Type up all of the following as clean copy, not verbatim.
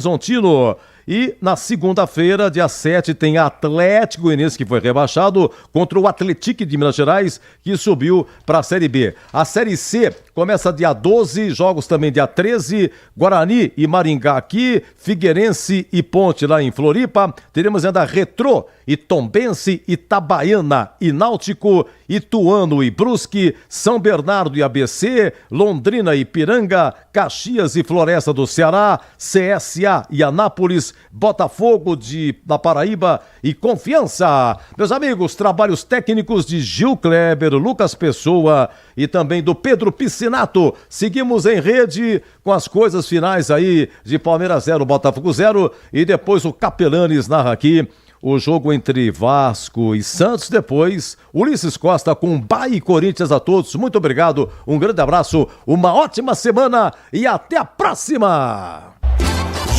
Horizontino. E na segunda-feira, dia 7, tem Atlético Goianiense, que foi rebaixado, contra o Atlético de Minas Gerais, que subiu para a Série B. A Série C começa dia 12, jogos também dia 13, Guarani e Maringá aqui, Figueirense e Ponte lá em Floripa. Teremos ainda Retrô e Tombense, Itabaiana e Náutico, Ituano e Brusque, São Bernardo e ABC, Londrina e Ipiranga, Caxias e Floresta do Ceará, CSA e Anápolis, Botafogo da Paraíba e Confiança. Meus amigos, trabalhos técnicos de Gil Kleber, Lucas Pessoa e também do Pedro Piscinato. Seguimos em rede com as coisas finais aí de Palmeiras 0, Botafogo 0 e depois o Capelanes narra aqui o jogo entre Vasco e Santos. Depois, Ulisses Costa com Bahia e Corinthians. A todos, muito obrigado, um grande abraço, uma ótima semana e até a próxima!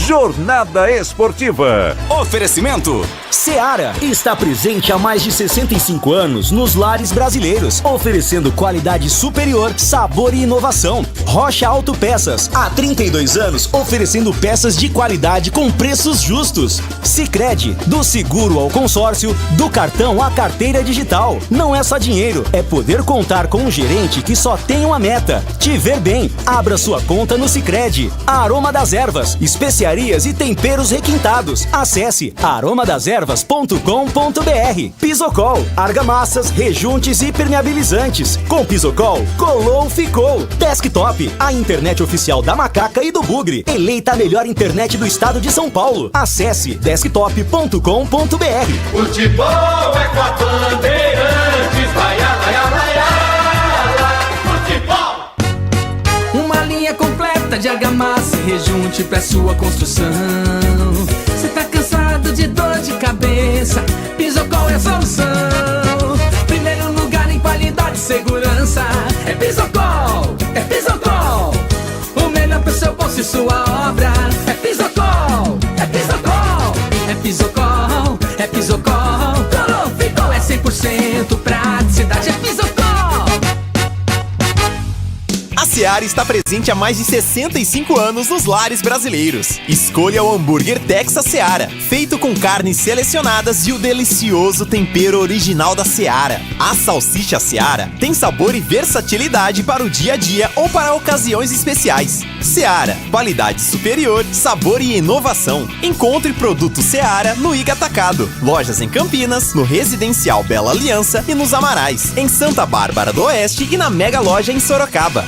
Jornada Esportiva. Oferecimento Seara está presente há mais de 65 anos nos lares brasileiros, oferecendo qualidade superior, sabor e inovação. Rocha Autopeças, há 32 anos oferecendo peças de qualidade com preços justos. Sicredi, do seguro ao consórcio, do cartão à carteira digital. Não é só dinheiro, é poder contar com um gerente que só tem uma meta: te ver bem. Abra sua conta no Sicredi. Aroma das Ervas, especiarias e temperos requintados. Acesse aromadeservas.com.br. Pisocol, argamassas, rejuntes e permeabilizantes. Com Pisocol, colou, ficou. Desktop, a internet oficial da Macaca e do Bugre. Eleita a melhor internet do estado de São Paulo. Acesse desktop.com.br. Futebol é com a Bandeirantes. Futebol. Uma linha completa de argamassa e rejunte pra sua construção. Cê tá cansado de dor de cabeça? Pisocol é a solução. Primeiro lugar em qualidade e segurança. É Pisocol, é Pisocol. O melhor pro seu bolso e sua obra. É Pisocol, é Pisocol. É Pisocol, é Pisocol. Colou, ficou, é 100% praticidade. É Pisocol. A Seara está presente há mais de 65 anos nos lares brasileiros. Escolha o hambúrguer Texas Seara, feito com carnes selecionadas e o delicioso tempero original da Seara. A salsicha Seara tem sabor e versatilidade para o dia a dia ou para ocasiões especiais. Seara, qualidade superior, sabor e inovação. Encontre produto Seara no Iga Atacado. Lojas em Campinas, no Residencial Bela Aliança e nos Amarais, em Santa Bárbara do Oeste e na Mega Loja em Sorocaba.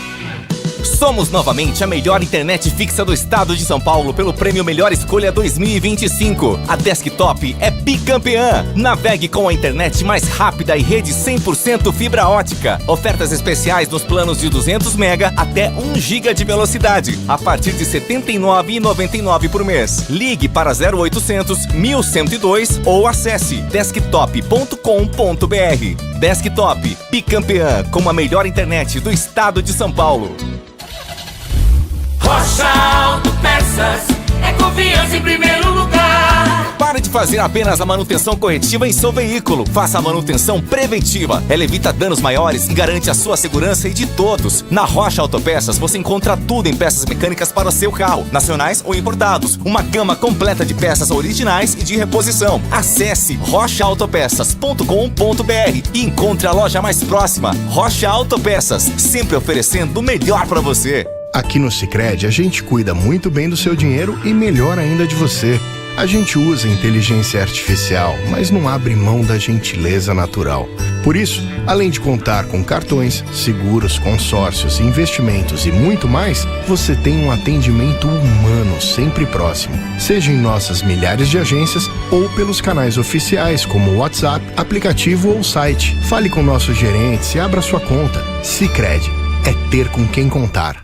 Somos novamente a melhor internet fixa do estado de São Paulo pelo Prêmio Melhor Escolha 2025. A Desktop é bicampeã. Navegue com a internet mais rápida e rede 100% fibra ótica. Ofertas especiais nos planos de 200 mega até 1 giga de velocidade, a partir de R$ 79,99 por mês. Ligue para 0800 1102 ou acesse desktop.com.br. Desktop, bicampeã com a melhor internet do estado de São Paulo. Rocha Autopeças é confiança em primeiro lugar. Pare de fazer apenas a manutenção corretiva em seu veículo. Faça a manutenção preventiva. Ela evita danos maiores e garante a sua segurança e de todos. Na Rocha Autopeças você encontra tudo em peças mecânicas para o seu carro, nacionais ou importados. Uma gama completa de peças originais e de reposição. Acesse rochaautopeças.com.br e encontre a loja mais próxima. Rocha Autopeças, sempre oferecendo o melhor para você. Aqui no Sicredi, a gente cuida muito bem do seu dinheiro e melhor ainda de você. A gente usa inteligência artificial, mas não abre mão da gentileza natural. Por isso, além de contar com cartões, seguros, consórcios, investimentos e muito mais, você tem um atendimento humano sempre próximo. Seja em nossas milhares de agências ou pelos canais oficiais como WhatsApp, aplicativo ou site. Fale com nossos gerentes e abra sua conta. Sicredi é ter com quem contar.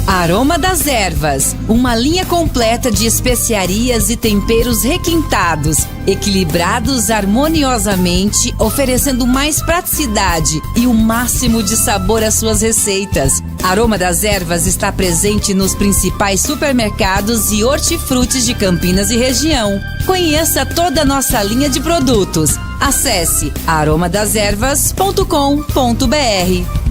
Aroma das Ervas, uma linha completa de especiarias e temperos requintados, equilibrados harmoniosamente, oferecendo mais praticidade e o máximo de sabor às suas receitas. Aroma das Ervas está presente nos principais supermercados e hortifrutis de Campinas e região. Conheça toda a nossa linha de produtos. Acesse aromadeservas.com.br.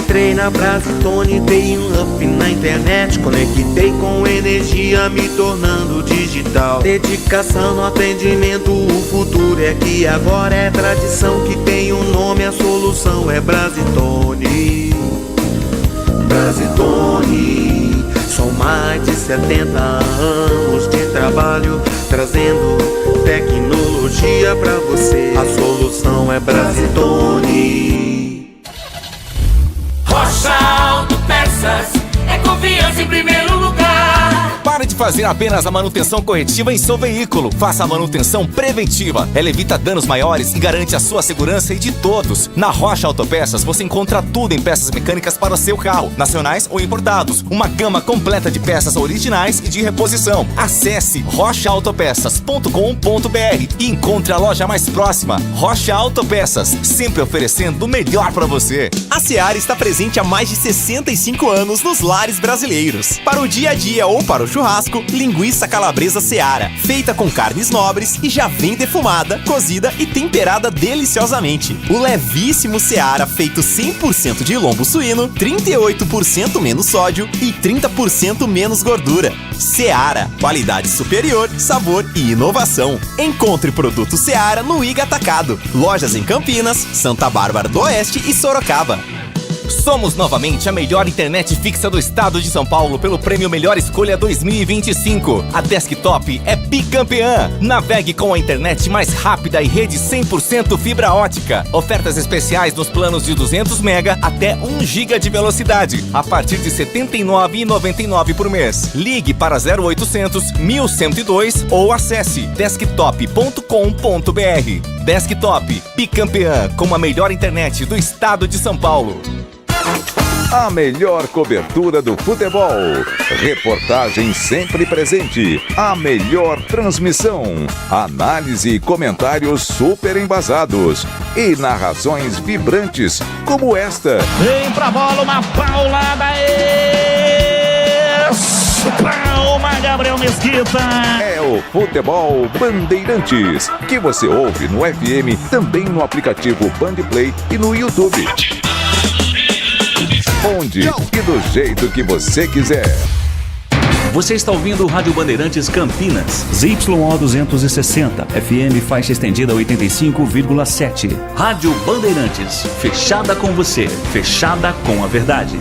Entrei na Brasitone, dei um up na internet, conectei com energia, me tornando digital. Dedicação no atendimento, o futuro é aqui agora, é tradição que tem um nome, a solução é Brasitone. Brasitone, são mais de 70 anos de trabalho, trazendo tecnologia pra você. A solução é Brasitone. Rocha Autopeças é confiança em primeiro lugar. Pare de fazer apenas a manutenção corretiva em seu veículo. Faça a manutenção preventiva. Ela evita danos maiores e garante a sua segurança e de todos. Na Rocha Autopeças você encontra tudo em peças mecânicas para o seu carro, nacionais ou importados. Uma gama completa de peças originais e de reposição. Acesse rochaautopeças.com.br e encontre a loja mais próxima. Rocha Autopeças, sempre oferecendo o melhor para você. A Seara está presente há mais de 65 anos nos lares brasileiros. Para o dia a dia ou para o churrasco, linguiça calabresa Seara, feita com carnes nobres e já vem defumada, cozida e temperada deliciosamente. O levíssimo Seara, feito 100% de lombo suíno, 38% menos sódio e 30% menos gordura. Seara, qualidade superior, sabor e inovação. Encontre produto Seara no Iga Atacado. Lojas em Campinas, Santa Bárbara do Oeste e Sorocaba. Somos novamente a melhor internet fixa do estado de São Paulo pelo Prêmio Melhor Escolha 2025. A Desktop é bicampeã. Navegue com a internet mais rápida e rede 100% fibra ótica. Ofertas especiais nos planos de 200 MB até 1 GB de velocidade, a partir de R$ 79,99 por mês. Ligue para 0800 1102 ou acesse desktop.com.br. Desktop, bicampeã com a melhor internet do estado de São Paulo. A melhor cobertura do futebol. Reportagem sempre presente. A melhor transmissão. Análise e comentários super embasados. E narrações vibrantes como esta. Vem pra bola, uma paulada. Palma, Gabriel Mesquita. É o Futebol Bandeirantes, que você ouve no FM, também no aplicativo Bandplay e no YouTube. Onde e do jeito que você quiser. Você está ouvindo o Rádio Bandeirantes Campinas, ZYO 260, FM faixa estendida 85,7. Rádio Bandeirantes, fechada com você, fechada com a verdade.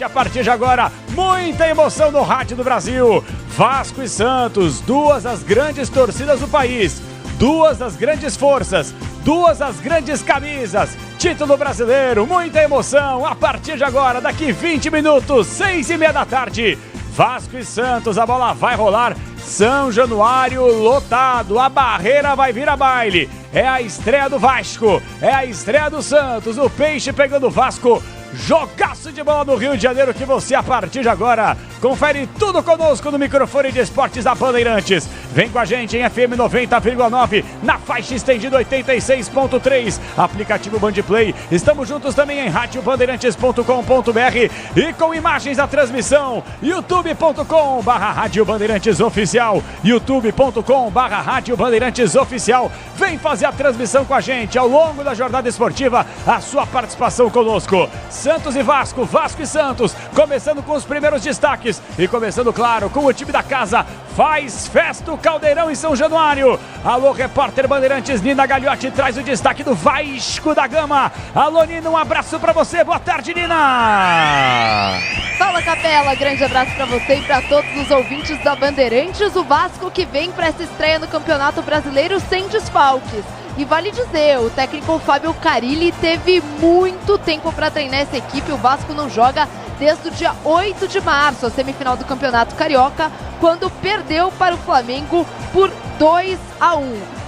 A partir de agora, muita emoção no Rádio do Brasil. Vasco e Santos, duas das grandes torcidas do país, duas das grandes forças, duas das grandes camisas. Título brasileiro, muita emoção. A partir de agora, daqui 20 minutos, 6:30 da tarde. Vasco e Santos, a bola vai rolar. São Januário lotado, a barreira vai vir a baile. É a estreia do Vasco, é a estreia do Santos. O Peixe pegando o Vasco. Jogaço de bola no Rio de Janeiro que você, a partir de agora, confere tudo conosco no microfone de esportes da Bandeirantes. Vem com a gente em FM 90,9, na faixa estendida 86.3, aplicativo Bandplay. Estamos juntos também em radiobandeirantes.com.br e com imagens da transmissão, youtube.com/Rádio Bandeirantes Oficial, youtube.com/Rádio Bandeirantes Oficial. Vem fazer a transmissão com a gente ao longo da jornada esportiva, a sua participação conosco. Santos e Vasco, Vasco e Santos, começando com os primeiros destaques e começando, claro, com o time da casa. Faz festa o Caldeirão em São Januário. Alô, repórter Bandeirantes, Nina Gagliotti traz o destaque do Vasco da Gama. Alô, Nina, um abraço pra você. Boa tarde, Nina. Fala, Capela, grande abraço pra você e pra todos os ouvintes da Bandeirantes. O Vasco que vem pra essa estreia no Campeonato Brasileiro sem desfalques. E vale dizer, o técnico Fábio Carille teve muito tempo para treinar essa equipe. O Vasco não joga desde o dia 8 de março, a semifinal do Campeonato Carioca, quando perdeu para o Flamengo por 2-1.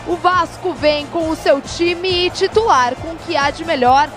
O Vasco vem com o seu time titular, com o que há de melhor.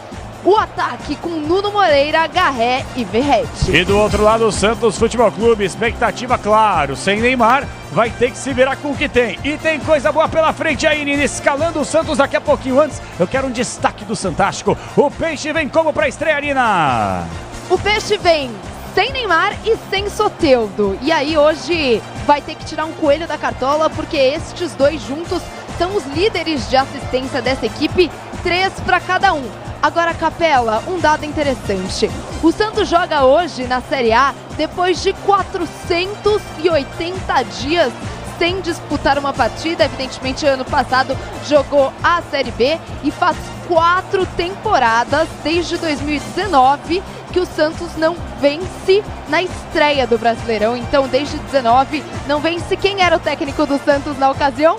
O ataque com Nuno Moreira, Garré e Verratti. E do outro lado, o Santos Futebol Clube, expectativa, claro, sem Neymar, vai ter que se virar com o que tem. E tem coisa boa pela frente aí, Nina, escalando o Santos daqui a pouquinho. Antes, eu quero um destaque do Santástico. O Peixe vem como pra estreia, Nina? O Peixe vem sem Neymar e sem Soteldo. E aí hoje vai ter que tirar um coelho da cartola, porque estes dois juntos são os líderes de assistência dessa equipe, 3 para cada um. Agora, Capela, um dado interessante. O Santos joga hoje na Série A depois de 480 dias sem disputar uma partida. Evidentemente, ano passado jogou a Série B e faz 4 temporadas, desde 2019, que o Santos não vence na estreia do Brasileirão. Então, desde 19, não vence. Quem era o técnico do Santos na ocasião?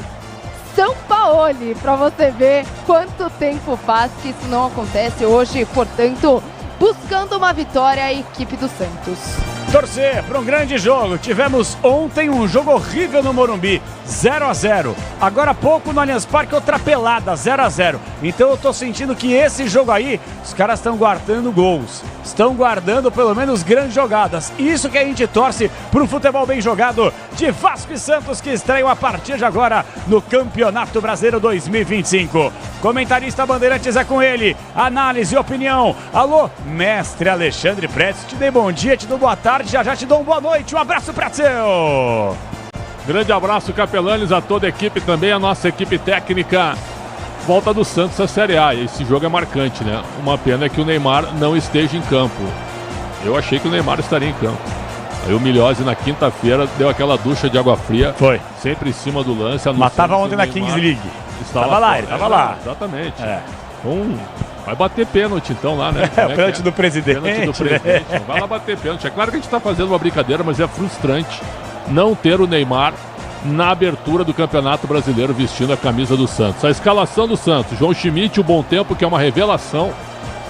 Sampaoli, para você ver quanto tempo faz que isso não acontece hoje. Portanto, buscando uma vitória a equipe do Santos. Torcer para um grande jogo. Tivemos ontem um jogo horrível no Morumbi, 0-0. Agora há pouco no Allianz Parque outra pelada, 0-0. Então eu tô sentindo que esse jogo aí, os caras estão guardando gols. Estão guardando pelo menos grandes jogadas. Isso que a gente torce para um futebol bem jogado de Vasco e Santos, que estreiam a partir de agora no Campeonato Brasileiro 2025. Comentarista Bandeirantes é com ele. Análise e opinião. Alô, mestre Alexandre Pretz. Te dei bom dia, te dou boa tarde, já te dou uma boa noite. Um abraço pra seu. Grande abraço, Capelanes, a toda a equipe também, a nossa equipe técnica. Volta do Santos à Série A. Esse jogo é marcante, né? Uma pena é que o Neymar não esteja em campo. Eu achei que o Neymar estaria em campo. Aí o Milhose na quinta-feira deu aquela ducha de água fria. Foi. Sempre em cima do lance. Matava ontem na Kings League. Tava lá, ele tava lá. Exatamente. Vai bater pênalti então lá, né? É o pênalti do presidente. Pênalti do presidente. Né? Vai lá bater pênalti. É claro que a gente tá fazendo uma brincadeira, mas é frustrante não ter o Neymar na abertura do Campeonato Brasileiro vestindo a camisa do Santos. A escalação do Santos: João Schmidt, o Bom Tempo, que é uma revelação.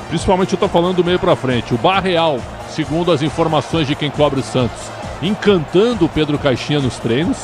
Principalmente eu tô falando do meio pra frente. O Barreal, segundo as informações de quem cobre o Santos, encantando o Pedro Caixinha nos treinos.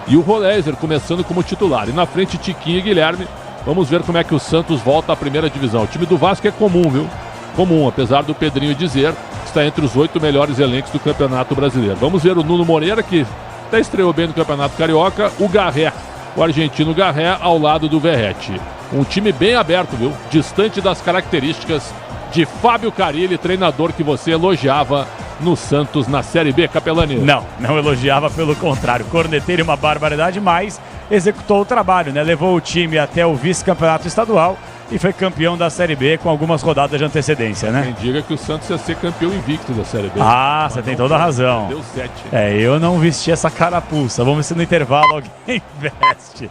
E o Rolézer começando como titular. E na frente, Tiquinho e Guilherme. Vamos ver como é que o Santos volta à primeira divisão. O time do Vasco é comum, viu? Comum, apesar do Pedrinho dizer que está entre os 8 melhores elencos do Campeonato Brasileiro. Vamos ver o Nuno Moreira, que até estreou bem no Campeonato Carioca. O Garré, o argentino Garré, ao lado do Verratti. Um time bem aberto, viu? Distante das características de Fábio Carille, treinador que você elogiava no Santos na Série B, Capelani. Não elogiava, pelo contrário. Corneteiro, uma barbaridade, mas executou o trabalho, né? Levou o time até o vice-campeonato estadual e foi campeão da Série B com algumas rodadas de antecedência, né? Quem diga que o Santos ia ser campeão invicto da Série B. Ah, você tem toda a razão. Deu 7. Eu não vesti essa carapuça. Vamos ver se no intervalo alguém veste.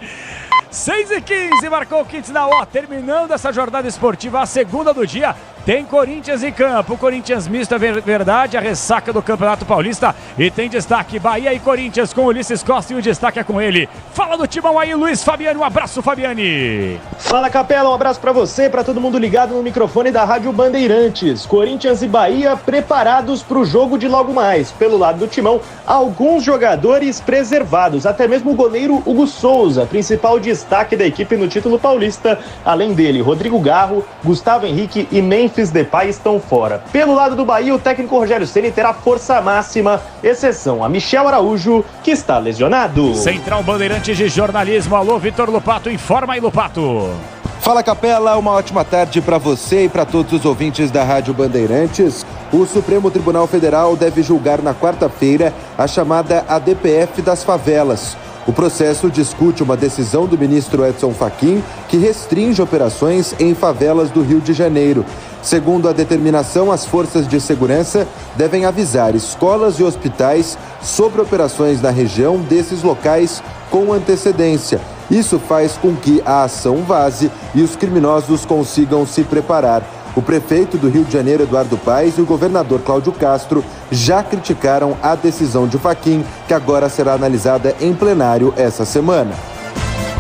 6h15, marcou o Kits na O. Terminando essa jornada esportiva, a segunda do dia, tem Corinthians em campo. O Corinthians misto é verdade, a ressaca do Campeonato Paulista. E tem destaque, Bahia e Corinthians com Ulisses Costa, e o destaque é com ele. Fala do timão aí, Luiz Fabiani. Um abraço, Fabiani. Fala, Capela, um abraço pra você, pra todo mundo ligado no microfone da Rádio Bandeirantes. Corinthians e Bahia preparados pro jogo de logo mais. Pelo lado do timão, alguns jogadores preservados, até mesmo o goleiro Hugo Souza, principal destaque da equipe no título paulista. Além dele, Rodrigo Garro, Gustavo Henrique e Memphis Depay estão fora. Pelo lado do Bahia, o técnico Rogério Ceni terá força máxima, exceção a Michel Araújo, que está lesionado. Central Bandeirantes de Jornalismo, alô, Vitor Lupato, informa aí, Lupato. Fala, Capela, uma ótima tarde para você e para todos os ouvintes da Rádio Bandeirantes. O Supremo Tribunal Federal deve julgar na quarta-feira a chamada ADPF das favelas. O processo discute uma decisão do ministro Edson Fachin que restringe operações em favelas do Rio de Janeiro. Segundo a determinação, as forças de segurança devem avisar escolas e hospitais sobre operações na região desses locais com antecedência. Isso faz com que a ação vaze e os criminosos consigam se preparar. O prefeito do Rio de Janeiro, Eduardo Paes, e o governador Cláudio Castro já criticaram a decisão de Fachin, que agora será analisada em plenário essa semana.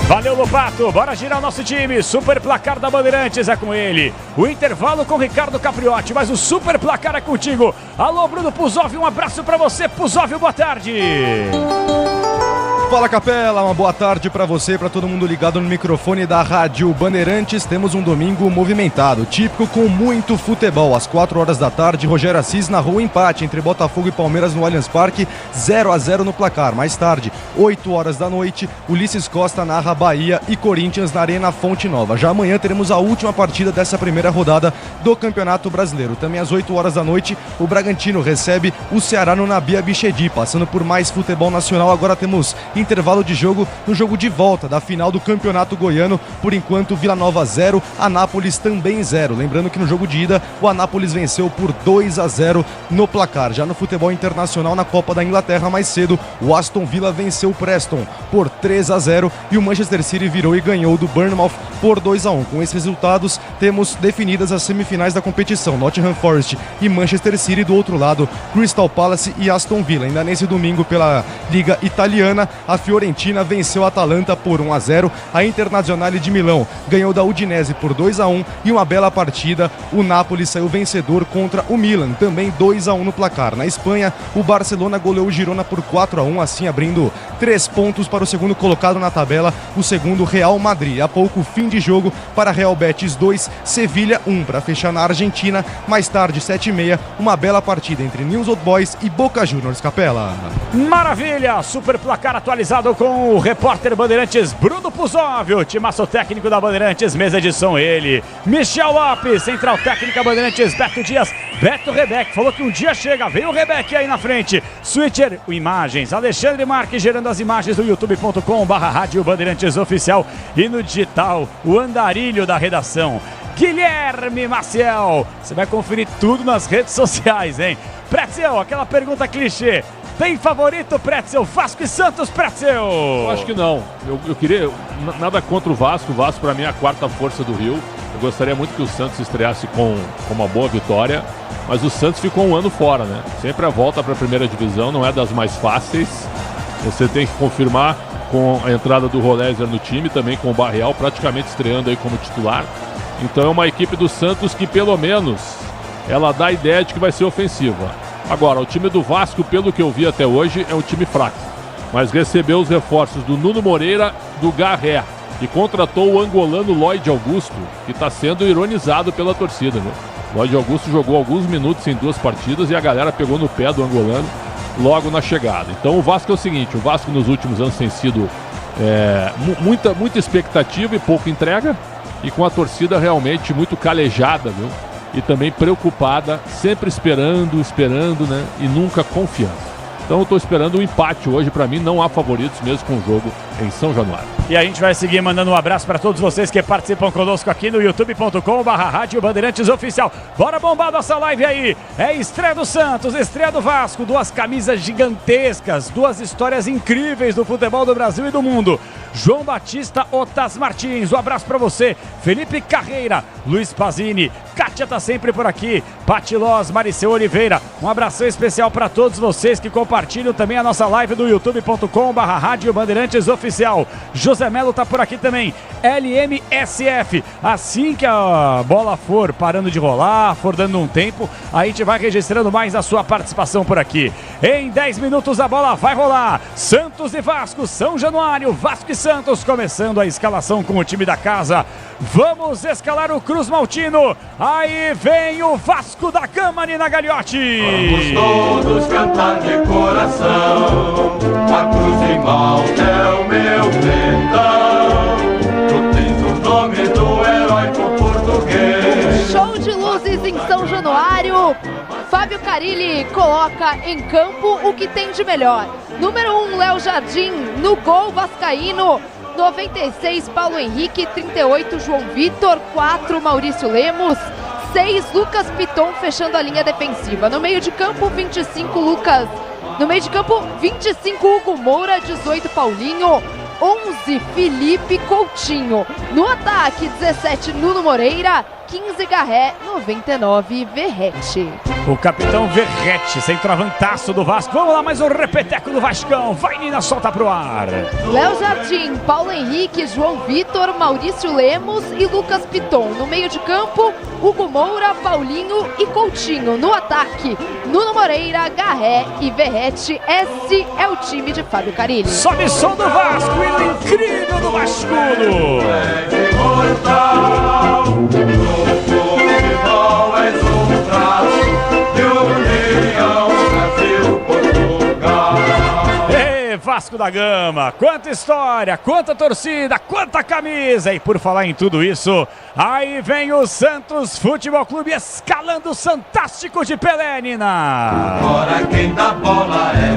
Valeu, Lupato. Bora girar o nosso time. Super placar da Bandeirantes é com ele. O intervalo com Ricardo Capriotti, mas o super placar é contigo. Alô, Bruno Puzov, um abraço pra você. Puzov, boa tarde. Fala, Capela, uma boa tarde para você e para todo mundo ligado no microfone da Rádio Bandeirantes. Temos um domingo movimentado, típico com muito futebol. Às 4 horas da tarde, Rogério Assis narrou o empate entre Botafogo e Palmeiras no Allianz Parque, 0-0 no placar. Mais tarde, 8 horas da noite, Ulisses Costa narra Bahia e Corinthians na Arena Fonte Nova. Já amanhã teremos a última partida dessa primeira rodada do Campeonato Brasileiro. Também às 8 horas da noite, o Bragantino recebe o Ceará no Nabi Abichedi. Passando por mais futebol nacional, agora temos intervalo de jogo no jogo de volta da final do Campeonato Goiano. Por enquanto, Vila Nova 0, Anápolis também 0. Lembrando que no jogo de ida, o Anápolis venceu por 2-0 no placar. Já no futebol internacional, na Copa da Inglaterra, mais cedo, o Aston Villa venceu o Preston por 3-0 e o Manchester City virou e ganhou do Bournemouth por 2-1. Com esses resultados, temos definidas as semifinais da competição. Nottingham Forest e Manchester City, do outro lado, Crystal Palace e Aston Villa. Ainda nesse domingo, pela Liga Italiana, a Fiorentina venceu a Atalanta por 1-0. A Internazionale de Milão ganhou da Udinese por 2-1 e uma bela partida, o Napoli saiu vencedor contra o Milan, também 2-1 no placar. Na Espanha, o Barcelona goleou o Girona por 4-1, assim abrindo 3 pontos para o segundo colocado na tabela, o segundo Real Madrid. Há pouco, fim de jogo para Real Betis 2, Sevilha 1, para fechar na Argentina. Mais tarde, 7h30, uma bela partida entre News Old Boys e Boca Juniors. Capela. Maravilha! Super placar atualizado com o repórter Bandeirantes Bruno Puzóvio, timaço técnico da Bandeirantes, mesa de som ele, Michel Lopes, central técnica Bandeirantes, Beto Dias, Beto Rebeck, falou que um dia chega, veio o Rebeck aí na frente, Switcher, o Imagens, Alexandre Marques gerando as imagens do youtube.com/Rádio Bandeirantes Oficial e no digital, o andarilho da redação, Guilherme Maciel. Você vai conferir tudo nas redes sociais, hein? Pretzel, aquela pergunta clichê. Tem favorito, Pretzel? Vasco e Santos, Pretzel? Eu acho que não. Eu queria... Nada contra o Vasco. O Vasco, para mim, é a quarta força do Rio. Eu gostaria muito que o Santos estreasse com uma boa vitória. Mas o Santos ficou um ano fora, né? Sempre a volta para a primeira divisão não é das mais fáceis. Você tem que confirmar com a entrada do Rolézer no time, também com o Barreal praticamente estreando aí como titular. Então é uma equipe do Santos que, pelo menos, ela dá a ideia de que vai ser ofensiva. Agora, o time do Vasco, pelo que eu vi até hoje, é um time fraco. Mas recebeu os reforços do Nuno Moreira, do Garré, e contratou o angolano Lloyd Augusto, que está sendo ironizado pela torcida, viu? Lloyd Augusto jogou alguns minutos em 2 partidas e a galera pegou no pé do angolano logo na chegada. Então o Vasco é o seguinte, o Vasco nos últimos anos tem sido muita expectativa e pouca entrega, e com a torcida realmente muito calejada, viu? E também preocupada, sempre esperando, né? E nunca confiando. Então eu estou esperando um empate hoje. Para mim não há favoritos mesmo com o jogo em São Januário. E a gente vai seguir mandando um abraço para todos vocês que participam conosco aqui no youtube.com/Rádio Bandeirantes Oficial. Bora bombar nossa live aí. É estreia do Santos, estreia do Vasco, 2 camisas gigantescas, 2 histórias incríveis do futebol do Brasil e do mundo. João Batista Otas Martins, um abraço para você. Felipe Carreira, Luiz Pazini, Kátia tá sempre por aqui, Pati Loz, Mariceu Oliveira, um abração especial para todos vocês que compartilham também a nossa live do youtube.com/Rádio Bandeirantes Oficial. José Melo tá por aqui também, LMSF, assim que a bola for parando de rolar, for dando um tempo, a gente vai registrando mais a sua participação por aqui. Em 10 minutos a bola vai rolar, Santos e Vasco, São Januário, Vasco e Santos, começando a escalação com o time da casa. Vamos escalar o Cruz Maltino. Aí vem o Vasco da Gama, Nina Gagliotti. Vamos todos cantar de coração. A Cruz de Malta é o meu pendão. Tu tens o nome do heróico português. Show de luzes em São Januário. Fábio Carilli coloca em campo o que tem de melhor. Número 1, Léo Jardim, no gol vascaíno. 96, Paulo Henrique. 38, João Vitor. 4, Maurício Lemos. 6, Lucas Piton fechando a linha defensiva. No meio de campo, 25, Lucas. No meio de campo, 25, Hugo Moura. 18, Paulinho. 11, Felipe Coutinho. No ataque, 17, Nuno Moreira. 15, Garré. 99, Verrete. O capitão Verrete, centroavantaço do Vasco. Vamos lá, mais um repeteco do Vascão. Vai, Nina, solta pro ar. Léo Jardim, Paulo Henrique, João Vitor, Maurício Lemos e Lucas Piton. No meio de campo, Hugo Moura, Paulinho e Coutinho. No ataque, Nuno Moreira, Garré e Verrete. Esse é o time de Fábio Carilli. Sobe som do Vasco e o incrível do Vascudo. Vasco da Gama, quanta história, quanta torcida, quanta camisa. E por falar em tudo isso, aí vem o Santos Futebol Clube escalando o Santástico de Pelé, Nina. Agora quem dá bola é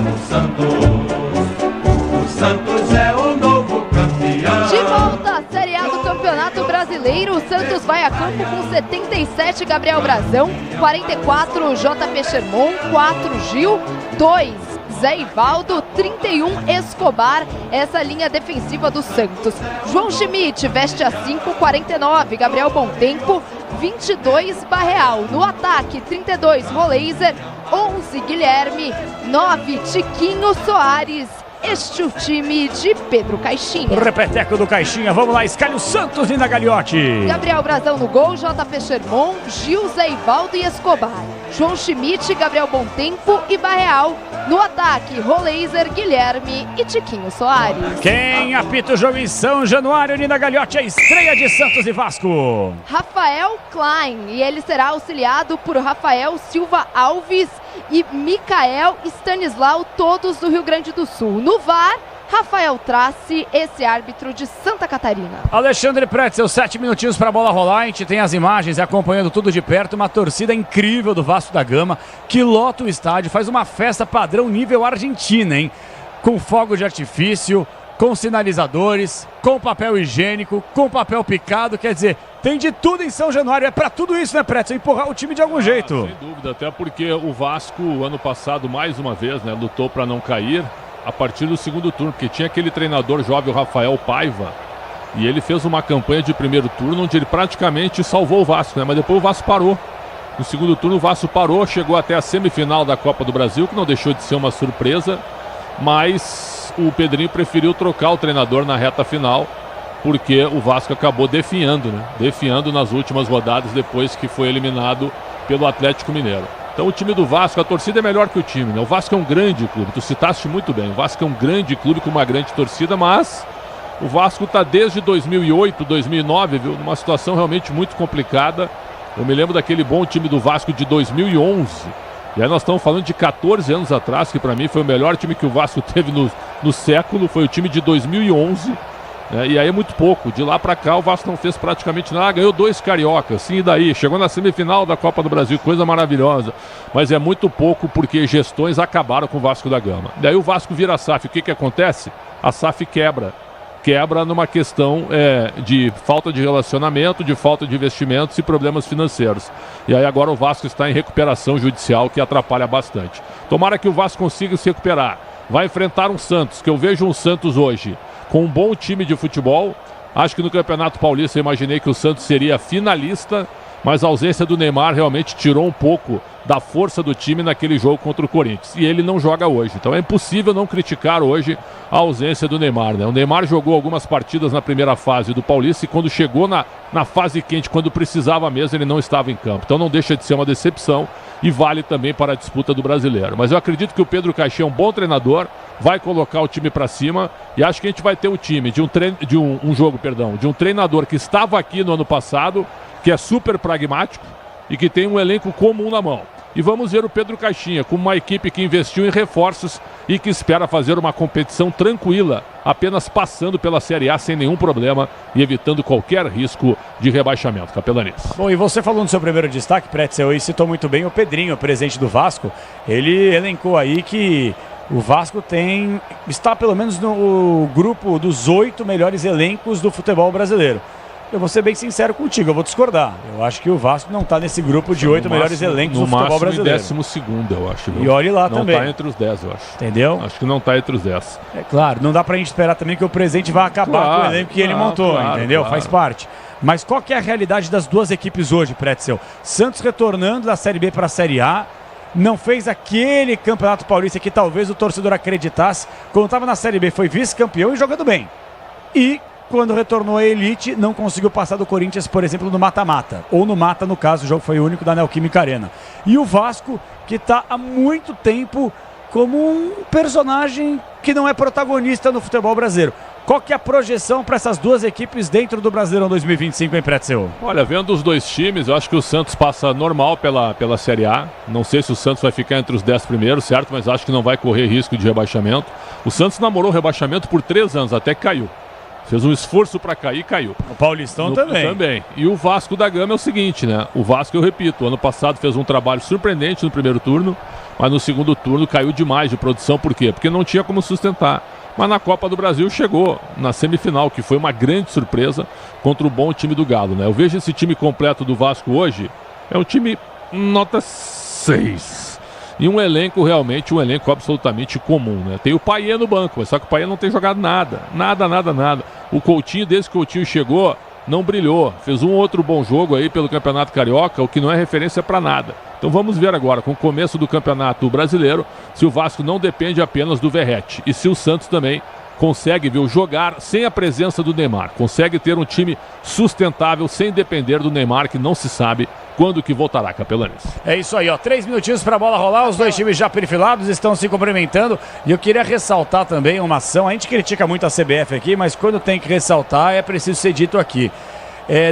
o Santos Santos é o novo campeão. De volta à Série A do Campeonato Brasileiro, o Santos vai a campo com 77 Gabriel Brazão, 44 JP Sherman, 4 Gil, 2 Zé Ivaldo, 31 Escobar, essa linha defensiva do Santos. João Schmidt veste a 5, 49 Gabriel Bontempo, 22 Barreal. No ataque, 32 Roleiser, 11 Guilherme, 9 Tiquinho Soares. Este é o time de Pedro Caixinha. Repeteco do Caixinha, vamos lá, escalhe o Santos, Nina Gagliotti. Gabriel Brazão no gol, JP Sherman, Gil, Zé Ivaldo e Escobar. João Schmidt, Gabriel Bontempo e Barreal. No ataque, Roleiser, Guilherme e Tiquinho Soares. Quem apita o jogo em São Januário, Nina Gagliotti, a estreia de Santos e Vasco. Rafael Klein, e ele será auxiliado por Rafael Silva Alves e Micael Stanislau, todos do Rio Grande do Sul. No VAR, Rafael Trace, esse árbitro de Santa Catarina. Alexandre Pretzel, 7 minutinhos para a bola rolar. A gente tem as imagens acompanhando tudo de perto. Uma torcida incrível do Vasco da Gama que lota o estádio, faz uma festa padrão nível Argentina, hein? Com fogo de artifício, com sinalizadores, com papel higiênico, com papel picado. Quer dizer, tem de tudo em São Januário. É para tudo isso, né, Pretzel? Empurrar o time de algum jeito. Sem dúvida, até porque o Vasco, ano passado, mais uma vez, né, lutou para não cair a partir do segundo turno, porque tinha aquele treinador jovem, o Rafael Paiva, e ele fez uma campanha de primeiro turno onde ele praticamente salvou o Vasco, né? Mas depois o Vasco parou. No segundo turno o Vasco parou, chegou até a semifinal da Copa do Brasil, que não deixou de ser uma surpresa, mas o Pedrinho preferiu trocar o treinador na reta final, porque o Vasco acabou definhando, né? Definhando nas últimas rodadas depois que foi eliminado pelo Atlético Mineiro. Então o time do Vasco, a torcida é melhor que o time, né? O Vasco é um grande clube, tu citaste muito bem, o Vasco é um grande clube com uma grande torcida, mas o Vasco está desde 2008, 2009, viu, numa situação realmente muito complicada. Eu me lembro daquele bom time do Vasco de 2011, e aí nós estamos falando de 14 anos atrás, que para mim foi o melhor time que o Vasco teve no século, foi o time de 2011, e aí é muito pouco. De lá para cá o Vasco não fez praticamente nada, ganhou 2 cariocas, sim, e daí? Chegou na semifinal da Copa do Brasil, coisa maravilhosa, mas é muito pouco porque gestões acabaram com o Vasco da Gama. Daí o Vasco vira a SAF, o que acontece? A SAF quebra numa questão de falta de relacionamento, de falta de investimentos e problemas financeiros. E aí agora o Vasco está em recuperação judicial, que atrapalha bastante. Tomara que o Vasco consiga se recuperar. Vai enfrentar um Santos, que eu vejo um Santos hoje com um bom time de futebol. Acho que no Campeonato Paulista eu imaginei que o Santos seria finalista, mas a ausência do Neymar realmente tirou um pouco da força do time naquele jogo contra o Corinthians. E ele não joga hoje. Então é impossível não criticar hoje a ausência do Neymar, né? O Neymar jogou algumas partidas na primeira fase do Paulista e quando chegou na fase quente, quando precisava mesmo, ele não estava em campo. Então não deixa de ser uma decepção e vale também para a disputa do Brasileiro. Mas eu acredito que o Pedro Caixinha é um bom treinador, vai colocar o time para cima e acho que a gente vai ter o time de um treinador que estava aqui no ano passado, que é super pragmático e que tem um elenco comum na mão. E vamos ver o Pedro Caixinha com uma equipe que investiu em reforços e que espera fazer uma competição tranquila, apenas passando pela Série A sem nenhum problema e evitando qualquer risco de rebaixamento. Capelanês. Bom, e você falando do seu primeiro destaque, Pretzel, e citou muito bem o Pedrinho, o presidente do Vasco. Ele elencou aí que o Vasco está pelo menos no grupo dos 8 melhores elencos do futebol brasileiro. Eu vou ser bem sincero contigo, eu vou discordar. Eu acho que o Vasco não está nesse grupo de 8 melhores elencos do futebol brasileiro. No máximo 12º, eu acho. E olhe lá não também. Não está entre os 10, eu acho. Entendeu? Acho que não está entre os 10. É claro, não dá pra gente esperar também que o presidente vá acabar com o elenco que ele montou, entendeu? Faz parte. Mas qual que é a realidade das duas equipes hoje, Pretzel? Santos retornando da Série B para a Série A, não fez aquele Campeonato Paulista que talvez o torcedor acreditasse. Quando estava na Série B foi vice-campeão e jogando bem. E quando retornou à elite, não conseguiu passar do Corinthians, por exemplo, no mata-mata. Ou no mata, no caso, o jogo foi o único da Neoquímica Arena. E o Vasco, que está há muito tempo como um personagem que não é protagonista no futebol brasileiro. Qual que é a projeção para essas duas equipes dentro do Brasileirão 2025, hein, Pretzel? Olha, vendo os dois times, eu acho que o Santos passa normal pela Série A. Não sei se o Santos vai ficar entre os 10 primeiros, certo? Mas acho que não vai correr risco de rebaixamento. O Santos namorou o rebaixamento por 3 anos, até que caiu. Fez um esforço para cair e caiu. O Paulistão também. E o Vasco da Gama é o seguinte, né? O Vasco, eu repito, ano passado fez um trabalho surpreendente no primeiro turno, mas no segundo turno caiu demais de produção. Por quê? Porque não tinha como sustentar. mas na Copa do Brasil chegou na semifinal, que foi uma grande surpresa contra o bom time do Galo, né? Eu vejo esse time completo do Vasco hoje, é um time nota 6. E um elenco realmente, um elenco absolutamente comum, né? Tem o Payet no banco, mas só que o Payet não tem jogado nada. O Coutinho, desde que o Coutinho chegou, não brilhou. Fez um outro bom jogo aí pelo Campeonato Carioca, o que não é referência para nada. Então vamos ver agora, com o começo do Campeonato Brasileiro, se o Vasco não depende apenas do Verratti. E se o Santos também consegue, viu, jogar sem a presença do Neymar. Consegue ter um time sustentável sem depender do Neymar, que não se sabe quando que voltará, Capelanes. É isso aí, ó. 3 minutinhos para a bola rolar. Os dois times já perfilados estão se cumprimentando. E eu queria ressaltar também uma ação. A gente critica muito a CBF aqui, mas quando tem que ressaltar é preciso ser dito aqui.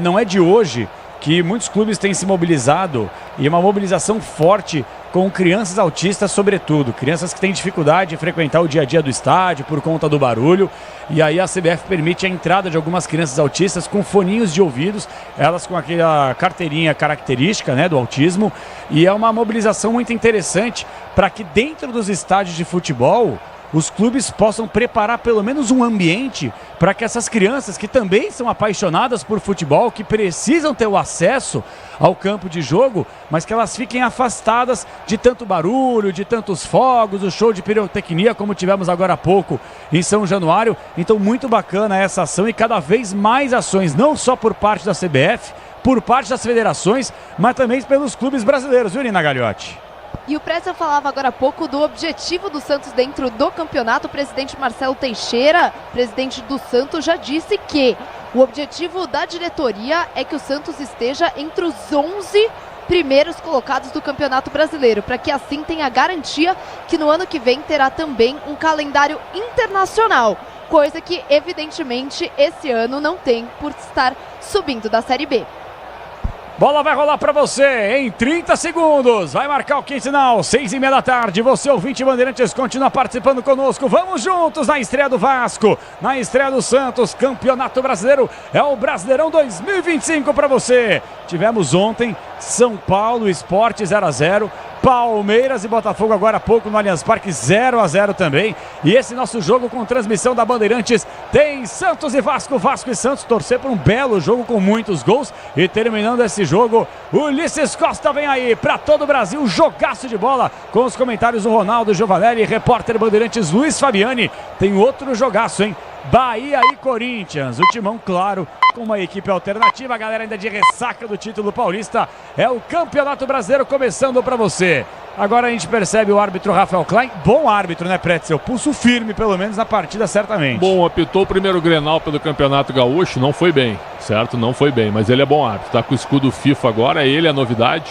Não é de hoje que muitos clubes têm se mobilizado, e uma mobilização forte com crianças autistas, sobretudo. Crianças que têm dificuldade de frequentar o dia a dia do estádio por conta do barulho. E aí a CBF permite a entrada de algumas crianças autistas com foninhos de ouvidos, elas com aquela carteirinha característica, né, do autismo. E é uma mobilização muito interessante para que dentro dos estádios de futebol os clubes possam preparar pelo menos um ambiente para que essas crianças que também são apaixonadas por futebol, que precisam ter o acesso ao campo de jogo, mas que elas fiquem afastadas de tanto barulho, de tantos fogos, o show de pirotecnia como tivemos agora há pouco em São Januário. Então muito bacana essa ação e cada vez mais ações, não só por parte da CBF, por parte das federações, mas também pelos clubes brasileiros, viu, Nina Gagliotti? E o Pretzel falava agora há pouco do objetivo do Santos dentro do campeonato. O presidente Marcelo Teixeira, presidente do Santos, já disse que o objetivo da diretoria é que o Santos esteja entre os 11 primeiros colocados do Campeonato Brasileiro, para que assim tenha garantia que no ano que vem terá também um calendário internacional, coisa que evidentemente esse ano não tem por estar subindo da Série B. Bola vai rolar para você em 30 segundos. Vai marcar o quinzenal, 6:30 da tarde. Você, ouvinte Bandeirantes, continua participando conosco. Vamos juntos na estreia do Vasco, na estreia do Santos. Campeonato Brasileiro é o Brasileirão 2025 para você. Tivemos ontem São Paulo Sport 0-0. Palmeiras e Botafogo agora há pouco no Allianz Parque 0-0 também. E esse nosso jogo com transmissão da Bandeirantes tem Santos e Vasco, Vasco e Santos. Torcer por um belo jogo com muitos gols. E terminando esse jogo, Ulisses Costa vem aí para todo o Brasil, jogaço de bola, com os comentários do Ronaldo Giovanelli, repórter Bandeirantes Luiz Fabiani. Tem outro jogaço, hein? Bahia e Corinthians, o timão, claro, com uma equipe alternativa, a galera ainda de ressaca do título paulista. É o Campeonato Brasileiro começando para você. Agora a gente percebe o árbitro Rafael Klein, bom árbitro, né, Pretzel? Pulso firme, pelo menos, na partida, certamente. Bom, apitou o primeiro Grenal pelo Campeonato Gaúcho, não foi bem, certo? Não foi bem, mas ele é bom árbitro, tá com o escudo FIFA agora, ele é a novidade,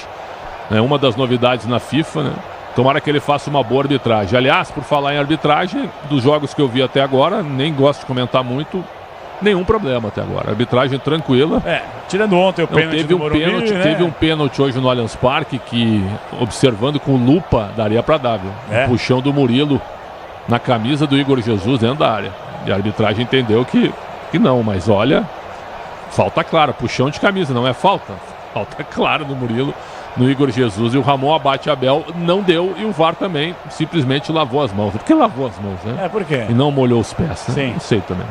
né? Uma das novidades na FIFA, né? Tomara que ele faça uma boa arbitragem. Aliás, por falar em arbitragem, dos jogos que eu vi até agora, nem gosto de comentar muito, nenhum problema até agora. Arbitragem tranquila. Tirando ontem o pênalti do Morumbi, né? Teve um pênalti hoje no Allianz Parque que, observando com lupa, daria para dar, viu? Um puxão do Murilo na camisa do Igor Jesus dentro da área. E a arbitragem entendeu que não, mas olha, falta clara, puxão de camisa, não é falta. Falta clara no Murilo, no Igor Jesus, e o Ramon Abate Abel não deu, e o VAR também simplesmente lavou as mãos. Por que lavou as mãos, né? Por quê? E não molhou os pés, né? Sim. Não sei também.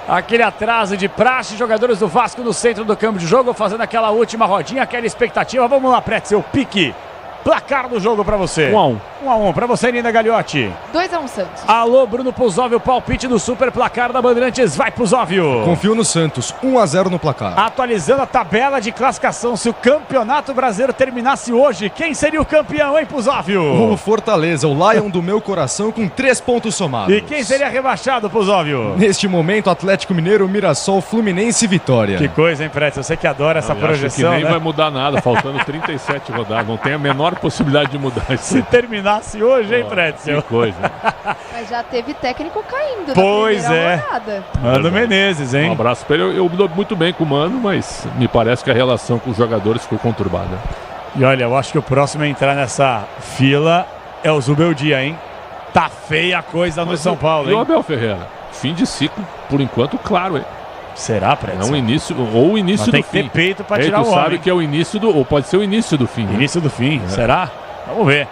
Aquele atraso de praxe, jogadores do Vasco no centro do campo de jogo, fazendo aquela última rodinha, aquela expectativa. Vamos lá, Pretzel, pique. Placar do jogo pra você. 1-1. 1-1 pra você, Nina Gagliotti. 2-1 Santos. Alô, Bruno Puzóvio, palpite do super placar da Bandeirantes. Vai, Puzóvio. Confio no Santos, 1-0 no placar. Atualizando a tabela de classificação, se o Campeonato Brasileiro terminasse hoje, quem seria o campeão, hein, Puzóvio? O Fortaleza, o Lion do meu coração, com 3 pontos somados. E quem seria rebaixado, Puzóvio? Neste momento, Atlético Mineiro, Mirassol, Fluminense e Vitória. Que coisa, hein, Pretzel? Você que adora essa projeção, acho que nem né? vai mudar nada, faltando 37 rodadas. Não tem a menor possibilidade de mudar isso. Se terminasse hoje, hein, Pretzel? Que coisa. Mas já teve técnico caindo Pois na primeira é. rodada. Mano Menezes, hein? Um abraço para ele. Eu dou muito bem com o Mano, mas me parece que a relação com os jogadores ficou conturbada. E olha, eu acho que o próximo a entrar nessa fila é o Zubeldia, hein? Tá feia a coisa no São Paulo, hein? E o hein? Abel Ferreira? Fim de ciclo, por enquanto, claro, hein? Será, Pretzel? É um início, ou o início do fim. Tem que ter peito pra tirar o homem. Tu sabe que é o início do, ou pode ser o início do fim. Início do fim, será? Vamos ver.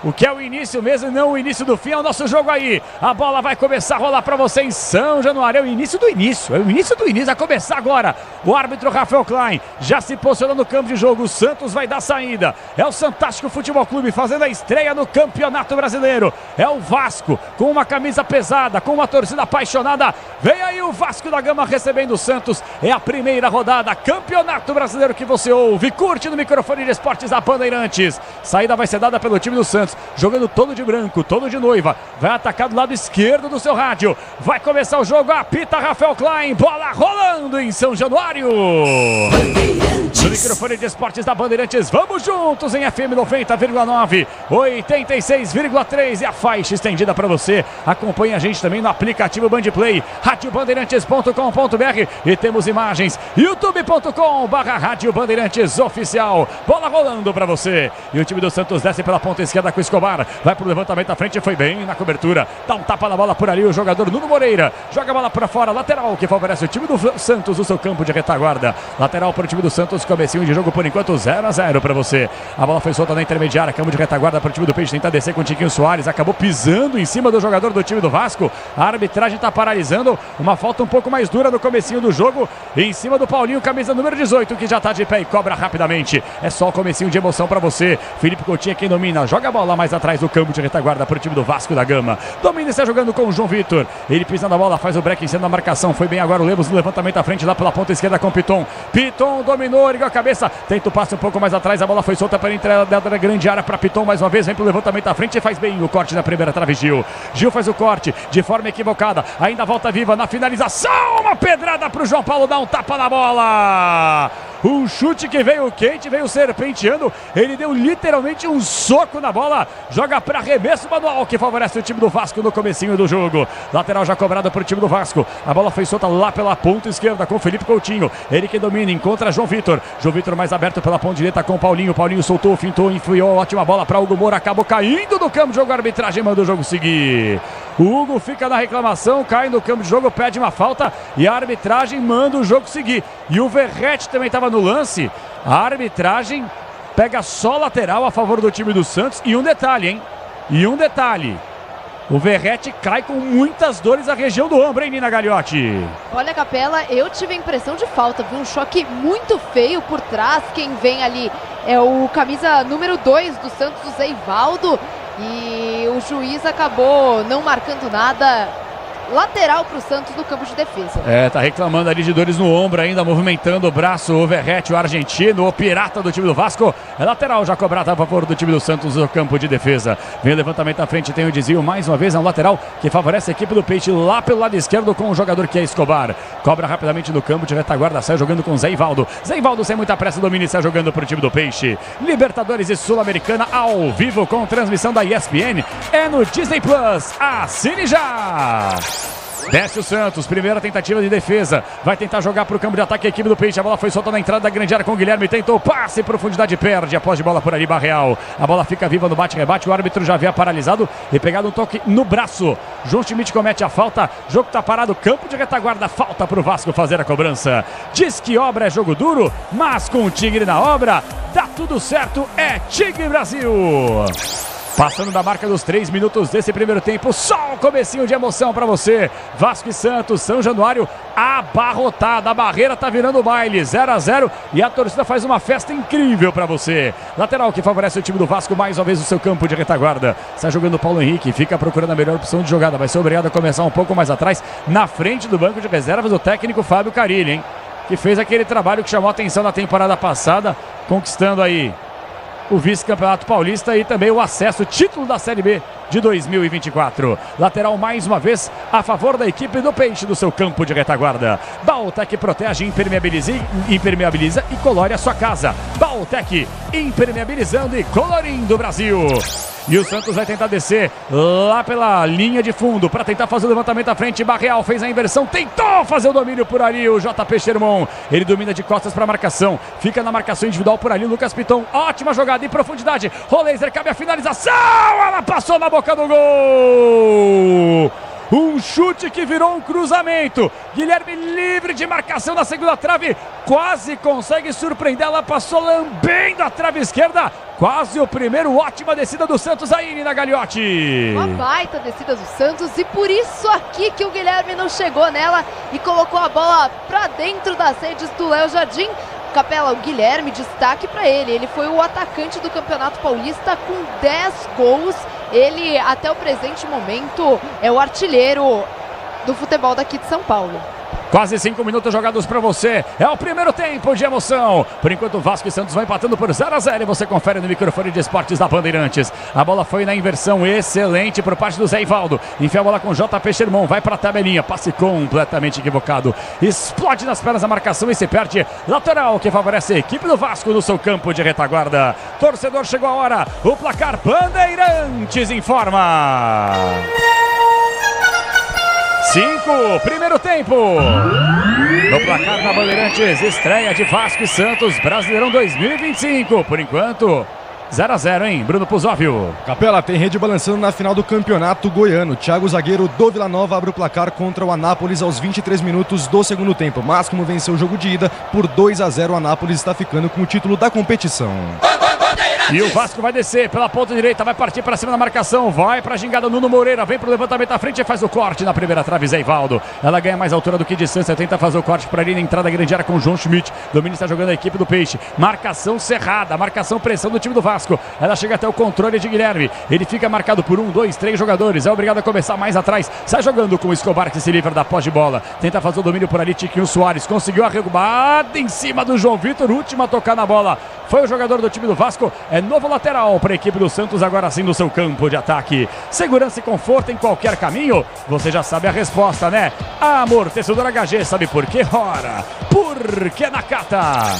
o que é o início mesmo e não o início do fim, é o nosso jogo aí. A bola vai começar a rolar para você em São Januário, é o início do início, vai começar agora. O árbitro Rafael Klein já se posicionou no campo de jogo, o Santos vai dar saída. É o Fantástico Futebol Clube fazendo a estreia no Campeonato Brasileiro. É o Vasco com uma camisa pesada, com uma torcida apaixonada. Vem aí o Vasco da Gama recebendo o Santos. É a primeira rodada, Campeonato Brasileiro que você ouve, curte no microfone de esportes da Bandeirantes. Saída vai ser dada pelo time do Santos, jogando todo de branco, todo de noiva. Vai atacar do lado esquerdo do seu rádio. Vai começar o jogo, apita Rafael Klein. Bola rolando em São Januário. No microfone de esportes da Bandeirantes, vamos juntos em FM 90,9, 86,3 e a faixa estendida para você. Acompanhe a gente também no aplicativo Bandplay, radiobandeirantes.com.br, e temos imagens, youtube.com/Rádio Bandeirantes Oficial. Bola rolando para você. E o time do Santos desce pela ponta esquerda com o Escobar. Vai pro levantamento à frente, foi bem na cobertura. Dá um tapa na bola por ali o jogador Nuno Moreira. Joga a bola para fora, lateral que favorece o time do Santos, o seu campo de retaguarda. Lateral para o time do Santos, comecinho de jogo por enquanto 0-0 para você. A bola foi solta na intermediária, campo de retaguarda para o time do Peixe tentar descer com o Tiquinho Soares. Acabou pisando em cima do jogador do time do Vasco. A arbitragem está paralisando. Uma falta um pouco mais dura no comecinho do jogo. Em cima do Paulinho, camisa número 18, que já está de pé e cobra rapidamente. É só o comecinho de emoção para você. Felipe Coutinho é quem domina. Joga a bola mais atrás do campo de retaguarda para o time do Vasco da Gama. Domina e está jogando com o João Vitor. Ele pisa na bola, faz o break em cima da marcação. Foi bem agora o Lemos no levantamento à frente lá pela ponta esquerda com o Piton. Piton dominou, ergueu a cabeça. Tenta o passe um pouco mais atrás. A bola foi solta para a entrada da grande área para Piton mais uma vez. Vem para o levantamento à frente e faz bem o corte na primeira trave. Gil faz o corte de forma equivocada. Ainda volta viva na finalização. Uma pedrada para o João Paulo dar um tapa na bola. Um chute que veio quente, veio serpenteando. Ele deu literalmente um soco na bola. Joga para arremesso manual que favorece o time do Vasco no comecinho do jogo. Lateral já cobrada para o time do Vasco. A bola foi solta lá pela ponta esquerda com o Felipe Coutinho. Ele que domina, encontra João Vitor. João Vitor mais aberto pela ponta direita com o Paulinho. Paulinho soltou, fintou, enfiou. Ótima bola para Hugo Moura. Acabou caindo do campo de jogo. A arbitragem manda o jogo seguir. O Hugo fica na reclamação, cai no campo de jogo, pede uma falta e a arbitragem manda o jogo seguir. E o Verratti também estava no lance. A arbitragem pega só lateral a favor do time do Santos. E um detalhe, hein? O Verratti cai com muitas dores na região do ombro, hein, Nina Gagliotti? Olha, Capela, eu tive a impressão de falta, viu? Um choque muito feio por trás. Quem vem ali é o camisa número 2 do Santos, o Zeivaldo. E o juiz acabou não marcando nada. Lateral para o Santos no campo de defesa. Tá reclamando ali de dores no ombro ainda, movimentando o braço o Verratti, o argentino, o pirata do time do Vasco. É lateral já cobrado a favor do time do Santos no campo de defesa. Vem o levantamento à frente, tem o desvio mais uma vez, é um lateral que favorece a equipe do Peixe lá pelo lado esquerdo com o jogador que é Escobar. Cobra rapidamente no campo de retaguarda, sai jogando com Zeivaldo. Zeivaldo sem muita pressa, domina e sai jogando para o time do Peixe. Libertadores e Sul-Americana ao vivo com transmissão da ESPN. É no Disney Plus. Assine já! Desce o Santos, primeira tentativa de defesa. Vai tentar jogar para o campo de ataque a equipe do Peixe. A bola foi solta na entrada da grande área com o Guilherme. Tentou passe, profundidade, perde. Após de bola por ali, Barreal. A bola fica viva no bate-rebate. O árbitro já havia paralisado e pegado um toque no braço. João Schmidt comete a falta. Jogo está parado, campo de retaguarda. Falta para o Vasco fazer a cobrança. Diz que obra é jogo duro, mas com o Tigre na obra, dá tudo certo. É Tigre Brasil. Passando da marca dos 3 minutos desse primeiro tempo, só um comecinho de emoção para você. Vasco e Santos, São Januário abarrotada, a barreira tá virando baile, 0-0 e a torcida faz uma festa incrível para você. Lateral que favorece o time do Vasco, mais uma vez o seu campo de retaguarda. Está jogando o Paulo Henrique, fica procurando a melhor opção de jogada, vai ser obrigado a começar um pouco mais atrás, na frente do banco de reservas, o técnico Fábio Carilli, hein? Que fez aquele trabalho que chamou a atenção na temporada passada, conquistando aí o vice-campeonato paulista e também o acesso, título da Série B de 2024. Lateral mais uma vez a favor da equipe do Peixe do seu campo de retaguarda. Bautec protege, impermeabiliza e colore a sua casa. Bautec, impermeabilizando e colorindo o Brasil. E o Santos vai tentar descer lá pela linha de fundo para tentar fazer o levantamento à frente. Barreal fez a inversão, tentou fazer o domínio por ali. O JP Sherman, ele domina de costas para a marcação, fica na marcação individual por ali. Lucas Piton, ótima jogada em profundidade. Roleiser, cabe a finalização, ela passou na boca do gol. Um chute que virou um cruzamento. Guilherme livre de marcação na segunda trave. Quase consegue surpreender. Ela passou lambendo a trave esquerda. Quase o primeiro, ótima descida do Santos aí, Nina Gagliotti. Uma baita descida do Santos e por isso aqui que o Guilherme não chegou nela e colocou a bola pra dentro das redes do Léo Jardim. Capela, o Guilherme, destaque para ele. Ele foi o atacante do Campeonato Paulista com 10 gols. Ele, até o presente momento, é o artilheiro do futebol daqui de São Paulo. Quase 5 minutos jogados para você. É o primeiro tempo de emoção. Por enquanto o Vasco e Santos vão empatando por 0-0 e você confere no microfone de esportes da Bandeirantes. A bola foi na inversão excelente por parte do Zé Ivaldo. Enfia a bola com JP Sherman, vai para a tabelinha, passe completamente equivocado. Explode nas pernas a marcação e se perde. Lateral que favorece a equipe do Vasco no seu campo de retaguarda. Torcedor, chegou a hora. O placar Bandeirantes informa. 5, primeiro tempo. No placar na Bandeirantes, estreia de Vasco e Santos, Brasileirão 2025. Por enquanto, 0-0, hein, Bruno Puzóvio? Capela, tem rede balançando na final do Campeonato Goiano. Thiago, zagueiro do Vila Nova, abre o placar contra o Anápolis aos 23 minutos do segundo tempo. Mas como venceu o jogo de ida, por 2-0, o Anápolis está ficando com o título da competição. E o Vasco vai descer pela ponta direita, vai partir para cima da marcação, vai para a gingada Nuno Moreira, vem para o levantamento à frente e faz o corte na primeira trave, Zé Ivaldo. Ela ganha mais altura do que distância, tenta fazer o corte por ali na entrada da grande área com o João Schmidt. Domínio está jogando a equipe do Peixe. Marcação cerrada, marcação pressão do time do Vasco. Ela chega até o controle de Guilherme. Ele fica marcado por 1, 2, 3 jogadores. É obrigado a começar mais atrás. Sai jogando com o Escobar que se livra da posse de bola. Tenta fazer o domínio por ali, Tiquinho Soares. Conseguiu a arrumada em cima do João Vitor. Último a tocar na bola foi o jogador do time do Vasco. É novo lateral para a equipe do Santos, agora sim no seu campo de ataque. Segurança e conforto em qualquer caminho. Você já sabe a resposta, né? Amortecedor HG, sabe por quê? Ora, porque Nakata.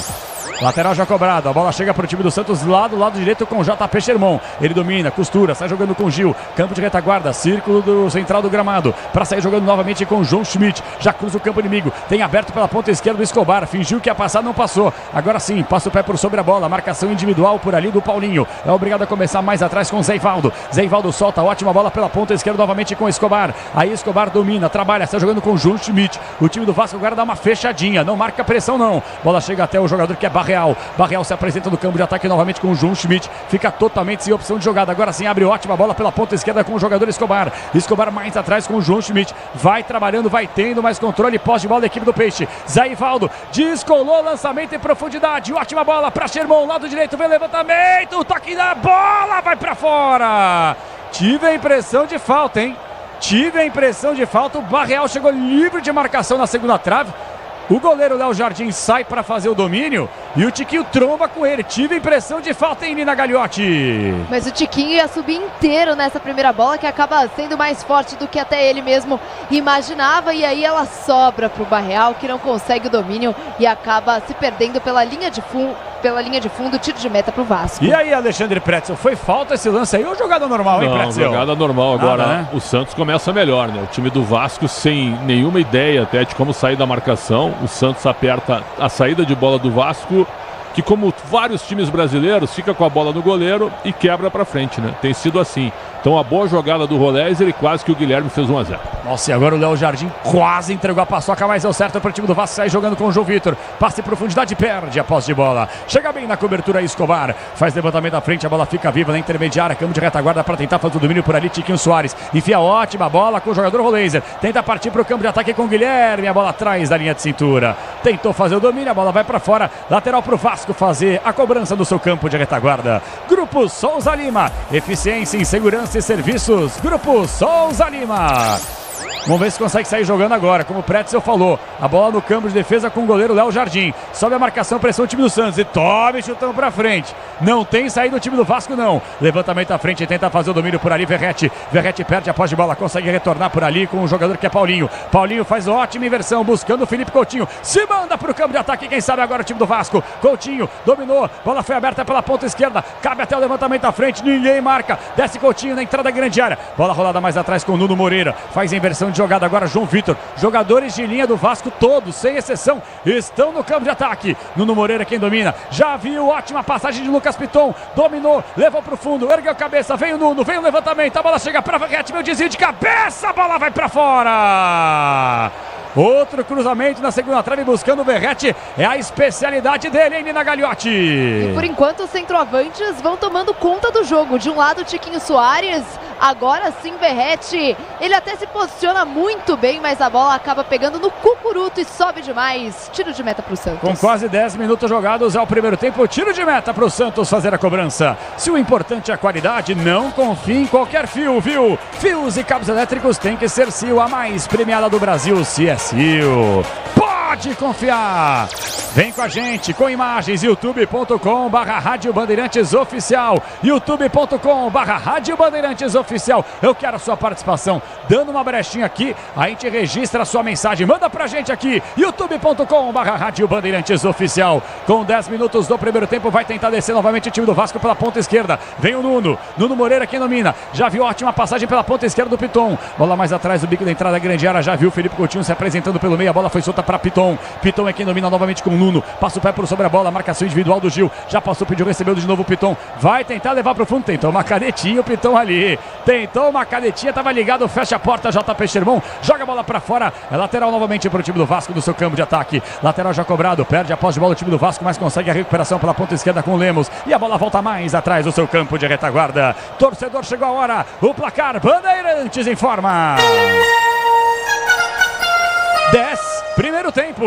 Lateral já cobrado, a bola chega para o time do Santos lá do lado direito com o JP Sherman. Ele domina, costura, sai jogando com o Gil. Campo de retaguarda, círculo do central do gramado. Para sair jogando novamente com o João Schmidt. Já cruza o campo inimigo, tem aberto pela ponta esquerda do Escobar. Fingiu que ia passar, não passou. Agora sim, passa o pé por sobre a bola. Marcação individual por ali do Paulinho. É obrigado a começar mais atrás com o Zé Ivaldo. Zé Ivaldo solta, ótima bola pela ponta esquerda novamente com o Escobar. Aí Escobar domina, trabalha, sai jogando com o João Schmidt. O time do Vasco agora dá uma fechadinha, não marca pressão não. Bola chega até o jogador que é Barreal. Barreal se apresenta no campo de ataque novamente com o João Schmidt. Fica totalmente sem opção de jogada. Agora sim abre ótima bola pela ponta esquerda com o jogador Escobar. Escobar mais atrás com o João Schmidt. Vai trabalhando, vai tendo mais controle. Pós de bola da equipe do Peixe. Zé Ivaldo descolou, lançamento em profundidade. Ótima bola para Sherman, lado direito. Vem levantamento. O toque da bola vai para fora. Tive a impressão de falta, hein? Tive a impressão de falta. O Barreal chegou livre de marcação na segunda trave. O goleiro Léo Jardim sai para fazer o domínio e o Tiquinho tromba com ele. Tive a impressão de falta em Nina Gagliotti. Mas o Tiquinho ia subir inteiro nessa primeira bola, que acaba sendo mais forte do que até ele mesmo imaginava. E aí ela sobra para o Barreal, que não consegue o domínio e acaba se perdendo pela linha de fundo, tiro de meta para o Vasco. E aí, Alexandre Pretzel, foi falta esse lance aí ou jogada normal, hein, Pretzel? Jogada normal. Agora, né? O Santos começa melhor, né? O time do Vasco sem nenhuma ideia até de como sair da marcação. O Santos aperta a saída de bola do Vasco, que como vários times brasileiros, fica com a bola no goleiro e quebra pra frente, né? Tem sido assim. Então a boa jogada do Rolézer e quase que o Guilherme fez 1-0. Nossa, e agora o Léo Jardim quase entregou a paçoca, mas deu certo para o time do Vasco, sai jogando com o João Vitor. Passe em profundidade, perde a posse de bola. Chega bem na cobertura Escobar. Faz levantamento à frente, a bola fica viva na intermediária. Campo de retaguarda para tentar fazer o domínio por ali, Tiquinho Soares. Enfia ótima bola com o jogador Rolézer. Tenta partir para o campo de ataque com o Guilherme. A bola atrás da linha de cintura. Tentou fazer o domínio, a bola vai para fora. Lateral para o Vasco fazer a cobrança do seu campo de retaguarda. Grupo Souza Lima. Eficiência em segurança e serviços. Grupo Souza Lima. Vamos ver se consegue sair jogando agora, como o Pretzel falou. A bola no campo de defesa com o goleiro Léo Jardim. Sobe a marcação, pressão o time do Santos. E tome chutando pra frente. Não tem saída do time do Vasco, não. Levantamento à frente, tenta fazer o domínio por ali, Verratti. Verratti perde a posse de bola, consegue retornar por ali com o jogador que é Paulinho. Paulinho faz ótima inversão, buscando o Felipe Coutinho. Se manda pro campo de ataque, quem sabe agora o time do Vasco. Coutinho dominou, bola foi aberta pela ponta esquerda. Cabe até o levantamento à frente, ninguém marca. Desce Coutinho na entrada da grande área. Bola rolada mais atrás com o Nuno Moreira. Faz a inversão de jogada agora, João Vitor. Jogadores de linha do Vasco, todos, sem exceção, estão no campo de ataque. Nuno Moreira quem domina. Já viu, ótima passagem de Lucas Piton. Dominou, levou pro fundo, ergueu a cabeça, vem o Nuno, vem o levantamento. A bola chega pra Verratti, meu desvio de cabeça, a bola vai pra fora. Outro cruzamento na segunda trave buscando o Verratti. É a especialidade dele, hein, Nina Gagliotti? E por enquanto os centroavantes vão tomando conta do jogo. De um lado Tiquinho Soares, agora sim Verratti. Ele até se posiciona muito bem, mas a bola acaba pegando no cucuruto e sobe demais. Tiro de meta pro Santos. Com quase 10 minutos jogados ao primeiro tempo, tiro de meta pro Santos fazer a cobrança. Se o importante é a qualidade, não confie em qualquer fio, viu? Fios e cabos elétricos tem que ser Sil, a mais premiada do Brasil, se é Sil. Pode confiar. Vem com a gente, com imagens, youtube.com/Rádio Bandeirantes Oficial, youtube.com/Rádio Bandeirantes Oficial. Eu quero a sua participação, dando uma brechinha aqui, a gente registra a sua mensagem, manda pra gente aqui, youtube.com/Rádio Bandeirantes Oficial. Com 10 minutos do primeiro tempo, vai tentar descer novamente o time do Vasco pela ponta esquerda. Vem o Nuno Moreira quem domina, já viu ótima passagem pela ponta esquerda do Piton. Bola mais atrás do bico da entrada da grande área, já viu o Felipe Coutinho se apresentando pelo meio, a bola foi solta para Piton. Piton é quem domina novamente com o Nuno, passa o pé por sobre a bola, marcação individual do Gil, já passou, pediu, recebeu de novo o Piton, vai tentar levar pro fundo, tentou uma canetinha o Piton ali, tentou uma canetinha, tava ligado, fecha a porta, JP Sherman, joga a bola pra fora, é lateral novamente pro time do Vasco do seu campo de ataque, lateral já cobrado, perde a posse de bola o time do Vasco, mas consegue a recuperação pela ponta esquerda com o Lemos, e a bola volta mais atrás do seu campo de retaguarda. Torcedor, chegou a hora, o placar, Bandeirantes informa. 10, primeiro tempo.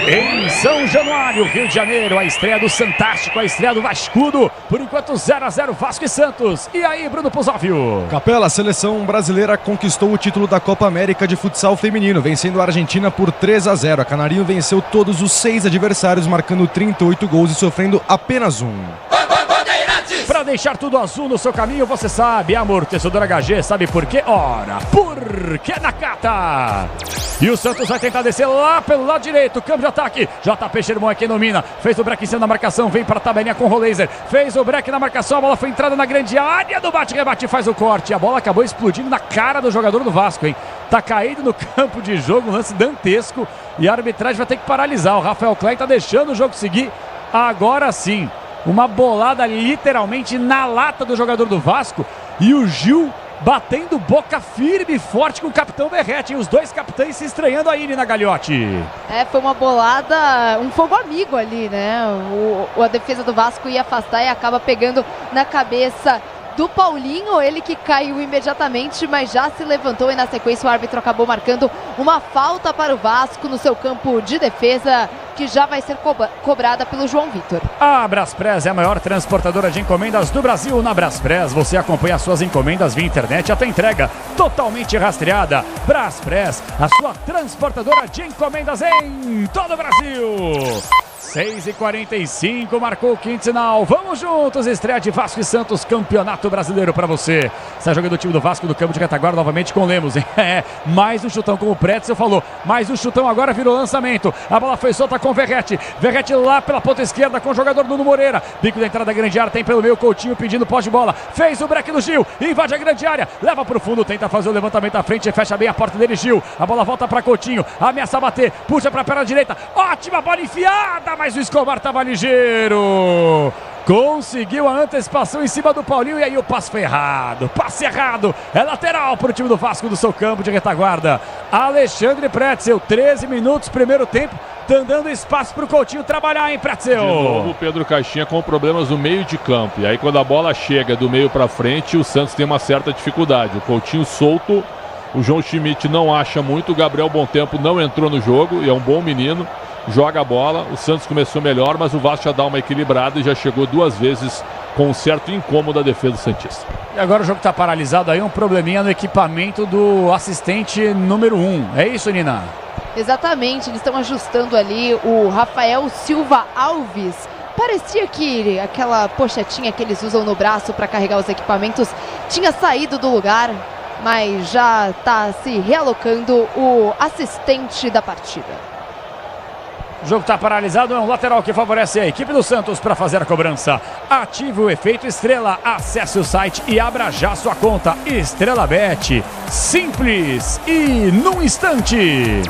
Em São Januário, Rio de Janeiro, a estreia do Santástico, a estreia do Vascudo. Por enquanto 0-0 Vasco e Santos. E aí, Bruno Pusóvio? Capela, a seleção brasileira conquistou o título da Copa América de futsal feminino, vencendo a Argentina por 3-0. A Canarinho venceu todos os 6 adversários, marcando 38 gols e sofrendo apenas um. Para deixar tudo azul no seu caminho, você sabe, amortecedor HG, sabe por quê? Ora, porque Nakata! E o Santos vai tentar descer lá pelo lado direito, campo de ataque, JP Sherman é quem domina, fez o break em cima da marcação, vem para a tabelinha com o Roleiser, fez o break na marcação, a bola foi entrada na grande área do bate-rebate, faz o corte, a bola acabou explodindo na cara do jogador do Vasco, hein? Tá caído no campo de jogo, um lance dantesco, e a arbitragem vai ter que paralisar, o Rafael Klein tá deixando o jogo seguir, agora sim. Uma bolada literalmente na lata do jogador do Vasco. E o Gil batendo boca firme e forte com o capitão Verratti. E os dois capitães se estranhando aí, Nina Gagliotti. Foi uma bolada, um fogo amigo ali, né? A defesa do Vasco ia afastar e acaba pegando na cabeça do Paulinho, ele que caiu imediatamente, mas já se levantou e na sequência o árbitro acabou marcando uma falta para o Vasco no seu campo de defesa, que já vai ser cobrada pelo João Vitor. A Braspress é a maior transportadora de encomendas do Brasil. Na Braspress você acompanha suas encomendas via internet até entrega totalmente rastreada. Braspress, a sua transportadora de encomendas em todo o Brasil. 6h45, marcou o quinto sinal. Vamos juntos, estreia de Vasco e Santos, Campeonato Brasileiro para você. Está jogando o time do Vasco do campo de retaguarda novamente com o Lemos, hein? Mais um chutão, como o Pretzel falou. Mais um chutão, agora virou lançamento. A bola foi solta com o Verratti. Verratti lá pela ponta esquerda com o jogador Nuno Moreira. Bico da entrada da grande área, tem pelo meio Coutinho pedindo pós de bola. Fez o break do Gil, invade a grande área, leva para o fundo, tenta fazer o levantamento à frente, fecha bem a porta dele, Gil. A bola volta para Coutinho, ameaça bater, puxa para a perna direita. Ótima bola enfiada, mas o Escobar estava ligeiro. Conseguiu a antecipação em cima do Paulinho e aí o passe foi errado. Passe errado. É lateral para o time do Vasco do seu campo de retaguarda. Alexandre Pretzel, 13 minutos, primeiro tempo. Tá dando espaço para o Coutinho trabalhar, hein, Pretzel? De novo o Pedro Caixinha com problemas no meio de campo. E aí quando a bola chega do meio para frente, o Santos tem uma certa dificuldade. O Coutinho solto, o João Schmidt não acha muito. O Gabriel Bom Tempo não entrou no jogo e é um bom menino. Joga a bola, o Santos começou melhor, mas o Vasco já dá uma equilibrada e já chegou 2 vezes com um certo incômodo da defesa santista. E agora o jogo está paralisado aí, um probleminha no equipamento do assistente número 1. É isso, Nina? Exatamente, eles estão ajustando ali o Rafael Silva Alves. Parecia que aquela pochetinha que eles usam no braço para carregar os equipamentos tinha saído do lugar, mas já está se realocando o assistente da partida. O jogo está paralisado, é um lateral que favorece a equipe do Santos para fazer a cobrança. Ative o efeito Estrela, acesse o site e abra já sua conta Estrela Bet. Simples e num instante.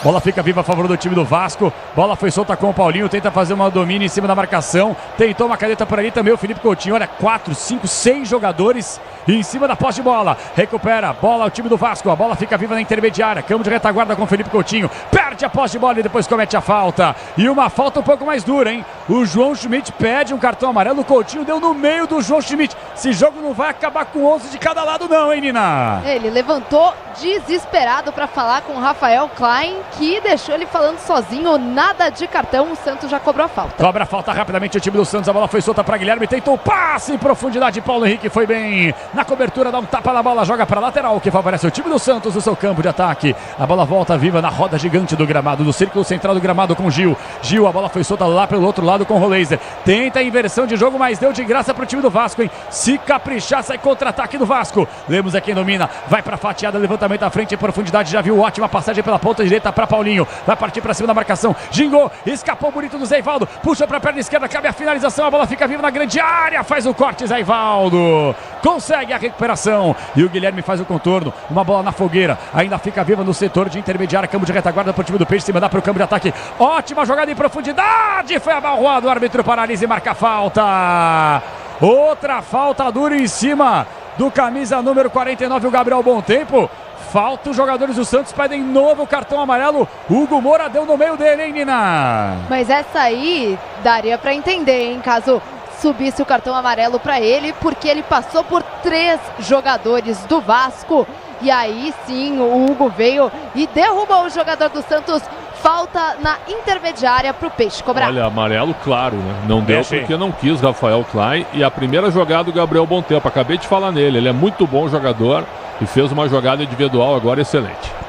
Bola fica viva a favor do time do Vasco. Bola foi solta com o Paulinho. Tenta fazer uma domínio em cima da marcação. Tentou uma caneta por ali também o Felipe Coutinho. Olha, 4, 5, 6 jogadores em cima da posse de bola. Recupera. Bola o time do Vasco. A bola fica viva na intermediária. Campo de retaguarda com o Felipe Coutinho. Perde a posse de bola e depois comete a falta. E uma falta um pouco mais dura, hein? O João Schmidt pede um cartão amarelo. O Coutinho deu no meio do João Schmidt. Esse jogo não vai acabar com 11 de cada lado não, hein, Nina? Ele levantou desesperado para falar com o Rafael Klein, que deixou ele falando sozinho, nada de cartão, o Santos já cobrou a falta. Cobra a falta rapidamente o time do Santos, a bola foi solta para Guilherme, tentou passe em profundidade, Paulo Henrique foi bem na cobertura, dá um tapa na bola, joga para lateral, que favorece o time do Santos no seu campo de ataque. A bola volta viva na roda gigante do gramado, no círculo central do gramado com Gil. Gil, a bola foi solta lá pelo outro lado com o Roleiser. Tenta a inversão de jogo, mas deu de graça para o time do Vasco, hein? Se caprichar, sai contra-ataque do Vasco. Lemos é quem domina, vai para fatiada, levantamento à frente em profundidade, já viu ótima passagem pela ponta direita para Paulinho. Vai partir para cima da marcação, gingou, escapou bonito do Zé-Ivaldo, puxa para a perna esquerda, cabe a finalização, a bola fica viva na grande área, faz o corte Zé-Ivaldo, consegue a recuperação e o Guilherme faz o contorno, uma bola na fogueira, ainda fica viva no setor de intermediária, campo de retaguarda para o time do Peixe, se mandar para o campo de ataque, ótima jogada em profundidade, foi abalroado, o árbitro paralisa e marca a falta, outra falta dura em cima do camisa número 49, o Gabriel Bom Tempo. Falta, os jogadores do Santos pedem novo cartão amarelo. Hugo Moura deu no meio dele, hein, Nina? Mas essa aí daria para entender, hein, caso subisse o cartão amarelo para ele, porque ele passou por 3 jogadores do Vasco. E aí sim, o Hugo veio e derrubou o jogador do Santos. Falta na intermediária para o Peixe cobrar. Olha, amarelo claro, né? Não deu porque não quis Rafael Klein. E a primeira jogada do Gabriel Bom Tempo, acabei de falar nele, ele é muito bom jogador e fez uma jogada individual agora excelente.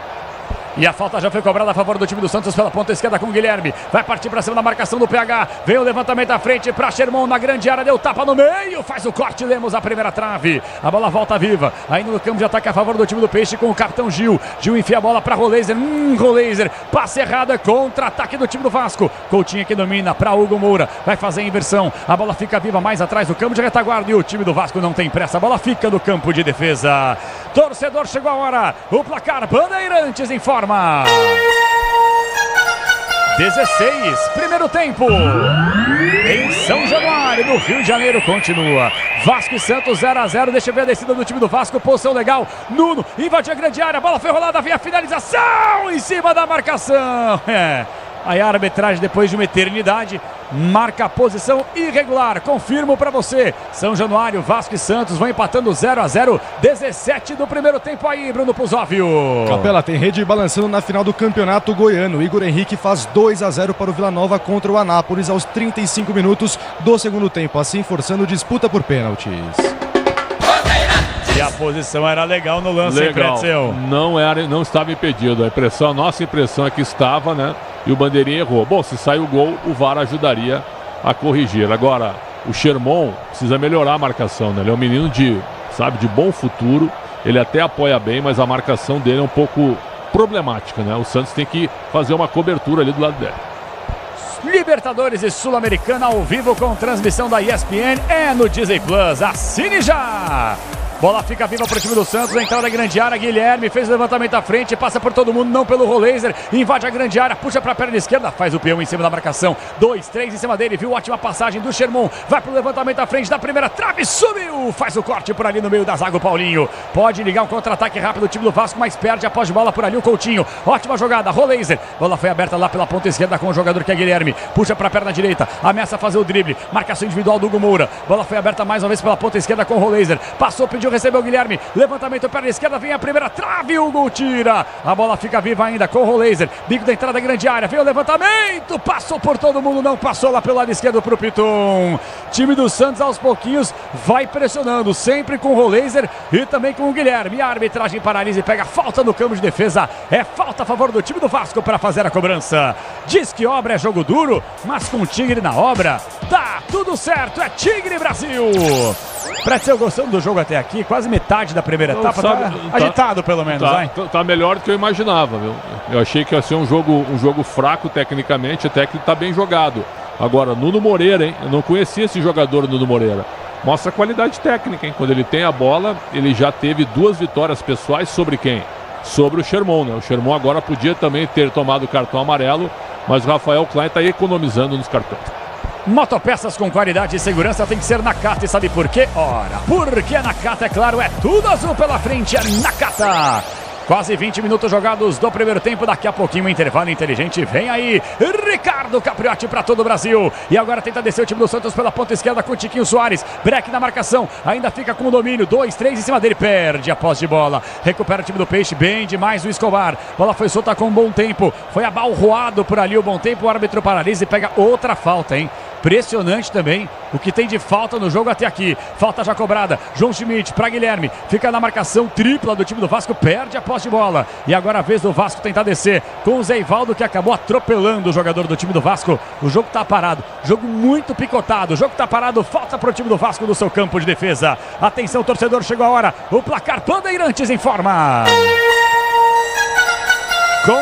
E a falta já foi cobrada a favor do time do Santos pela ponta esquerda com o Guilherme. Vai partir para cima da marcação do PH. Vem o levantamento à frente para Sherman na grande área. Deu tapa no meio. Faz o corte. Lemos a primeira trave. A bola volta viva. Ainda no campo de ataque a favor do time do Peixe com o capitão Gil. Gil enfia a bola para Roleiser. Roleiser. Passe errado. Contra-ataque do time do Vasco. Coutinho que domina para Hugo Moura. Vai fazer a inversão. A bola fica viva mais atrás do campo de retaguarda. E o time do Vasco não tem pressa. A bola fica no campo de defesa. Torcedor, chegou a hora. O placar Bandeirantes informa. 16, primeiro tempo em São Januário, no Rio de Janeiro, continua Vasco e Santos 0-0, deixa eu ver a descida do time do Vasco, posição legal, Nuno invadiu a grande área, a bola foi rolada, vem a finalização em cima da marcação, Aí a arbitragem, depois de uma eternidade, marca a posição irregular. Confirmo para você. São Januário, Vasco e Santos vão empatando 0-0. 17 do primeiro tempo aí, Bruno Puzóvio. Capela, tem rede balançando na final do Campeonato Goiano. Igor Henrique faz 2-0 para o Vila Nova contra o Anápolis aos 35 minutos do segundo tempo. Assim, forçando disputa por pênaltis. E a posição era legal no lance, legal. Não estava impedido. A nossa impressão é que estava, né? E o bandeirinha errou. Bom, se sai o gol, o VAR ajudaria a corrigir. Agora, o Sherman precisa melhorar a marcação, né? Ele é um menino de bom futuro. Ele até apoia bem, mas a marcação dele é um pouco problemática, né? O Santos tem que fazer uma cobertura ali do lado dele. Libertadores e Sul-Americana ao vivo com transmissão da ESPN no Disney Plus. Assine já! Bola fica viva para o time do Santos, a entrada da grande área, Guilherme fez o levantamento à frente, passa por todo mundo, não pelo Roleiser, invade a grande área, puxa para a perna esquerda, faz o peão em cima da marcação, 2, 3 em cima dele, viu, ótima passagem do Sherman, vai para o levantamento à frente da primeira trave, subiu, faz o corte por ali no meio da zaga o Paulinho, pode ligar um contra-ataque rápido do time do Vasco, mas perde a posse de bola por ali o Coutinho, ótima jogada, Roleiser, bola foi aberta lá pela ponta esquerda com o jogador que é Guilherme, puxa para a perna direita, ameaça fazer o drible, marcação individual do Hugo Moura, bola foi aberta mais uma vez pela ponta esquerda com o Roleiser, passou, pediu, recebeu o Guilherme, levantamento perna esquerda, vem a primeira trave, Hugo tira, a bola fica viva ainda com o Roleiser, bico da entrada da grande área, vem o levantamento, passou por todo mundo, não passou lá pelo lado esquerdo pro Piton, time do Santos aos pouquinhos vai pressionando, sempre com o Roleiser e também com o Guilherme, e a arbitragem paralisa e pega falta no campo de defesa, é falta a favor do time do Vasco para fazer a cobrança, diz que obra é jogo duro, mas com o Tigre na obra, dá tudo certo, é Tigre Brasil. Pretzel, gostando do jogo até aqui, quase metade da primeira etapa, agitado pelo menos, tá melhor do que eu imaginava, viu? Eu achei que ia ser um jogo fraco tecnicamente, até que tá bem jogado. Agora, Nuno Moreira, hein? Eu não conhecia esse jogador, Nuno Moreira. Mostra qualidade técnica, hein? Quando ele tem a bola, ele já teve 2 vitórias pessoais sobre quem? Sobre o Sherman, né? O Sherman agora podia também ter tomado o cartão amarelo, mas o Rafael Klein tá economizando nos cartões. Motopeças com qualidade e segurança tem que ser Nakata, e sabe por quê? Ora, porque a Nakata, é claro, é tudo azul pela frente, é Nakata! Quase 20 minutos jogados do primeiro tempo, daqui a pouquinho intervalo inteligente, vem aí Ricardo Capriotti para todo o Brasil, e agora tenta descer o time do Santos pela ponta esquerda com o Tiquinho Soares, break na marcação, ainda fica com o domínio, 2, 3 em cima dele, perde a posse de bola, recupera o time do Peixe, bem demais o Escobar, bola foi solta com um Bom Tempo, foi abalroado por ali o Bom Tempo, o árbitro paralisa e pega outra falta, hein? Impressionante também o que tem de falta no jogo até aqui. Falta já cobrada. João Schmidt para Guilherme. Fica na marcação tripla do time do Vasco. Perde a posse de bola. E agora a vez do Vasco tentar descer com o Zé Ivaldo, que acabou atropelando o jogador do time do Vasco. O jogo tá parado. Jogo muito picotado. O jogo tá parado. Falta pro time do Vasco no seu campo de defesa. Atenção, torcedor. Chegou a hora. O placar Bandeirantes informa. Com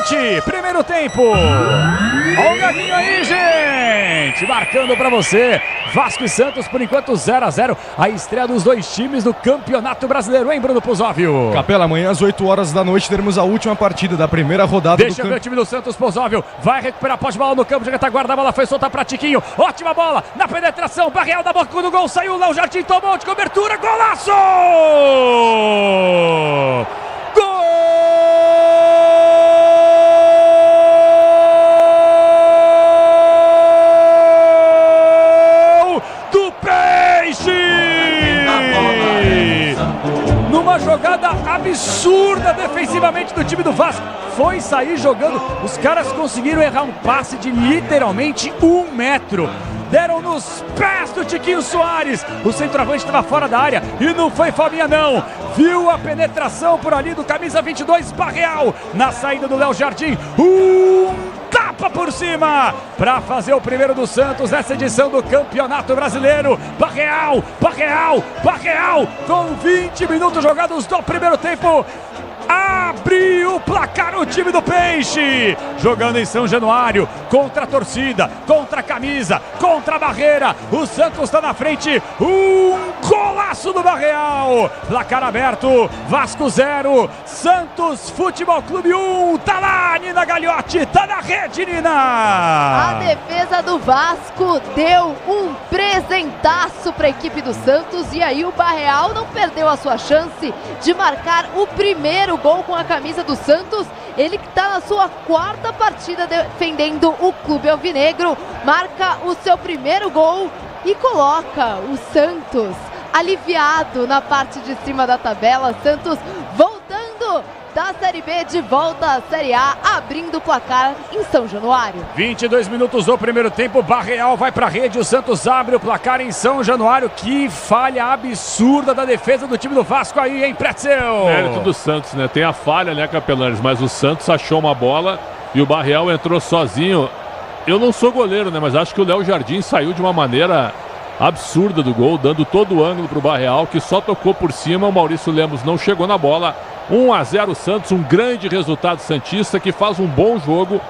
20, primeiro tempo. Olha o gaguinho aí, gente. Marcando pra você. Vasco e Santos, por enquanto 0-0. A estreia dos 2 times do Campeonato Brasileiro, hein, Bruno Pozóvio? Capela, amanhã às 8 horas da noite teremos a última partida da primeira rodada Deixa eu ver o time do Santos, Pozóvio. Vai recuperar a posse de bola no campo de retaguarda. A bola foi solta pra Tiquinho. Ótima bola na penetração. Barreal da boca do gol. Saiu lá o Jardim, tomou de cobertura. Golaço! Gol! Numa jogada absurda defensivamente do time do Vasco, foi sair jogando, os caras conseguiram errar um passe de literalmente 1 metro, deram nos pés do Tiquinho Soares, o centroavante estava fora da área e não foi falminha não, viu a penetração por ali do camisa 22 Barreal, na saída do Léo Jardim, tapa por cima para fazer o primeiro do Santos nessa edição do Campeonato Brasileiro. Barreal, com 20 minutos jogados do primeiro tempo, abriu o placar o time do Peixe, jogando em São Januário, contra a torcida, contra a camisa, contra a barreira, o Santos está na frente, golaço do Barreal, placar aberto, Vasco 0, Santos Futebol Clube 1, tá lá Nina Gagliotti, tá na rede, Nina! A defesa do Vasco deu um presentaço para a equipe do Santos, e aí o Barreal não perdeu a sua chance de marcar o primeiro gol com a camisa do Santos. Ele que está na sua 4ª partida defendendo o clube alvinegro, marca o seu primeiro gol e coloca o Santos aliviado na parte de cima da tabela. Santos voltando da Série B de volta à Série A, abrindo o placar em São Januário. 22 minutos do primeiro tempo, Barreal vai pra rede, o Santos abre o placar em São Januário. Que falha absurda da defesa do time do Vasco aí, hein, Pretzel? Mérito do Santos, né? Tem a falha, né, Capelanes? Mas o Santos achou uma bola e o Barreal entrou sozinho. Eu não sou goleiro, né? Mas acho que o Léo Jardim saiu de uma maneira absurda do gol, dando todo o ângulo pro Barreal, que só tocou por cima. O Maurício Lemos não chegou na bola. 1-0 Santos, um grande resultado santista, que faz um bom jogo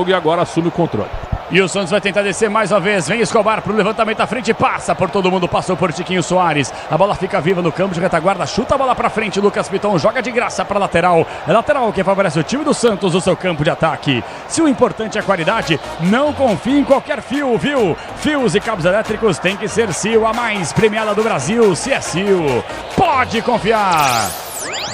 e agora assume o controle. E o Santos vai tentar descer mais uma vez, vem Escobar pro levantamento à frente, passa por todo mundo, passou por Tiquinho Soares, a bola fica viva no campo de retaguarda, chuta a bola pra frente, Lucas Piton joga de graça pra lateral, é lateral que favorece o time do Santos no seu campo de ataque. Se o importante é a qualidade, não confie em qualquer fio, viu? Fios e cabos elétricos tem que ser Sil, a mais premiada do Brasil. Se é Sil, pode confiar.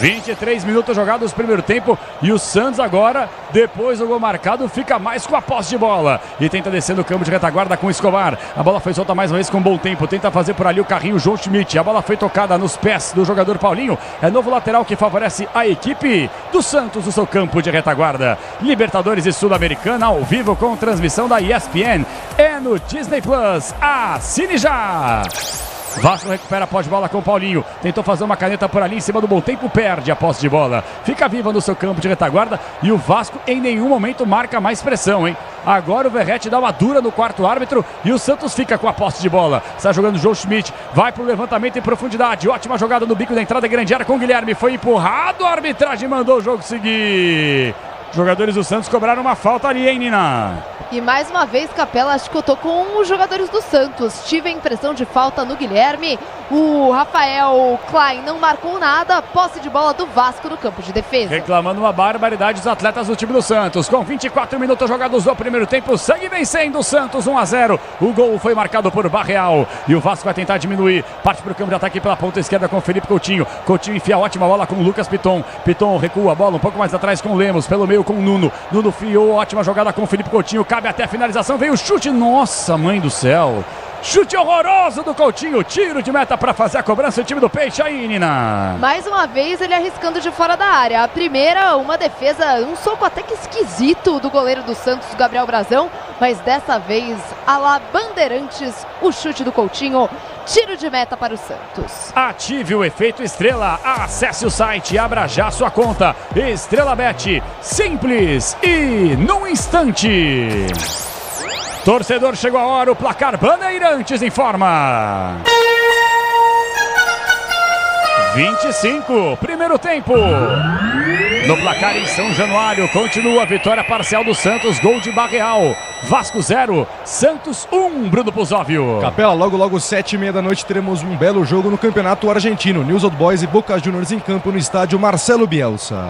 23 minutos jogados no primeiro tempo e o Santos agora, depois do gol marcado, fica mais com a posse de bola e tenta descer no campo de retaguarda com o Escobar. A bola foi solta mais uma vez com Bom Tempo, tenta fazer por ali o carrinho João Schmidt. A bola foi tocada nos pés do jogador Paulinho. É novo lateral que favorece a equipe do Santos no seu campo de retaguarda. Libertadores e Sul-Americana ao vivo com transmissão da ESPN. É no Disney Plus. Assine já! Vasco recupera a posse de bola com o Paulinho. Tentou fazer uma caneta por ali em cima do bom tempo, perde a posse de bola. Fica viva no seu campo de retaguarda e o Vasco em nenhum momento marca mais pressão, hein? Agora o Verratti dá uma dura no quarto árbitro e o Santos fica com a posse de bola. Está jogando o João Schmidt, vai pro levantamento em profundidade. Ótima jogada no bico da entrada, grande área com o Guilherme. Foi empurrado, a arbitragem mandou o jogo seguir. Jogadores do Santos cobraram uma falta ali, hein, Nina? E mais uma vez, Capela, acho que eu tô com os jogadores do Santos. Tive a impressão de falta no Guilherme. O Rafael Klein não marcou nada. Posse de bola do Vasco no campo de defesa. Reclamando uma barbaridade os atletas do time do Santos. Com 24 minutos jogados no primeiro tempo, segue vencendo o Santos 1-0. O gol foi marcado por Barreal. E o Vasco vai tentar diminuir. Parte para o campo de ataque pela ponta esquerda com o Felipe Coutinho. Coutinho enfia ótima bola com o Lucas Piton. Piton recua a bola um pouco mais atrás com o Lemos. Pelo meio com o Nuno. Nuno fiou ótima jogada com o Felipe Coutinho. Cabe até a finalização. Veio o chute. Nossa, mãe do céu. Chute horroroso do Coutinho, tiro de meta para fazer a cobrança, o time do Peixe aí, Nina. Mais uma vez ele arriscando de fora da área. A primeira, uma defesa, um soco até que esquisito do goleiro do Santos, Gabriel Brazão. Mas dessa vez, a lá Bandeirantes, o chute do Coutinho, tiro de meta para o Santos. Ative o efeito Estrela, acesse o site, abra já sua conta. Estrela Bet, simples e num instante. Torcedor, chegou a hora, o placar Bandeirantes informa. 25, primeiro tempo. No placar em São Januário, continua a vitória parcial do Santos, gol de Barreal. Vasco 0, Santos 1, Bruno Puzóvio. Capela, logo 7h30 da noite teremos um belo jogo no Campeonato Argentino. News Old Boys e Boca Juniors em campo no estádio Marcelo Bielsa.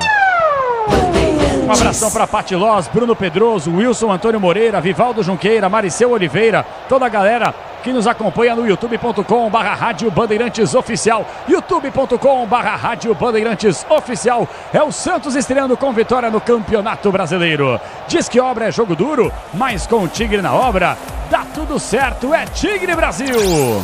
Um abração para Pati Loz, Bruno Pedroso, Wilson Antônio Moreira, Vivaldo Junqueira, Mariceu Oliveira, toda a galera que nos acompanha no youtube.com/Rádio Bandeirantes Oficial, youtube.com/Rádio Bandeirantes Oficial. É o Santos estreando com vitória no Campeonato Brasileiro. Diz que obra é jogo duro, mas com o Tigre na obra, dá tudo certo, é Tigre Brasil.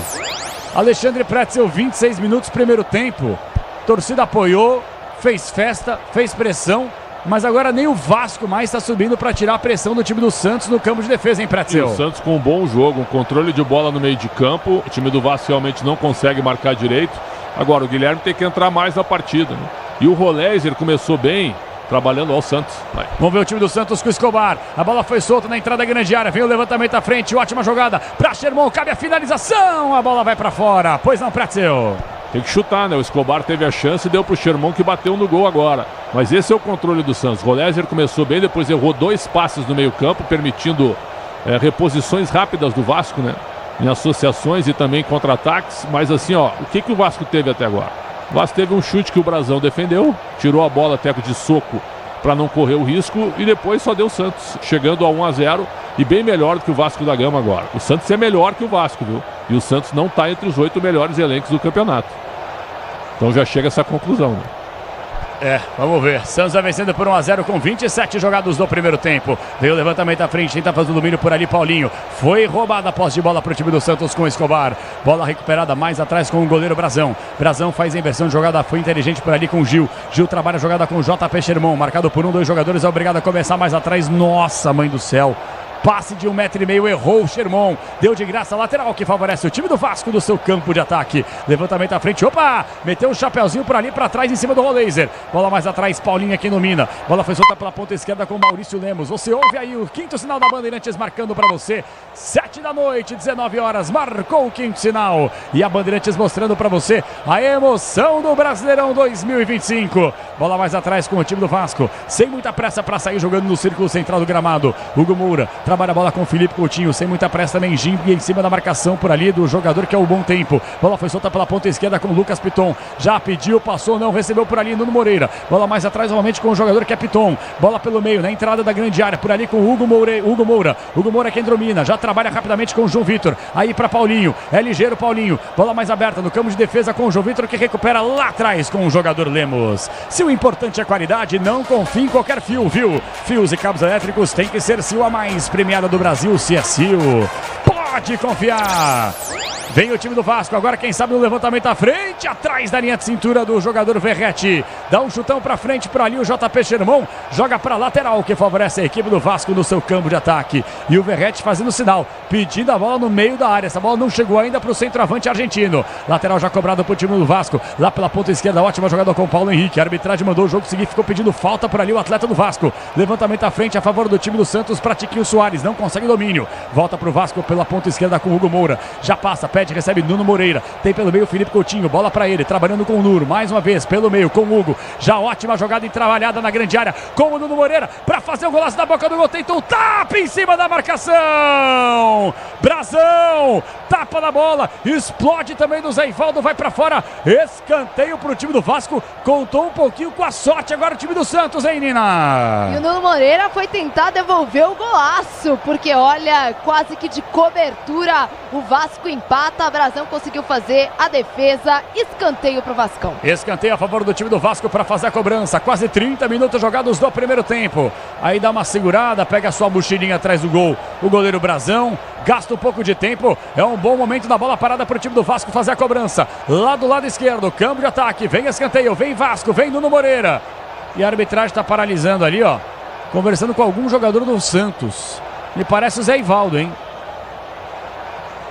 Alexandre Pretzel, 26 minutos, primeiro tempo. Torcida apoiou, fez festa, fez pressão. Mas agora nem o Vasco mais está subindo para tirar a pressão do time do Santos no campo de defesa, hein, Pretzel? O Santos com um bom jogo, um controle de bola no meio de campo. O time do Vasco realmente não consegue marcar direito. Agora o Guilherme tem que entrar mais na partida, né? E o Roleiser começou bem, trabalhando ao Santos. Vai. Vamos ver o time do Santos com o Escobar. A bola foi solta na entrada da grande área. Vem o levantamento à frente, ótima jogada para Sherman. Cabe a finalização, a bola vai para fora. Pois não, Pretzel? Tem que chutar, né? O Escobar teve a chance e deu pro Sherman, que bateu no gol agora. Mas esse é o controle do Santos. Roleiser começou bem, depois errou 2 passes no meio campo, permitindo reposições rápidas do Vasco, né? Em associações e também contra-ataques. Mas assim, ó, o que o Vasco teve até agora? O Vasco teve um chute que o Brazão defendeu, tirou a bola até de soco para não correr o risco e depois só deu o Santos, chegando a 1-0 e bem melhor do que o Vasco da Gama agora. O Santos é melhor que o Vasco, viu? E o Santos não está entre os 8 melhores elencos do campeonato. Então já chega essa conclusão, né? Vamos ver. Santos vai vencendo por 1-0 com 27 jogados no primeiro tempo. Veio o levantamento à frente, tenta fazer o domínio por ali, Paulinho. Foi roubada a posse de bola para o time do Santos com o Escobar. Bola recuperada mais atrás com o goleiro Brazão. Brazão faz a inversão de jogada, foi inteligente por ali com o Gil. Gil trabalha a jogada com o JP Sherman, marcado por 2 jogadores, é obrigado a começar mais atrás. Nossa, mãe do céu. Passe de 1,5 m, errou o Sherman. Deu de graça a lateral que favorece o time do Vasco do seu campo de ataque. Levantamento à frente, opa! Meteu um chapeuzinho por ali, para trás, em cima do Roleiser. Bola mais atrás, Paulinho aqui domina. Bola foi solta pela ponta esquerda com Maurício Lemos. Você ouve aí o quinto sinal da Bandeirantes marcando para você. 7 da noite, 19 horas, marcou o quinto sinal. E a Bandeirantes mostrando para você a emoção do Brasileirão 2025. Bola mais atrás com o time do Vasco. Sem muita pressa para sair jogando no círculo central do gramado. Hugo Moura trabalha a bola com o Felipe Coutinho, sem muita pressa também, Jimmy em cima da marcação por ali do jogador que é o Bom Tempo. Bola foi solta pela ponta esquerda com o Lucas Piton. Já pediu, passou, não recebeu por ali Nuno Moreira. Bola mais atrás novamente com o jogador que é Piton. Bola pelo meio, na entrada da grande área, por ali com o Hugo Moura. Hugo Moura quem domina, já trabalha rapidamente com o João Vitor. Aí para Paulinho, é ligeiro Paulinho. Bola mais aberta no campo de defesa com o João Vitor que recupera lá atrás com o jogador Lemos. Se o importante é qualidade, não confie em qualquer fio, viu? Fios e cabos elétricos tem que ser Sil a mais premiada do Brasil, se é Sil. Pode confiar! Vem o time do Vasco, agora quem sabe no levantamento à frente, atrás da linha de cintura do jogador Verratti. Dá um chutão pra frente, por ali o JP Sherman joga pra lateral, que favorece a equipe do Vasco no seu campo de ataque. E o Verratti fazendo sinal, pedindo a bola no meio da área. Essa bola não chegou ainda pro centroavante argentino. Lateral já cobrado pro time do Vasco, lá pela ponta esquerda, ótima jogada com o Paulo Henrique. A arbitragem mandou o jogo seguir, ficou pedindo falta por ali o atleta do Vasco. Levantamento à frente a favor do time do Santos pra Tiquinho Soares, não consegue domínio. Volta pro Vasco pela ponta esquerda com o Hugo Moura. Já passa, pede, recebe Nuno Moreira. Tem pelo meio o Felipe Coutinho, bola pra ele, trabalhando com o Nuro. Mais uma vez pelo meio com o Hugo. Já ótima jogada e trabalhada na grande área com o Nuno Moreira pra fazer o golaço da boca do gol. Tentou tapa em cima da marcação. Brazão, tapa na bola, explode também do Zé Ivaldo, vai pra fora. Escanteio pro time do Vasco. Contou um pouquinho com a sorte agora o time do Santos, hein, Nina? E o Nuno Moreira foi tentar devolver o golaço, porque olha, quase que de cobertura o Vasco empata, a Brazão conseguiu fazer a defesa, escanteio pro Vascão. Escanteio a favor do time do Vasco para fazer a cobrança, quase 30 minutos jogados do primeiro tempo. Aí dá uma segurada, pega a sua mochilinha atrás do gol, o goleiro Brazão, gasta um pouco de tempo, é um bom momento na bola parada para o time do Vasco fazer a cobrança. Lá do lado esquerdo, campo de ataque, vem escanteio, vem Vasco, vem Nuno Moreira. E a arbitragem está paralisando ali, ó, conversando com algum jogador do Santos. Me parece o Zé Ivaldo, hein?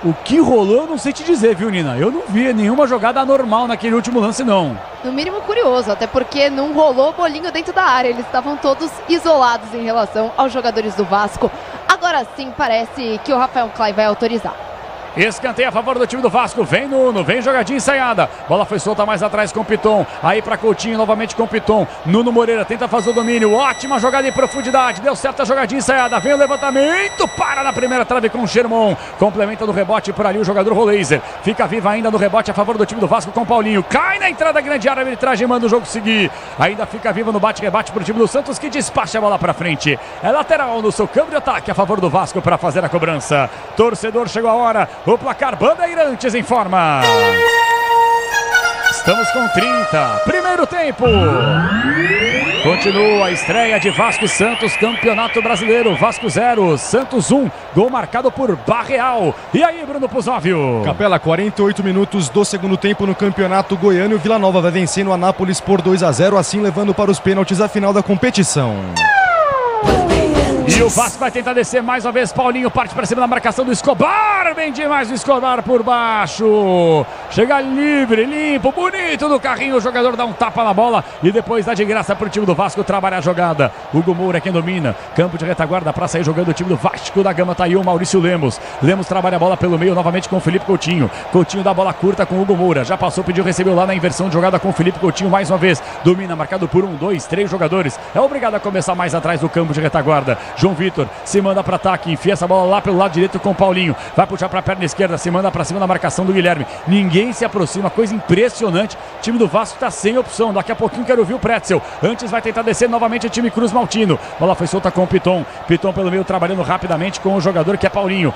O que rolou, eu não sei te dizer, viu, Nina? Eu não vi nenhuma jogada anormal naquele último lance, não. No mínimo curioso, até porque não rolou bolinho dentro da área. Eles estavam todos isolados em relação aos jogadores do Vasco. Agora sim, parece que o Rafael Klein vai autorizar. Escanteio a favor do time do Vasco, vem Nuno, vem jogadinha ensaiada, bola foi solta mais atrás com o Piton, aí pra Coutinho novamente com o Piton, Nuno Moreira tenta fazer o domínio, ótima jogada em profundidade, deu certo a jogadinha ensaiada, vem o levantamento, para na primeira trave com o Sherman, complementa no rebote por ali o jogador Roleiser, fica viva ainda no rebote a favor do time do Vasco com o Paulinho, cai na entrada grande área, a arbitragem manda o jogo seguir, ainda fica viva no bate-rebate pro time do Santos que despacha a bola pra frente, é lateral no seu campo de ataque a favor do Vasco para fazer a cobrança, torcedor, chegou a hora. O placar Bandeirantes informa. Estamos com 30. Primeiro tempo. Continua a estreia de Vasco e Santos, Campeonato Brasileiro. Vasco 0, Santos 1. Gol marcado por Barreal. E aí, Bruno Puzóvio? Capela, 48 minutos do segundo tempo no Campeonato Goiano. O Vila Nova vai vencendo o Anápolis por 2-0, assim levando para os pênaltis a final da competição. E o Vasco vai tentar descer mais uma vez. Paulinho parte para cima da marcação do Escobar. Bem demais o Escobar por baixo. Chega livre, limpo, bonito no carrinho. O jogador dá um tapa na bola e depois dá de graça para o time do Vasco trabalhar a jogada. Hugo Moura é quem domina. Campo de retaguarda para sair jogando o time do Vasco da Gama. Tá aí o Maurício Lemos. Lemos trabalha a bola pelo meio novamente com o Felipe Coutinho. Coutinho dá a bola curta com o Hugo Moura. Já passou, pediu, recebeu lá na inversão de jogada com o Felipe Coutinho mais uma vez. Domina, marcado por 1, 2, 3 jogadores. É obrigado a começar mais atrás do campo de retaguarda. João Vitor se manda para ataque, enfia essa bola lá pelo lado direito com o Paulinho, vai puxar para a perna esquerda, se manda para cima da marcação do Guilherme, ninguém se aproxima, coisa impressionante, o time do Vasco está sem opção, daqui a pouquinho quero ouvir o Pretzel, antes vai tentar descer novamente o time Cruz Maltino, bola foi solta com o Piton pelo meio trabalhando rapidamente com o jogador que é Paulinho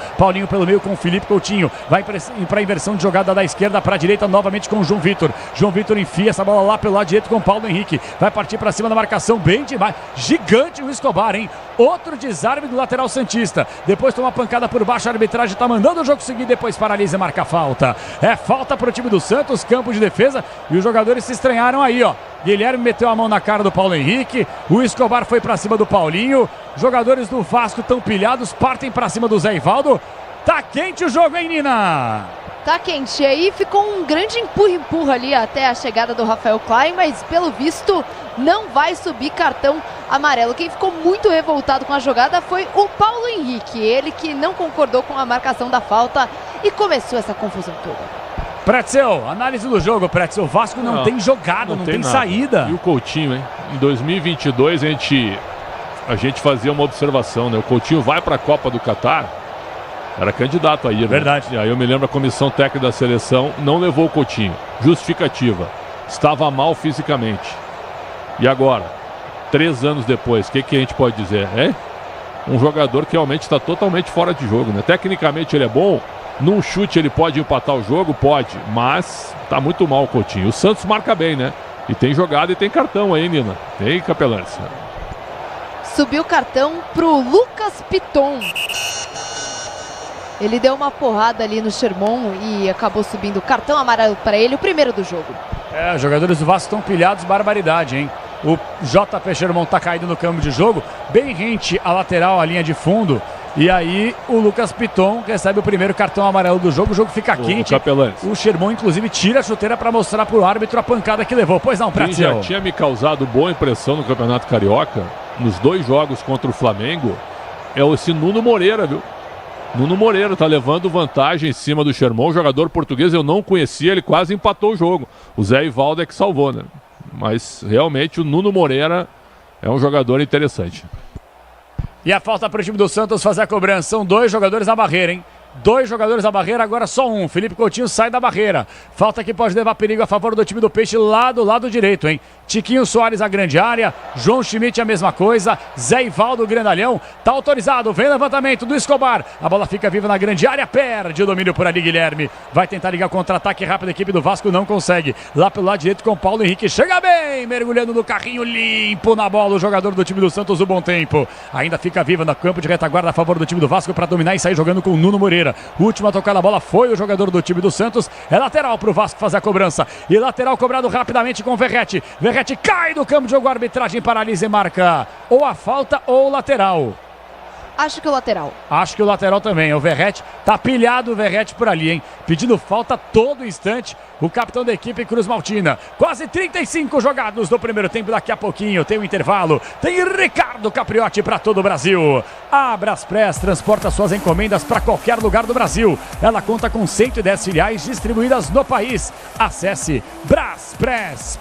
pelo meio com o Felipe Coutinho, vai para a inversão de jogada da esquerda para a direita novamente com o João Vitor enfia essa bola lá pelo lado direito com o Paulo Henrique, vai partir para cima da marcação, bem demais, gigante o Escobar, hein, outro desarme do lateral santista, depois toma uma pancada por baixo, a arbitragem está mandando o jogo seguir, depois paralisa e marca falta, é falta para o time do Santos, campo de defesa, e os jogadores se estranharam aí, ó, Guilherme meteu a mão na cara do Paulo Henrique, o Escobar foi para cima do Paulinho, jogadores do Vasco estão pilhados, partem para cima do Zé Ivaldo, tá quente o jogo, hein, Nina? Tá quente, e aí ficou um grande empurra-empurra ali até a chegada do Rafael Klein, mas pelo visto não vai subir cartão amarelo. Quem ficou muito revoltado com a jogada foi o Paulo Henrique, ele que não concordou com a marcação da falta e começou essa confusão toda. Pretzel, análise do jogo, Pretzel, o Vasco não tem jogada, não tem saída. E o Coutinho, hein? Em 2022 a gente fazia uma observação, né? O Coutinho vai para a Copa do Catar, era candidato a ir, verdade. Né? Aí eu me lembro, a comissão técnica da seleção não levou o Coutinho. Justificativa, estava mal fisicamente. E agora, 3 anos depois, o que a gente pode dizer? É um jogador que realmente está totalmente fora de jogo, né? Tecnicamente ele é bom, num chute ele pode empatar o jogo, pode, mas está muito mal o Coutinho. O Santos marca bem, né? E tem jogada e tem cartão aí, Nina. Tem, Capelães. Subiu o cartão pro Lucas Piton. Ele deu uma porrada ali no Sherman e acabou subindo o cartão amarelo para ele, o primeiro do jogo. Os jogadores do Vasco estão pilhados, barbaridade, hein? O JP Sherman tá caído no campo de jogo, bem rente à lateral, à linha de fundo. E aí o Lucas Piton recebe o primeiro cartão amarelo do jogo, o jogo fica quente. O Sherman, inclusive, tira a chuteira para mostrar pro árbitro a pancada que levou. Pois não, Prazel. Já tinha me causado boa impressão no Campeonato Carioca, nos 2 jogos contra o Flamengo, é esse Nuno Moreira, viu? Nuno Moreira tá levando vantagem em cima do Sherman, o jogador português eu não conhecia, ele quase empatou o jogo. O Zé Ivaldo é que salvou, né? Mas realmente o Nuno Moreira é um jogador interessante. E a falta para o time do Santos fazer a cobrança. São 2 jogadores na barreira, hein? 2 jogadores na barreira, agora só um. Felipe Coutinho sai da barreira. Falta que pode levar perigo a favor do time do Peixe lá do lado direito, hein? Tiquinho Soares, a grande área. João Schmidt, a mesma coisa. Zé Ivaldo, grandalhão. Tá autorizado. Vem levantamento do Escobar. A bola fica viva na grande área. Perde o domínio por ali, Guilherme. Vai tentar ligar contra-ataque rápido. A equipe do Vasco não consegue. Lá pelo lado direito com Paulo Henrique. Chega bem. Mergulhando no carrinho limpo na bola. O jogador do time do Santos, o Bom Tempo. Ainda fica viva no campo de retaguarda a favor do time do Vasco para dominar e sair jogando com o Nuno Moreira. Última a tocar na bola foi o jogador do time do Santos. É lateral pro Vasco fazer a cobrança. E lateral cobrado rapidamente com o Verratti. Verratti cai do campo de jogo, a arbitragem paralisa e marca ou a falta ou o lateral. Acho que o lateral. Acho que o lateral também. O Verratti, tá pilhado o Verratti por ali, hein? Pedindo falta todo instante. O capitão da equipe, Cruz Maltina. Quase 35 jogados do primeiro tempo. Daqui a pouquinho tem o intervalo. Tem Ricardo Capriotti para todo o Brasil. A Braspress transporta suas encomendas para qualquer lugar do Brasil. Ela conta com 110 filiais distribuídas no país. Acesse braspress.com.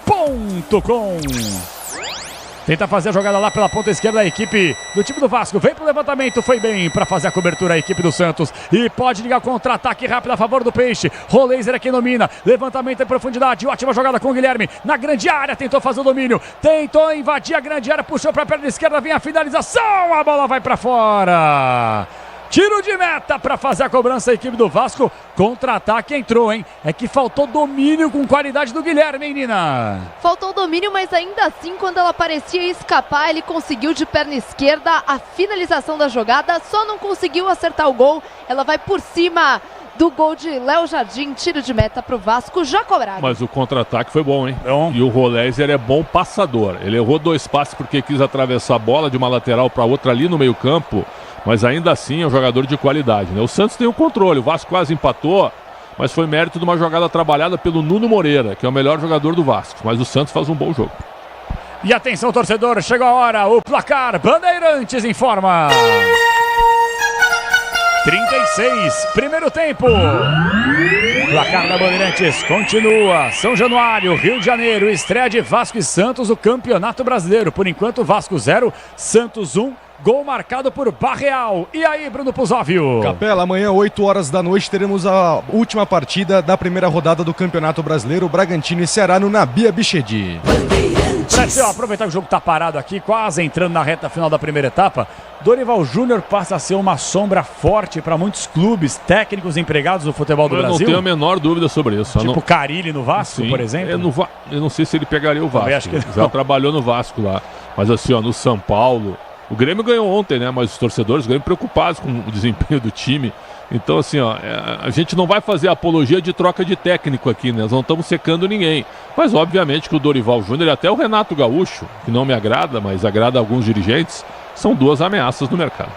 Tenta fazer a jogada lá pela ponta esquerda da equipe do time do Vasco. Vem pro levantamento, foi bem para fazer a cobertura a equipe do Santos. E pode ligar contra-ataque rápido a favor do Peixe. Roleiser aqui domina. Levantamento em profundidade. Ótima jogada com o Guilherme. Na grande área, tentou fazer o domínio. Tentou invadir a grande área, puxou para a perna esquerda. Vem a finalização. A bola vai para fora. Tiro de meta para fazer a cobrança a equipe do Vasco. Contra-ataque entrou, hein? É que faltou domínio com qualidade do Guilherme, hein, Nina? Faltou domínio, mas ainda assim, quando ela parecia escapar, ele conseguiu de perna esquerda a finalização da jogada. Só não conseguiu acertar o gol. Ela vai por cima do gol de Léo Jardim. Tiro de meta pro Vasco já cobrado. Mas o contra-ataque foi bom, hein? E o Roleiser é bom passador. Ele errou 2 passes porque quis atravessar a bola de uma lateral para outra ali no meio campo. Mas ainda assim é um jogador de qualidade, né? O Santos tem o controle, o Vasco quase empatou, mas foi mérito de uma jogada trabalhada pelo Nuno Moreira, que é o melhor jogador do Vasco. Mas o Santos faz um bom jogo. E atenção, torcedor, chegou a hora, o placar Bandeirantes informa. 36, primeiro tempo. Placar da Bandeirantes continua. São Januário, Rio de Janeiro, estreia de Vasco e Santos, o Campeonato Brasileiro. Por enquanto, Vasco 0, Santos 1. Gol marcado por Barreal. E aí, Bruno Puzóvio? Capela, amanhã, 8 horas da noite, teremos a última partida da primeira rodada do Campeonato Brasileiro, Bragantino e Ceará no Nabi Abichedi. Aproveitar que o jogo está parado aqui, quase entrando na reta final da primeira etapa, Dorival Júnior passa a ser uma sombra forte para muitos clubes, técnicos empregados do futebol do Brasil. Eu não tenho a menor dúvida sobre isso. Tipo Carille no Vasco, por exemplo? Eu não sei se ele pegaria o Vasco. Já trabalhou no Vasco lá. Mas assim, no São Paulo... O Grêmio ganhou ontem, né? Mas os torcedores do Grêmio preocupados com o desempenho do time. Então, assim, a gente não vai fazer apologia de troca de técnico aqui, né? Nós não estamos secando ninguém. Mas, obviamente, que o Dorival Júnior e até o Renato Gaúcho, que não me agrada, mas agrada alguns dirigentes, são 2 ameaças no mercado.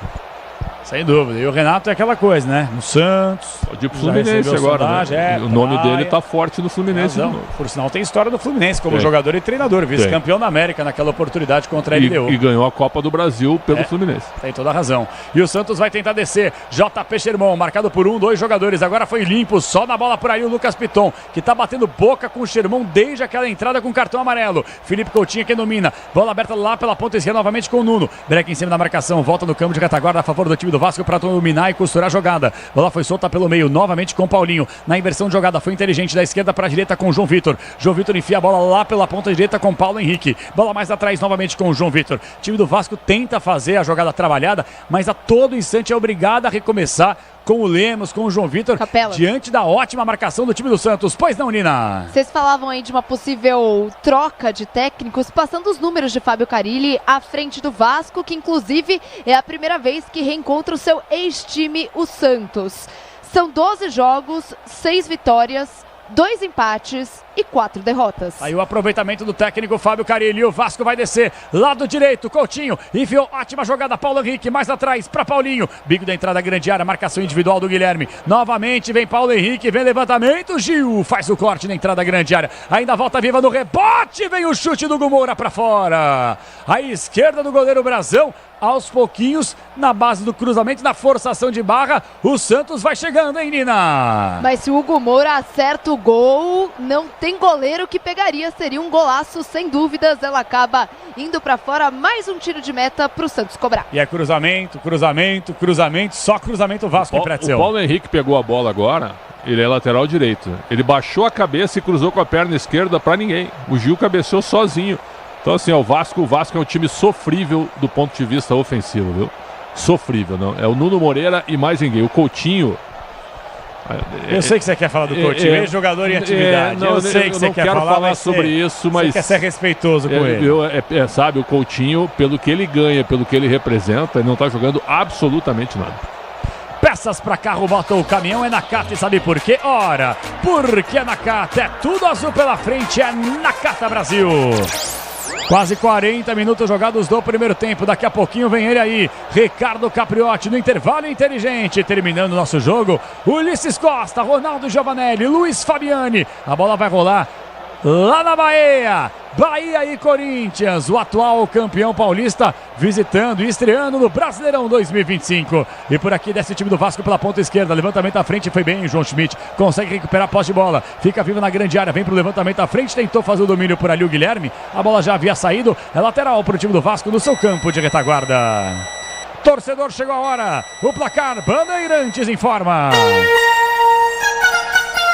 Sem dúvida. E o Renato é aquela coisa, né? No Santos. Pode ir pro Fluminense agora, né? O nome dele tá forte no Fluminense. Por sinal, tem história do Fluminense como jogador e treinador. Vice-campeão da América naquela oportunidade contra a LDU. E ganhou a Copa do Brasil pelo Fluminense. Tem toda a razão. E o Santos vai tentar descer. JP Sherman, marcado por 2 jogadores. Agora foi limpo. Só na bola por aí o Lucas Piton, que tá batendo boca com o Sherman desde aquela entrada com cartão amarelo. Felipe Coutinho que domina. Bola aberta lá pela ponta esquerda novamente com o Nuno. Breca em cima da marcação. Volta no campo de retaguarda a favor do time do Vasco para dominar e costurar a jogada. Bola foi solta pelo meio, novamente com o Paulinho. Na inversão de jogada, foi inteligente da esquerda para a direita com o João Vitor. João Vitor enfia a bola lá pela ponta direita com o Paulo Henrique. Bola mais atrás novamente com o João Vitor. O time do Vasco tenta fazer a jogada trabalhada, mas a todo instante é obrigado a recomeçar com o Lemos, com o João Vitor, diante da ótima marcação do time do Santos. Pois não, Nina? Vocês falavam aí de uma possível troca de técnicos, passando os números de Fábio Carille à frente do Vasco, que inclusive é a primeira vez que reencontra o seu ex-time, o Santos. São 12 jogos, 6 vitórias, 2 empates e 4 derrotas. Aí o aproveitamento do técnico Fábio Carille. O Vasco vai descer, lado direito, Coutinho enfiou, ótima jogada, Paulo Henrique, mais atrás para Paulinho, bico da entrada, grande área, marcação individual do Guilherme, novamente vem Paulo Henrique, vem levantamento, Gil faz o corte na entrada, grande área, ainda volta viva no rebote, vem o chute do Hugo Moura para fora, a esquerda do goleiro Brazão, aos pouquinhos, na base do cruzamento, na forçação de barra, o Santos vai chegando, hein, Nina? Mas se o Hugo Moura acerta o gol, não tem goleiro que pegaria, seria um golaço, sem dúvidas. Ela acaba indo pra fora, mais um tiro de meta pro Santos cobrar. E é cruzamento, só cruzamento Vasco e Pretzel. O Paulo Henrique pegou a bola agora, ele é lateral direito. Ele baixou a cabeça e cruzou com a perna esquerda pra ninguém. O Gil cabeceou sozinho. Então, assim, o Vasco é um time sofrível do ponto de vista ofensivo, viu? Sofrível, não. É o Nuno Moreira e mais ninguém. O Coutinho... Eu sei que você quer falar do Coutinho, ex-jogador em atividade. Eu sei que você quer falar. Eu não quero falar sobre isso, mas... Você quer ser respeitoso com ele. Sabe, o Coutinho, pelo que ele ganha, pelo que ele representa, ele não está jogando absolutamente nada. Peças para carro, bota o caminhão, é Nakata, e sabe por quê? Ora, porque é Nakata, é tudo azul pela frente, é Nakata Brasil. Quase 40 minutos jogados do primeiro tempo. Daqui a pouquinho vem ele aí, Ricardo Capriotti, no intervalo inteligente. Terminando o nosso jogo, Ulisses Costa, Ronaldo Giovanelli, Luiz Fabiani. A bola vai rolar lá na Bahia. Bahia e Corinthians, o atual campeão paulista, visitando e estreando no Brasileirão 2025. E por aqui desce o time do Vasco pela ponta esquerda, levantamento à frente, foi bem João Schmidt, consegue recuperar a posse de bola, fica vivo na grande área, vem pro levantamento à frente, tentou fazer o domínio por ali o Guilherme, a bola já havia saído, é lateral pro time do Vasco no seu campo de retaguarda. Torcedor, chegou a hora, o placar, Bandeirantes informa.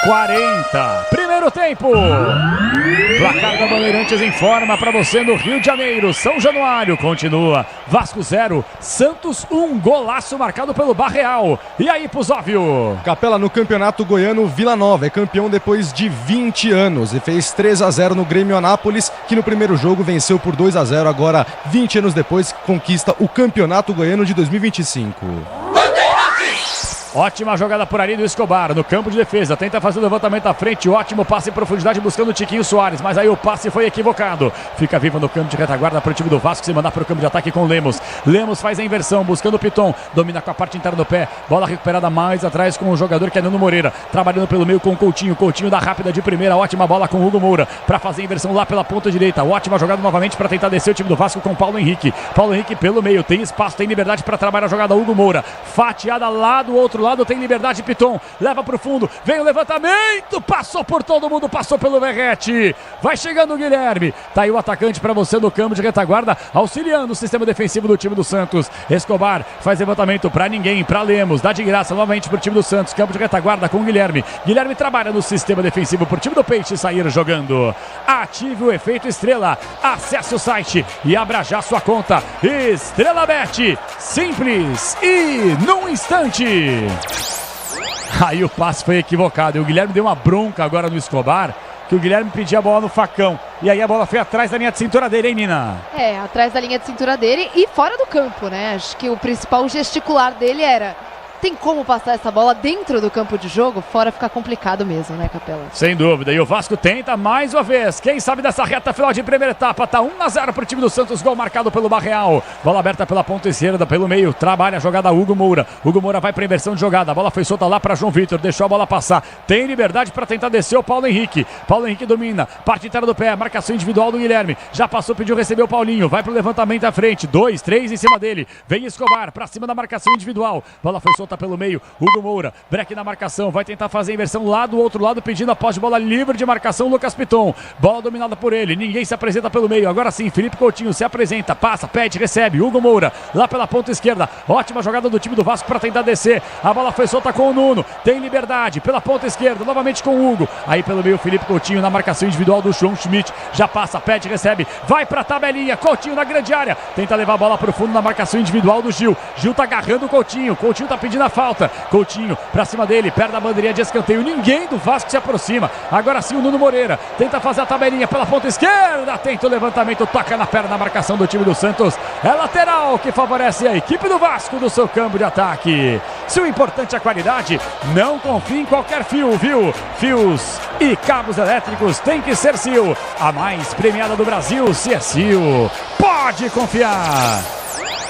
40, primeiro tempo. Placar da Bandeirantes informa para você no Rio de Janeiro. São Januário continua. Vasco 0, Santos 1. Golaço marcado pelo Barreal. E aí, Puzóvio? Capela, no Campeonato Goiano, Vila Nova é campeão depois de 20 anos e fez 3-0 no Grêmio Anápolis, que no primeiro jogo venceu por 2-0. Agora, 20 anos depois, conquista o Campeonato Goiano de 2025. Ótima jogada por ali do Escobar, no campo de defesa, tenta fazer o levantamento à frente, ótimo passe em profundidade buscando o Tiquinho Soares, mas aí o passe foi equivocado, fica vivo no campo de retaguarda para o time do Vasco se mandar para o campo de ataque com o Lemos. Lemos faz a inversão, buscando o Piton, domina com a parte interna do pé, bola recuperada mais atrás com o jogador que é Nuno Moreira, trabalhando pelo meio com o Coutinho, Coutinho dá rápida de primeira, ótima bola com o Hugo Moura, para fazer a inversão lá pela ponta direita, ótima jogada novamente para tentar descer o time do Vasco com Paulo Henrique pelo meio, tem espaço, tem liberdade para trabalhar a jogada, Hugo Moura, fatiada lá do outro lado, tem liberdade, Piton, leva pro fundo, vem o levantamento, passou por todo mundo, passou pelo Verrete, vai chegando o Guilherme, tá aí o atacante para você no campo de retaguarda, auxiliando o sistema defensivo do time do Santos. Escobar faz levantamento para ninguém, para Lemos, dá de graça novamente pro time do Santos, campo de retaguarda com o Guilherme trabalha no sistema defensivo pro time do Peixe sair jogando. Ative o efeito estrela, acesse o site e abra já sua conta Estrela Bet, simples e num instante. Aí o passe foi equivocado e o Guilherme deu uma bronca agora no Escobar, que o Guilherme pedia a bola no facão. E aí a bola foi atrás da linha de cintura dele, hein, Nina? Atrás da linha de cintura dele e fora do campo, né? Acho que o principal gesticular dele era: tem como passar essa bola dentro do campo de jogo? Fora fica complicado mesmo, né, Capela? Sem dúvida. E o Vasco tenta mais uma vez. Quem sabe dessa reta final de primeira etapa. Tá 1-0 pro time do Santos. Gol marcado pelo Barreal. Bola aberta pela ponta esquerda, pelo meio. Trabalha a jogada Hugo Moura. Hugo Moura vai pra inversão de jogada. A bola foi solta lá pra João Vitor. Deixou a bola passar. Tem liberdade pra tentar descer o Paulo Henrique. Paulo Henrique domina. Parte inteira do pé. Marcação individual do Guilherme. Já passou, pediu, recebeu o Paulinho. Vai pro levantamento à frente. 2, 3 em cima dele. Vem Escobar pra cima da marcação individual. Bola foi solta pelo meio. Hugo Moura, break na marcação, vai tentar fazer a inversão lá do outro lado, pedindo a posse de bola livre de marcação, Lucas Piton, bola dominada por ele, ninguém se apresenta pelo meio, agora sim, Felipe Coutinho se apresenta, passa, pede, recebe, Hugo Moura, lá pela ponta esquerda, ótima jogada do time do Vasco para tentar descer, a bola foi solta com o Nuno, tem liberdade, pela ponta esquerda, novamente com o Hugo, aí pelo meio Felipe Coutinho na marcação individual do João Schmidt, já passa, pede, recebe, vai pra tabelinha, Coutinho na grande área, tenta levar a bola pro fundo na marcação individual do Gil tá agarrando o Coutinho tá pedindo na falta. Coutinho pra cima dele, perde a bandeirinha de escanteio. Ninguém do Vasco se aproxima. Agora sim o Nuno Moreira tenta fazer a tabelinha pela ponta esquerda. Tenta o levantamento, toca na perna na marcação do time do Santos. É lateral que favorece a equipe do Vasco do seu campo de ataque. Se o importante é a qualidade, não confie em qualquer fio, viu? Fios e cabos elétricos tem que ser Sil. A mais premiada do Brasil, se é Sil. Pode confiar.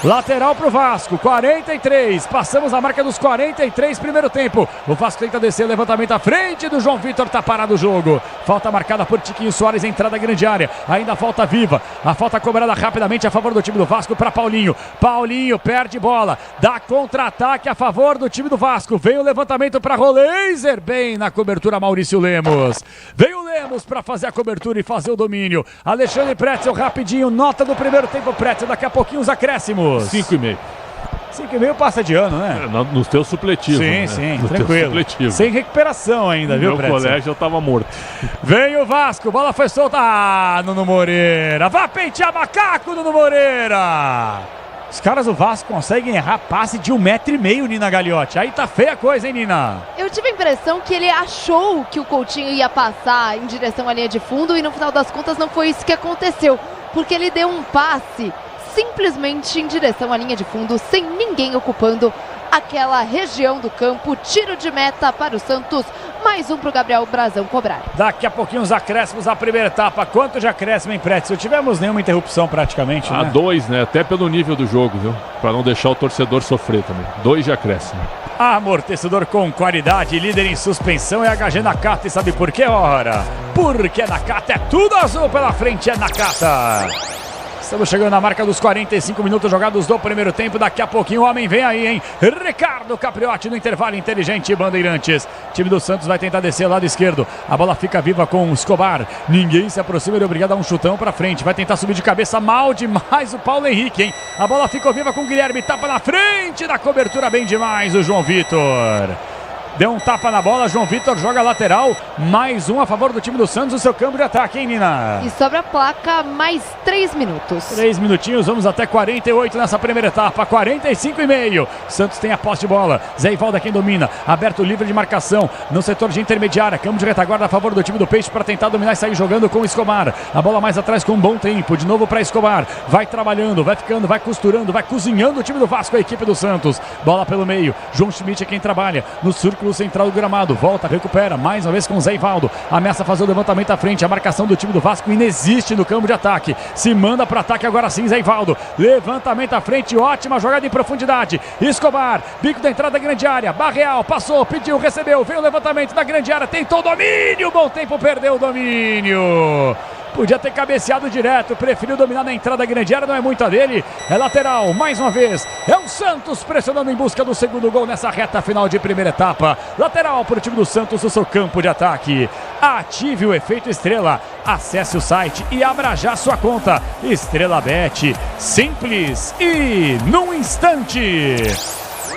Lateral pro Vasco, 43, passamos a marca dos 43, primeiro tempo. O Vasco tenta descer, levantamento à frente do João Vitor, tá parado o jogo. Falta marcada por Tiquinho Soares, entrada grande área, ainda falta viva. A falta cobrada rapidamente a favor do time do Vasco para Paulinho. Paulinho perde bola, dá contra-ataque a favor do time do Vasco. Vem o levantamento para Roleiser, bem na cobertura Maurício Lemos. Veio o Lemos para fazer a cobertura e fazer o domínio. Alexandre Pretzel rapidinho, nota do primeiro tempo Pretzel, daqui a pouquinho os acréscimos. 5,5. 5,5 passa de ano, né? Nos teus supletivos. Sim, né? sim, nos tranquilo. Sem recuperação ainda, viu, Pretzel? No colégio eu tava morto. Vem o Vasco, bola foi solta. Ah, Nuno Moreira. Vai pentear macaco, Nuno Moreira. Os caras do Vasco conseguem errar passe de 1,5 m, Nina Gagliotti. Aí tá feia a coisa, hein, Nina? Eu tive a impressão que ele achou que o Coutinho ia passar em direção à linha de fundo e no final das contas não foi isso que aconteceu. Porque ele deu um passe simplesmente em direção à linha de fundo, sem ninguém ocupando aquela região do campo. Tiro de meta para o Santos, mais um para o Gabriel Brazão cobrar. Daqui a pouquinho os acréscimos da primeira etapa. Quanto de acréscimo, hein, Pretzel? Tivemos nenhuma interrupção praticamente, né? 2, né? Até pelo nível do jogo, viu? Para não deixar o torcedor sofrer também. 2 de acréscimo. Amortecedor com qualidade, líder em suspensão é HG Nakata. E sabe por quê, ora? Porque Nakata é tudo azul pela frente, é Nakata. Estamos chegando na marca dos 45 minutos jogados do primeiro tempo. Daqui a pouquinho o homem vem aí, hein? Ricardo Capriotti no intervalo inteligente, Bandeirantes. O time do Santos vai tentar descer lado esquerdo. A bola fica viva com o Escobar. Ninguém se aproxima, ele é obrigado a dar um chutão pra frente. Vai tentar subir de cabeça mal demais o Paulo Henrique, hein? A bola ficou viva com o Guilherme. Tapa na frente da cobertura bem demais o João Vitor. Deu um tapa na bola, João Vitor joga lateral. Mais um a favor do time do Santos, o seu campo de ataque, hein, Nina? E sobre a placa, mais 3 minutos. 3 minutinhos, vamos até 48 nessa primeira etapa, 45,5. Santos tem a posse de bola, Zé Ivaldo é quem domina, aberto livre de marcação no setor de intermediária, campo de retaguarda a favor do time do Peixe para tentar dominar e sair jogando com o Escobar. A bola mais atrás com um bom tempo, de novo para Escobar, vai trabalhando, vai ficando, vai costurando, vai cozinhando o time do Vasco, a equipe do Santos. Bola pelo meio, João Schmidt é quem trabalha no círculo central do gramado, volta, recupera, mais uma vez com o Zé Ivaldo, ameaça fazer o levantamento à frente, a marcação do time do Vasco inexiste no campo de ataque, se manda para ataque agora sim, Zé Ivaldo, levantamento à frente, ótima jogada em profundidade, Escobar, bico da entrada da grande área, Barreal, passou, pediu, recebeu, veio o levantamento da grande área, tentou o domínio, bom tempo, perdeu o domínio. Podia ter cabeceado direto, preferiu dominar na entrada da grande área, não é muita dele, é lateral, mais uma vez, é o Santos pressionando em busca do segundo gol nessa reta final de primeira etapa, lateral para o time do Santos, o seu campo de ataque. Ative o efeito Estrela, acesse o site e abra já sua conta, Estrela Bet, simples e num instante.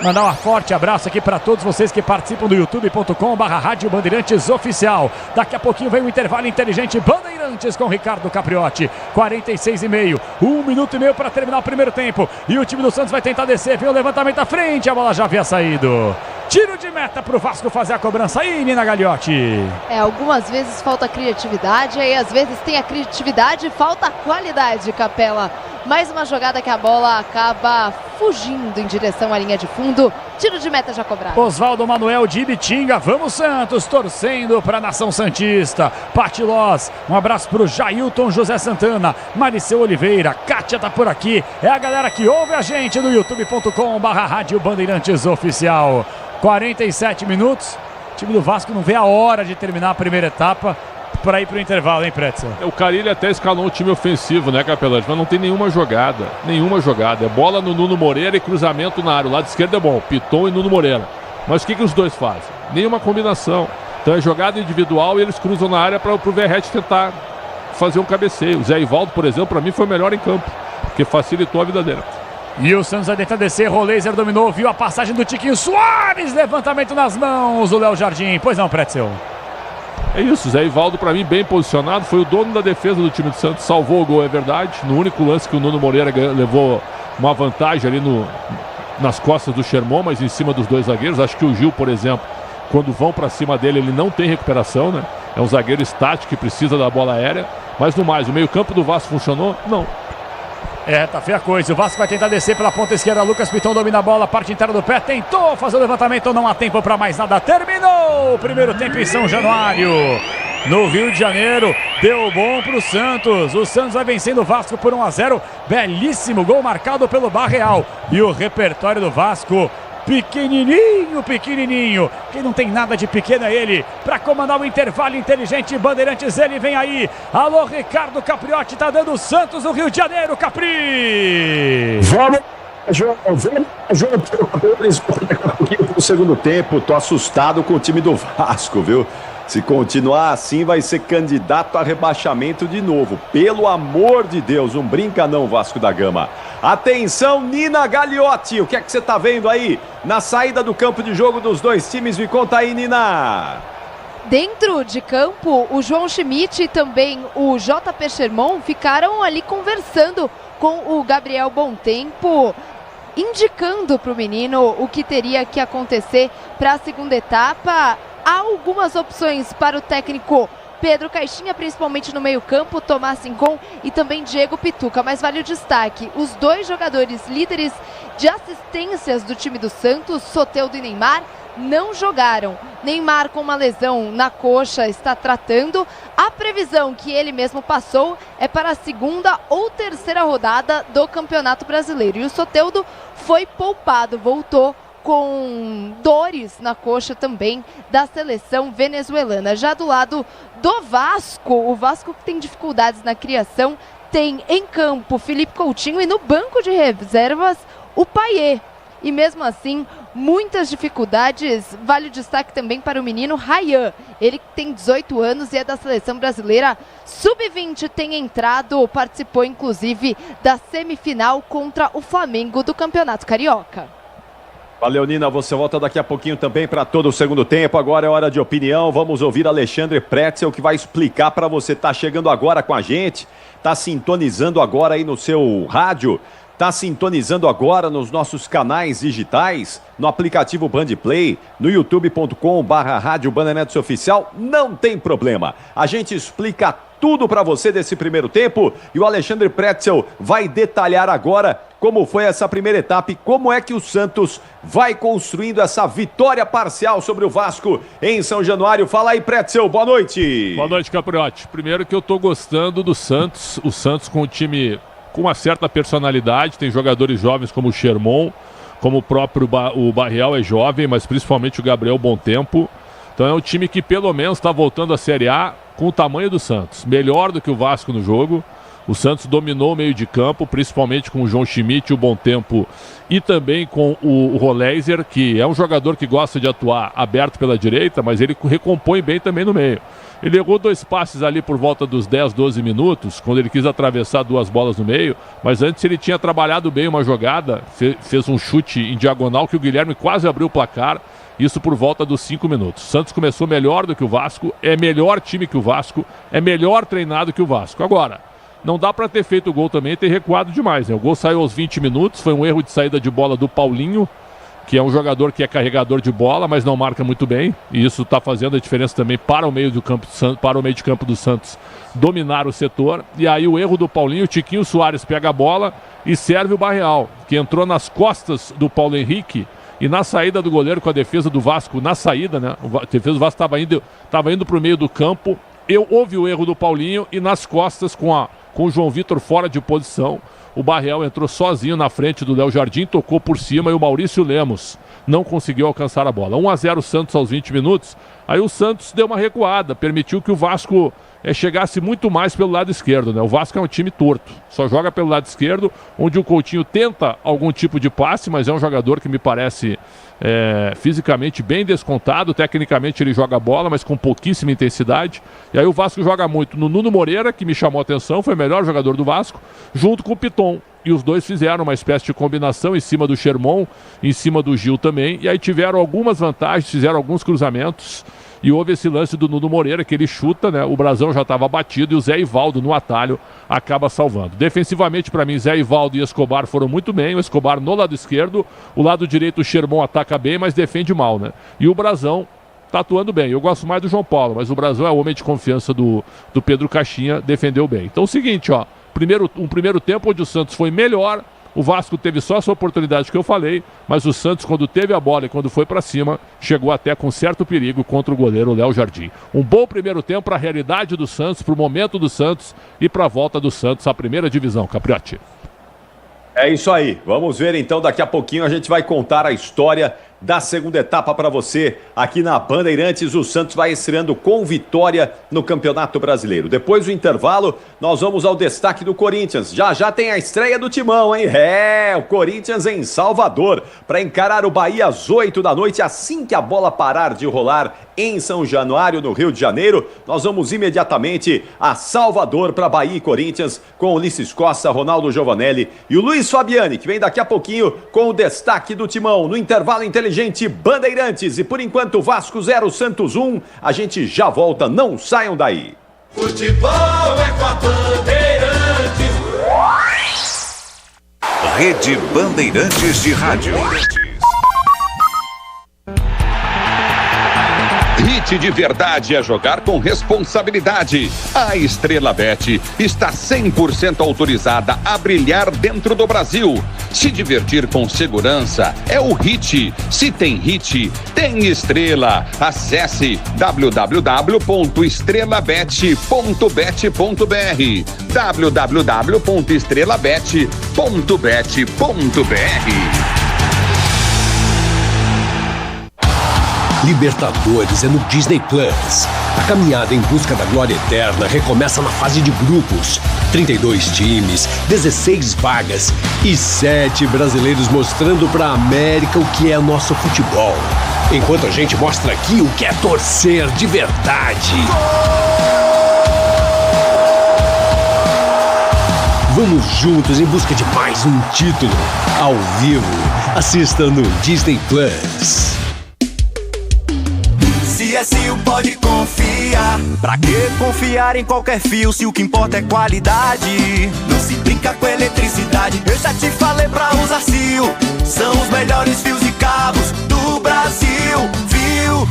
Mandar um forte abraço aqui para todos vocês que participam do youtube.com/Rádio Bandeirantes Oficial. Daqui a pouquinho vem o intervalo inteligente Bandeirantes com Ricardo Capriotti. 46,5, 1 minuto e meio para terminar o primeiro tempo. E o time do Santos vai tentar descer, vem o levantamento à frente, a bola já havia saído. Tiro de meta para o Vasco fazer a cobrança aí, Nina Gagliotti. Algumas vezes falta criatividade, aí às vezes tem a criatividade e falta a qualidade, Capela. Mais uma jogada que a bola acaba fugindo em direção à linha de fundo. Tiro de meta já cobrado. Oswaldo Manuel de Ibitinga. Vamos, Santos, torcendo para a nação santista. Patilós, um abraço para o Jailton José Santana, Mariceu Oliveira, Kátia tá por aqui. É a galera que ouve a gente no youtube.com/Rádio Bandeirantes Oficial. 47 minutos. O time do Vasco não vê a hora de terminar a primeira etapa para ir para o intervalo, hein, Pretzel? O Carille até escalou um time ofensivo, né, Capelante? Mas não tem nenhuma jogada. É bola no Nuno Moreira e cruzamento na área. O lado esquerdo é bom, Piton e Nuno Moreira. Mas o que os dois fazem? Nenhuma combinação. Então é jogada individual e eles cruzam na área para o Verratti tentar fazer um cabeceio. O Zé Ivaldo, por exemplo, para mim foi o melhor em campo, porque facilitou a vida dele. E o Santos vai tentar descer, Roleiser dominou, viu a passagem do Tiquinho Soares, levantamento nas mãos, o Léo Jardim. Pois não, Pretzel? É isso, Zé Ivaldo para mim bem posicionado, foi o dono da defesa do time do Santos, salvou o gol, é verdade, no único lance que o Nuno Moreira levou uma vantagem ali nas costas do Sherman, mas em cima dos dois zagueiros. Acho que o Gil, por exemplo, quando vão para cima dele, ele não tem recuperação, né? É um zagueiro estático que precisa da bola aérea. Mas no mais, o meio-campo do Vasco funcionou? Não. Tá feia a coisa. O Vasco vai tentar descer pela ponta esquerda. Lucas Piton domina a bola, parte inteira do pé. Tentou fazer o levantamento, não há tempo para mais nada. Terminou o primeiro tempo em São Januário, no Rio de Janeiro. Deu bom pro Santos. O Santos vai vencendo o Vasco por 1-0. Belíssimo gol marcado pelo Barreal. E o repertório do Vasco, pequenininho. Quem não tem nada de pequeno é ele. Para comandar o intervalo inteligente, Bandeirantes, ele vem aí. Alô, Ricardo Capriotti, tá dando o Santos no Rio de Janeiro, Capri. Vamos, João, daqui a pouquinho pro segundo tempo. Tô assustado com o time do Vasco, viu? Se continuar assim, vai ser candidato a rebaixamento de novo. Pelo amor de Deus, não brinca não, Vasco da Gama. Atenção, Nina Gagliotti, o que é que você tá vendo aí na saída do campo de jogo dos dois times? Me conta aí, Nina. Dentro de campo, o João Schmidt e também o JP Sherman ficaram ali conversando com o Gabriel Bontempo, indicando para o menino o que teria que acontecer para a segunda etapa. Há algumas opções para o técnico Pedro Caixinha, principalmente no meio-campo, Tomás Rincon e também Diego Pituca. Mas vale o destaque: os dois jogadores líderes de assistências do time do Santos, Soteldo e Neymar, não jogaram. Neymar, com uma lesão na coxa, está tratando. A previsão que ele mesmo passou é para a segunda ou terceira rodada do Campeonato Brasileiro. E o Soteldo foi poupado, voltou com dores na coxa também da seleção venezuelana. Já do lado do Vasco, o Vasco que tem dificuldades na criação, tem em campo Felipe Coutinho e no banco de reservas o Payet. E mesmo assim, muitas dificuldades. Vale o destaque também para o menino Ryan. Ele tem 18 anos e é da seleção brasileira sub-20, tem entrado, participou inclusive da semifinal contra o Flamengo do Campeonato Carioca. Valeu, Nina, você volta daqui a pouquinho também para todo o segundo tempo. Agora é hora de opinião, vamos ouvir Alexandre Pretzel, que vai explicar para você. Tá chegando agora com a gente, tá sintonizando agora aí no seu rádio, tá sintonizando agora nos nossos canais digitais, no aplicativo Bandplay, no youtube.com/Rádio Bandeirantes Oficial, não tem problema. A gente explica tudo para você desse primeiro tempo e o Alexandre Pretzel vai detalhar agora como foi essa primeira etapa e como é que o Santos vai construindo essa vitória parcial sobre o Vasco em São Januário. Fala aí, Pretzel, boa noite. Boa noite, Capriotti. Primeiro que eu tô gostando do Santos, o Santos com o time com uma certa personalidade, tem jogadores jovens como o Sherman, como o próprio o Barreal é jovem, mas principalmente o Gabriel Bontempo. Então é um time que pelo menos está voltando à Série A com o tamanho do Santos, melhor do que o Vasco no jogo. O Santos dominou o meio de campo, principalmente com o João Schmidt, o Bontempo e também com o Roleiser, que é um jogador que gosta de atuar aberto pela direita, mas ele recompõe bem também no meio. Ele errou 2 passes ali por volta dos 10, 12 minutos, quando ele quis atravessar 2 bolas no meio, mas antes ele tinha trabalhado bem uma jogada, fez um chute em diagonal que o Guilherme quase abriu o placar, isso por volta dos 5 minutos. O Santos começou melhor do que o Vasco, é melhor time que o Vasco, é melhor treinado que o Vasco. Agora, não dá para ter feito o gol também e ter recuado demais, né? O gol saiu aos 20 minutos, foi um erro de saída de bola do Paulinho, que é um jogador que é carregador de bola, mas não marca muito bem, e isso está fazendo a diferença também para o meio do campo do Santos, para o meio de campo do Santos dominar o setor. E aí o erro do Paulinho, o Tiquinho Soares pega a bola e serve o Barreal, que entrou nas costas do Paulo Henrique, e na saída do goleiro com a defesa do Vasco, na saída, né? A defesa do Vasco estava indo para o meio do campo, houve o erro do Paulinho, e nas costas com o João Vitor fora de posição, o Barreal entrou sozinho na frente do Léo Jardim, tocou por cima e o Maurício Lemos não conseguiu alcançar a bola. 1-0 Santos aos 20 minutos. Aí o Santos deu uma recuada, permitiu que o Vasco chegasse muito mais pelo lado esquerdo, né? O Vasco é um time torto, só joga pelo lado esquerdo, onde o Coutinho tenta algum tipo de passe, mas é um jogador que me parece fisicamente bem descontado, tecnicamente ele joga bola, mas com pouquíssima intensidade. E aí o Vasco joga muito no Nuno Moreira, que me chamou a atenção, foi o melhor jogador do Vasco, junto com o Piton. E os dois fizeram uma espécie de combinação em cima do Sherman, em cima do Gil também, e aí tiveram algumas vantagens, fizeram alguns cruzamentos, E houve esse lance do Nuno Moreira, que ele chuta, né? O Brasão já estava batido e o Zé Ivaldo no atalho acaba salvando. Defensivamente, para mim, Zé Ivaldo e Escobar foram muito bem. O Escobar no lado esquerdo, o lado direito o Sherman ataca bem, mas defende mal, né? E o Brasão tá atuando bem. Eu gosto mais do João Paulo, mas o Brasão é o homem de confiança do Pedro Caixinha, defendeu bem. Então é o seguinte, ó, um primeiro tempo onde o Santos foi melhor. O Vasco teve só essa oportunidade que eu falei, mas o Santos, quando teve a bola e quando foi para cima, chegou até com certo perigo contra o goleiro Léo Jardim. Um bom primeiro tempo para a realidade do Santos, para o momento do Santos e para a volta do Santos à primeira divisão, Capriotti. É isso aí. Vamos ver então, daqui a pouquinho a gente vai contar a história da segunda etapa para você aqui na Bandeirantes. O Santos vai estreando com vitória no Campeonato Brasileiro. Depois do intervalo, nós vamos ao destaque do Corinthians. Já tem a estreia do Timão, hein? O Corinthians em Salvador para encarar o Bahia às 8 da noite, assim que a bola parar de rolar em São Januário, no Rio de Janeiro. Nós vamos imediatamente a Salvador para Bahia e Corinthians com o Ulisses Costa, Ronaldo Giovanelli e o Luiz Fabiani, que vem daqui a pouquinho com o destaque do Timão no intervalo inteligente Bandeirantes. E por enquanto Vasco 0, Santos 1. A gente já volta, não saiam daí. Futebol é com a Bandeirantes. Rede Bandeirantes de Rádio. Hit de verdade é jogar com responsabilidade. A Estrela Bet está 100% autorizada a brilhar dentro do Brasil. Se divertir com segurança é o Hit. Se tem Hit, tem Estrela. Acesse www.estrelabet.bet.br www.estrelabet.bet.br. Libertadores é no Disney Plus. A caminhada em busca da glória eterna recomeça na fase de grupos. 32 times, 16 vagas e 7 brasileiros mostrando pra América o que é nosso futebol. Enquanto a gente mostra aqui o que é torcer de verdade. Vamos juntos em busca de mais um título. Ao vivo, assista no Disney Plus. CSU pode confiar. Pra que confiar em qualquer fio se o que importa é qualidade? Não se brinca com eletricidade. Eu já te falei pra usar Sil. São os melhores fios e cabos do Brasil, viu?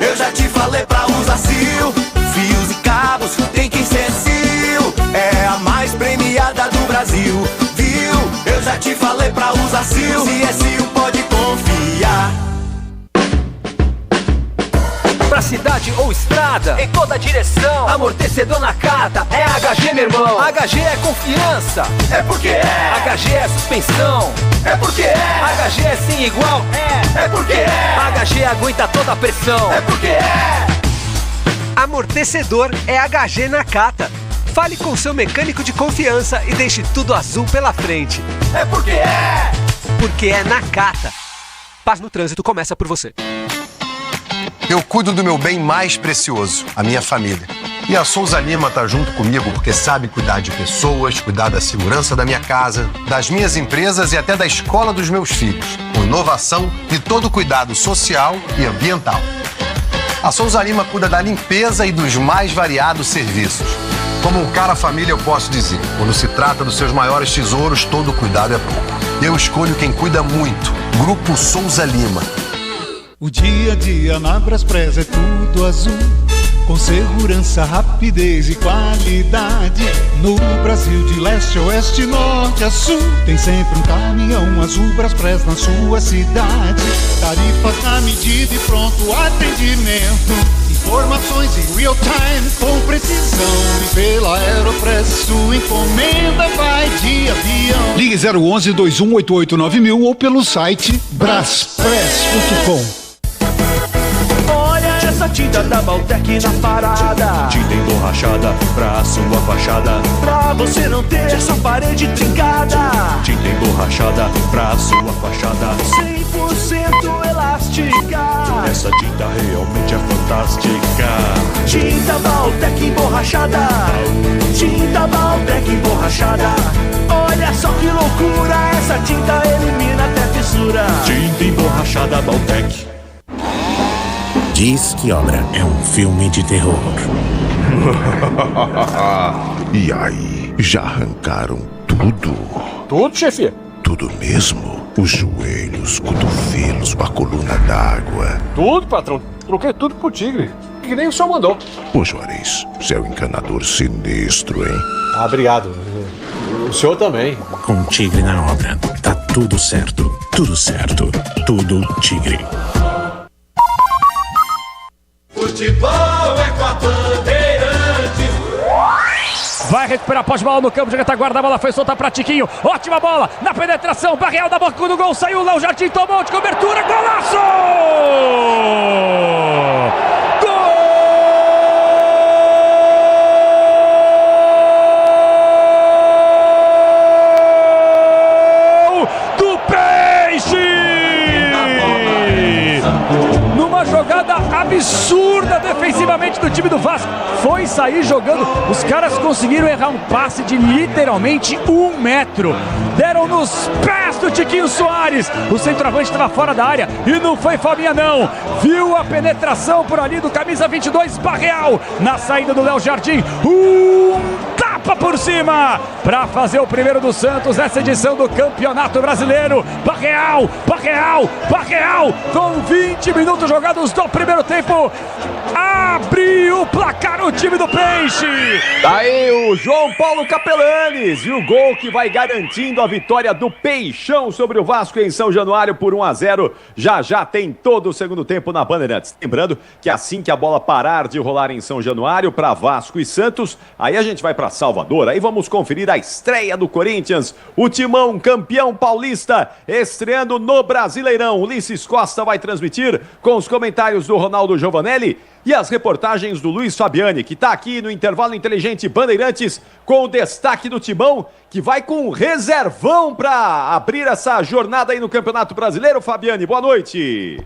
Eu já te falei pra usar Sil. Fios e cabos tem que ser Sil. É a mais premiada do Brasil, viu? Eu já te falei pra usar Sil. CSU pode confiar. Pra cidade ou estrada, em toda direção, amortecedor Nakata é HG, meu irmão. HG é confiança, é porque é. HG é suspensão, é porque é. HG é sem igual, é porque é. HG aguenta toda a pressão, é porque é. Amortecedor é HG Nakata. Fale com seu mecânico de confiança e deixe tudo azul pela frente. É porque é. Porque é Nakata. Paz no trânsito começa por você. Eu cuido do meu bem mais precioso, a minha família. E a Souza Lima tá junto comigo porque sabe cuidar de pessoas, cuidar da segurança da minha casa, das minhas empresas e até da escola dos meus filhos, com inovação e todo cuidado social e ambiental. A Souza Lima cuida da limpeza e dos mais variados serviços. Como um cara família, eu posso dizer, quando se trata dos seus maiores tesouros, todo cuidado é pouco. Eu escolho quem cuida muito. Grupo Souza Lima. O dia a dia na Braspress é tudo azul, com segurança, rapidez e qualidade. No Brasil de leste a oeste, norte a sul, tem sempre um caminhão azul Braspress na sua cidade. Tarifas na medida e pronto atendimento, informações em real time com precisão. E pela Aeropress sua encomenda vai de avião. Ligue 011 2188 9000 ou pelo site braspress.com. Essa tinta da Baltec na parada, tinta emborrachada pra sua fachada, pra você não ter essa parede trincada. Tinta emborrachada pra sua fachada, 100% elástica. Essa tinta realmente é fantástica. Tinta Baltec emborrachada, tinta Baltec emborrachada. Olha só que loucura, essa tinta elimina até fissura. Tinta emborrachada Baltec. Diz que obra é um filme de terror. E aí, já arrancaram tudo? Tudo, chefia? Tudo mesmo? Os joelhos, cotovelos, a coluna d'água. Tudo, patrão. Troquei tudo pro tigre. Que nem o senhor mandou. Ô, Juarez, você é um encanador sinistro, hein? Ah, obrigado. O senhor também. Com tigre na obra, tá tudo certo. Tudo certo. Tudo tigre. Futebol é com a Bandeirantes. Vai recuperar pós-bola no campo de retaguarda, a bola foi solta pra Tiquinho, ótima bola, na penetração, Barreal da boca do gol, saiu, Léo Jardim tomou de cobertura, golaço! Gol do Peixe! Numa jogada absurda defensivamente do time do Vasco, foi sair jogando, os caras conseguiram errar um passe de literalmente 1 metro, deram nos pés do Tiquinho Soares, o centroavante estava fora da área e não foi Fabinha não, viu a penetração por ali do camisa 22 Barreal, na saída do Léo Jardim, tapa por cima, para fazer o primeiro do Santos nessa edição do Campeonato Brasileiro. Barreal, com 20 minutos jogados do primeiro tempo, abriu o placar o time do Peixe. Daí o João Paulo Capelanes e o gol que vai garantindo a vitória do Peixão sobre o Vasco em São Januário por 1-0. Já tem todo o segundo tempo na Bandeirantes. Lembrando que assim que a bola parar de rolar em São Januário para Vasco e Santos, aí a gente vai para Salvador. Aí vamos conferir a estreia do Corinthians. O Timão, campeão paulista, estreando no Brasileirão. Ulisses Costa vai transmitir com os comentários do Ronaldo Giovanelli e as reportagens do Luiz Fabiani, que está aqui no Intervalo Inteligente Bandeirantes, com o destaque do Timão, que vai com um reservão para abrir essa jornada aí no Campeonato Brasileiro. Fabiani, boa noite.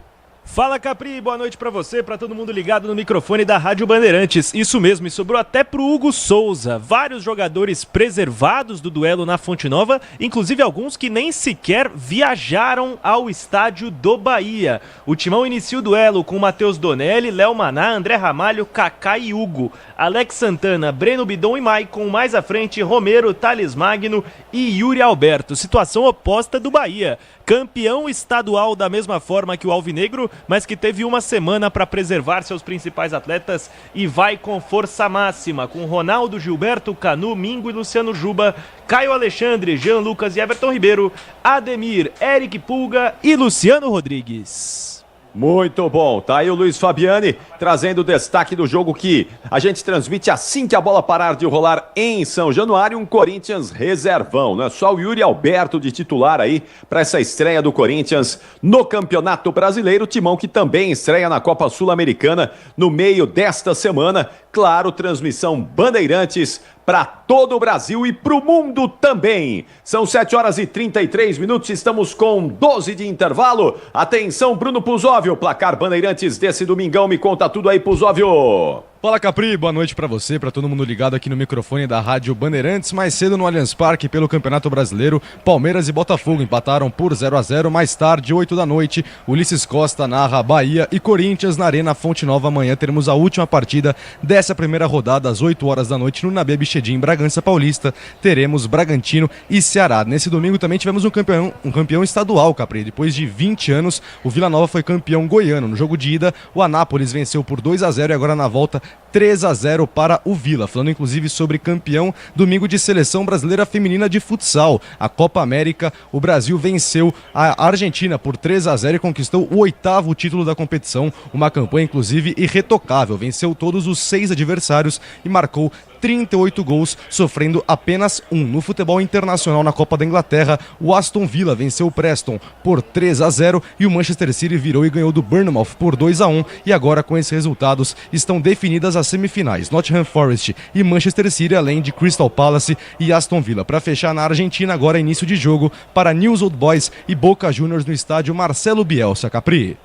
Fala, Capri, boa noite pra você, pra todo mundo ligado no microfone da Rádio Bandeirantes. Isso mesmo, e sobrou até pro Hugo Souza. Vários jogadores preservados do duelo na Fonte Nova, inclusive alguns que nem sequer viajaram ao estádio do Bahia. O Timão inicia o duelo com Matheus Donelli, Léo Maná, André Ramalho, Kaká e Hugo. Alex Santana, Breno Bidon e Maicon. Mais à frente, Romero, Thales Magno e Yuri Alberto. Situação oposta do Bahia. Campeão estadual da mesma forma que o Alvinegro, mas que teve uma semana para preservar seus principais atletas e vai com força máxima, com Ronaldo, Gilberto, Canu, Mingo e Luciano Juba, Caio Alexandre, Jean Lucas e Everton Ribeiro, Ademir, Eric Pulga e Luciano Rodrigues. Muito bom, tá aí o Luiz Fabiani trazendo o destaque do jogo que a gente transmite assim que a bola parar de rolar em São Januário, um Corinthians reservão, né? Só o Yuri Alberto de titular aí para essa estreia do Corinthians no Campeonato Brasileiro, Timão que também estreia na Copa Sul-Americana no meio desta semana, claro, transmissão Bandeirantes para todo o Brasil e para o mundo também. São 7h33, estamos com 12 de intervalo. Atenção, Bruno Puzóvio, placar Bandeirantes desse domingão, me conta tudo aí, Puzóvio. Fala, Capri, boa noite pra você, pra todo mundo ligado aqui no microfone da Rádio Bandeirantes. Mais cedo no Allianz Parque pelo Campeonato Brasileiro, Palmeiras e Botafogo empataram por 0-0. Mais tarde, 8 da noite, Ulisses Costa narra Bahia e Corinthians na Arena Fonte Nova. Amanhã teremos a última partida dessa primeira rodada às 8 horas da noite no Nabé Bichedin, em Bragança Paulista. Teremos Bragantino e Ceará. Nesse domingo também tivemos um campeão estadual, Capri. Depois de 20 anos, o Vila Nova foi campeão goiano. No jogo de ida, o Anápolis venceu por 2-0 e agora na volta 3-0 para o Vila. Falando inclusive sobre campeão, domingo de seleção brasileira feminina de futsal. A Copa América, o Brasil venceu a Argentina por 3-0 e conquistou o 8º título da competição. Uma campanha inclusive irretocável. Venceu todos os 6 adversários e marcou 38 gols, sofrendo apenas 1. No futebol internacional na Copa da Inglaterra, o Aston Villa venceu o Preston por 3-0 e o Manchester City virou e ganhou do Bournemouth por 2-1 e agora com esses resultados estão definidas as semifinais. Nottingham Forest e Manchester City, além de Crystal Palace e Aston Villa. Para fechar na Argentina, agora início de jogo para Newell's Old Boys e Boca Juniors no estádio Marcelo Bielsa, Capri.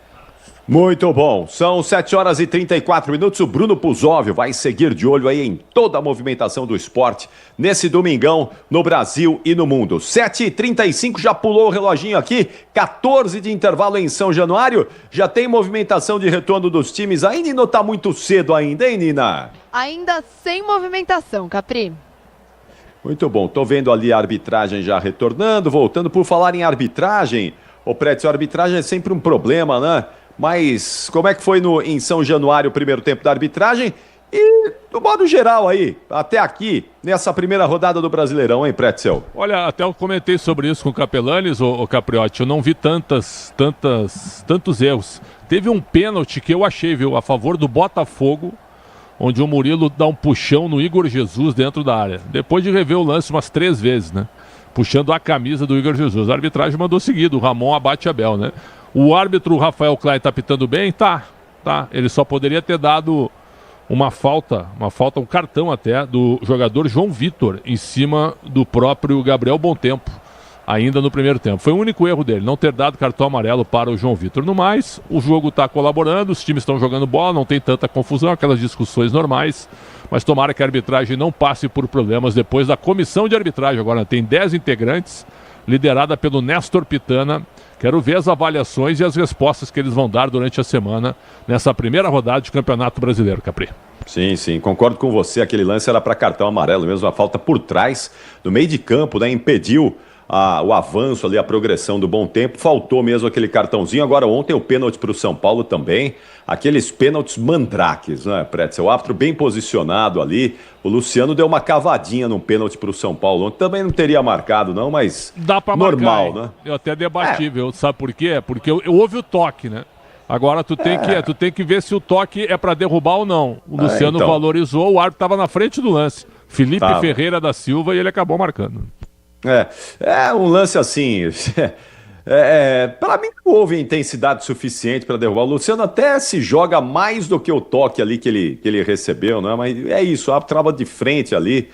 Muito bom, são 7h34. O Bruno Puzóvio vai seguir de olho aí em toda a movimentação do esporte nesse domingão no Brasil e no mundo. 7h35, já pulou o reloginho aqui, 14 de intervalo em São Januário. Já tem movimentação de retorno dos times ainda ou tá muito cedo ainda, hein, Nina? Ainda sem movimentação, Capri. Muito bom, tô vendo ali a arbitragem já retornando, voltando. Por falar em arbitragem, ô Prédio, a arbitragem é sempre um problema, né? Mas como é que foi em São Januário o primeiro tempo da arbitragem? E, do modo geral aí, até aqui, nessa primeira rodada do Brasileirão, hein, Pretzel? Olha, até eu comentei sobre isso com o Capelanes, o Capriotti, eu não vi tantos erros. Teve um pênalti que eu achei, viu, a favor do Botafogo, onde o Murilo dá um puxão no Igor Jesus dentro da área. Depois de rever o lance umas 3 vezes, né? Puxando a camisa do Igor Jesus. A arbitragem mandou seguido, o Ramon abate Abel, né? O árbitro Rafael Klein tá pitando bem? Tá. Ele só poderia ter dado uma falta, um cartão até, do jogador João Vitor em cima do próprio Gabriel Bontempo, ainda no primeiro tempo. Foi o único erro dele, não ter dado cartão amarelo para o João Vitor. No mais, o jogo tá colaborando, os times estão jogando bola, não tem tanta confusão, aquelas discussões normais, mas tomara que a arbitragem não passe por problemas depois da comissão de arbitragem. Agora tem 10 integrantes, liderada pelo Néstor Pitana. Quero ver as avaliações e as respostas que eles vão dar durante a semana nessa primeira rodada de Campeonato Brasileiro, Capri. Sim, concordo com você. Aquele lance era para cartão amarelo mesmo, a falta por trás, do meio de campo, né? Impediu o avanço ali, a progressão do Bontempo. Faltou mesmo aquele cartãozinho. Agora ontem o pênalti para o São Paulo também. Aqueles pênaltis mandrakes, né, Pretzel? O árbitro bem posicionado ali. O Luciano deu uma cavadinha num pênalti para o São Paulo. Ontem também não teria marcado não, mas dá pra normal, marcar, né? Eu até debati, viu? Sabe por quê? Porque houve o toque, né? Agora tu tem que ver se o toque é para derrubar ou não. O Luciano valorizou, o árbitro estava na frente do lance. Felipe Ferreira da Silva, e ele acabou marcando. É um lance assim. Para mim não houve intensidade suficiente para derrubar. O Luciano até se joga mais do que o toque ali que ele recebeu, né? Mas é isso, o árbitro estava de frente ali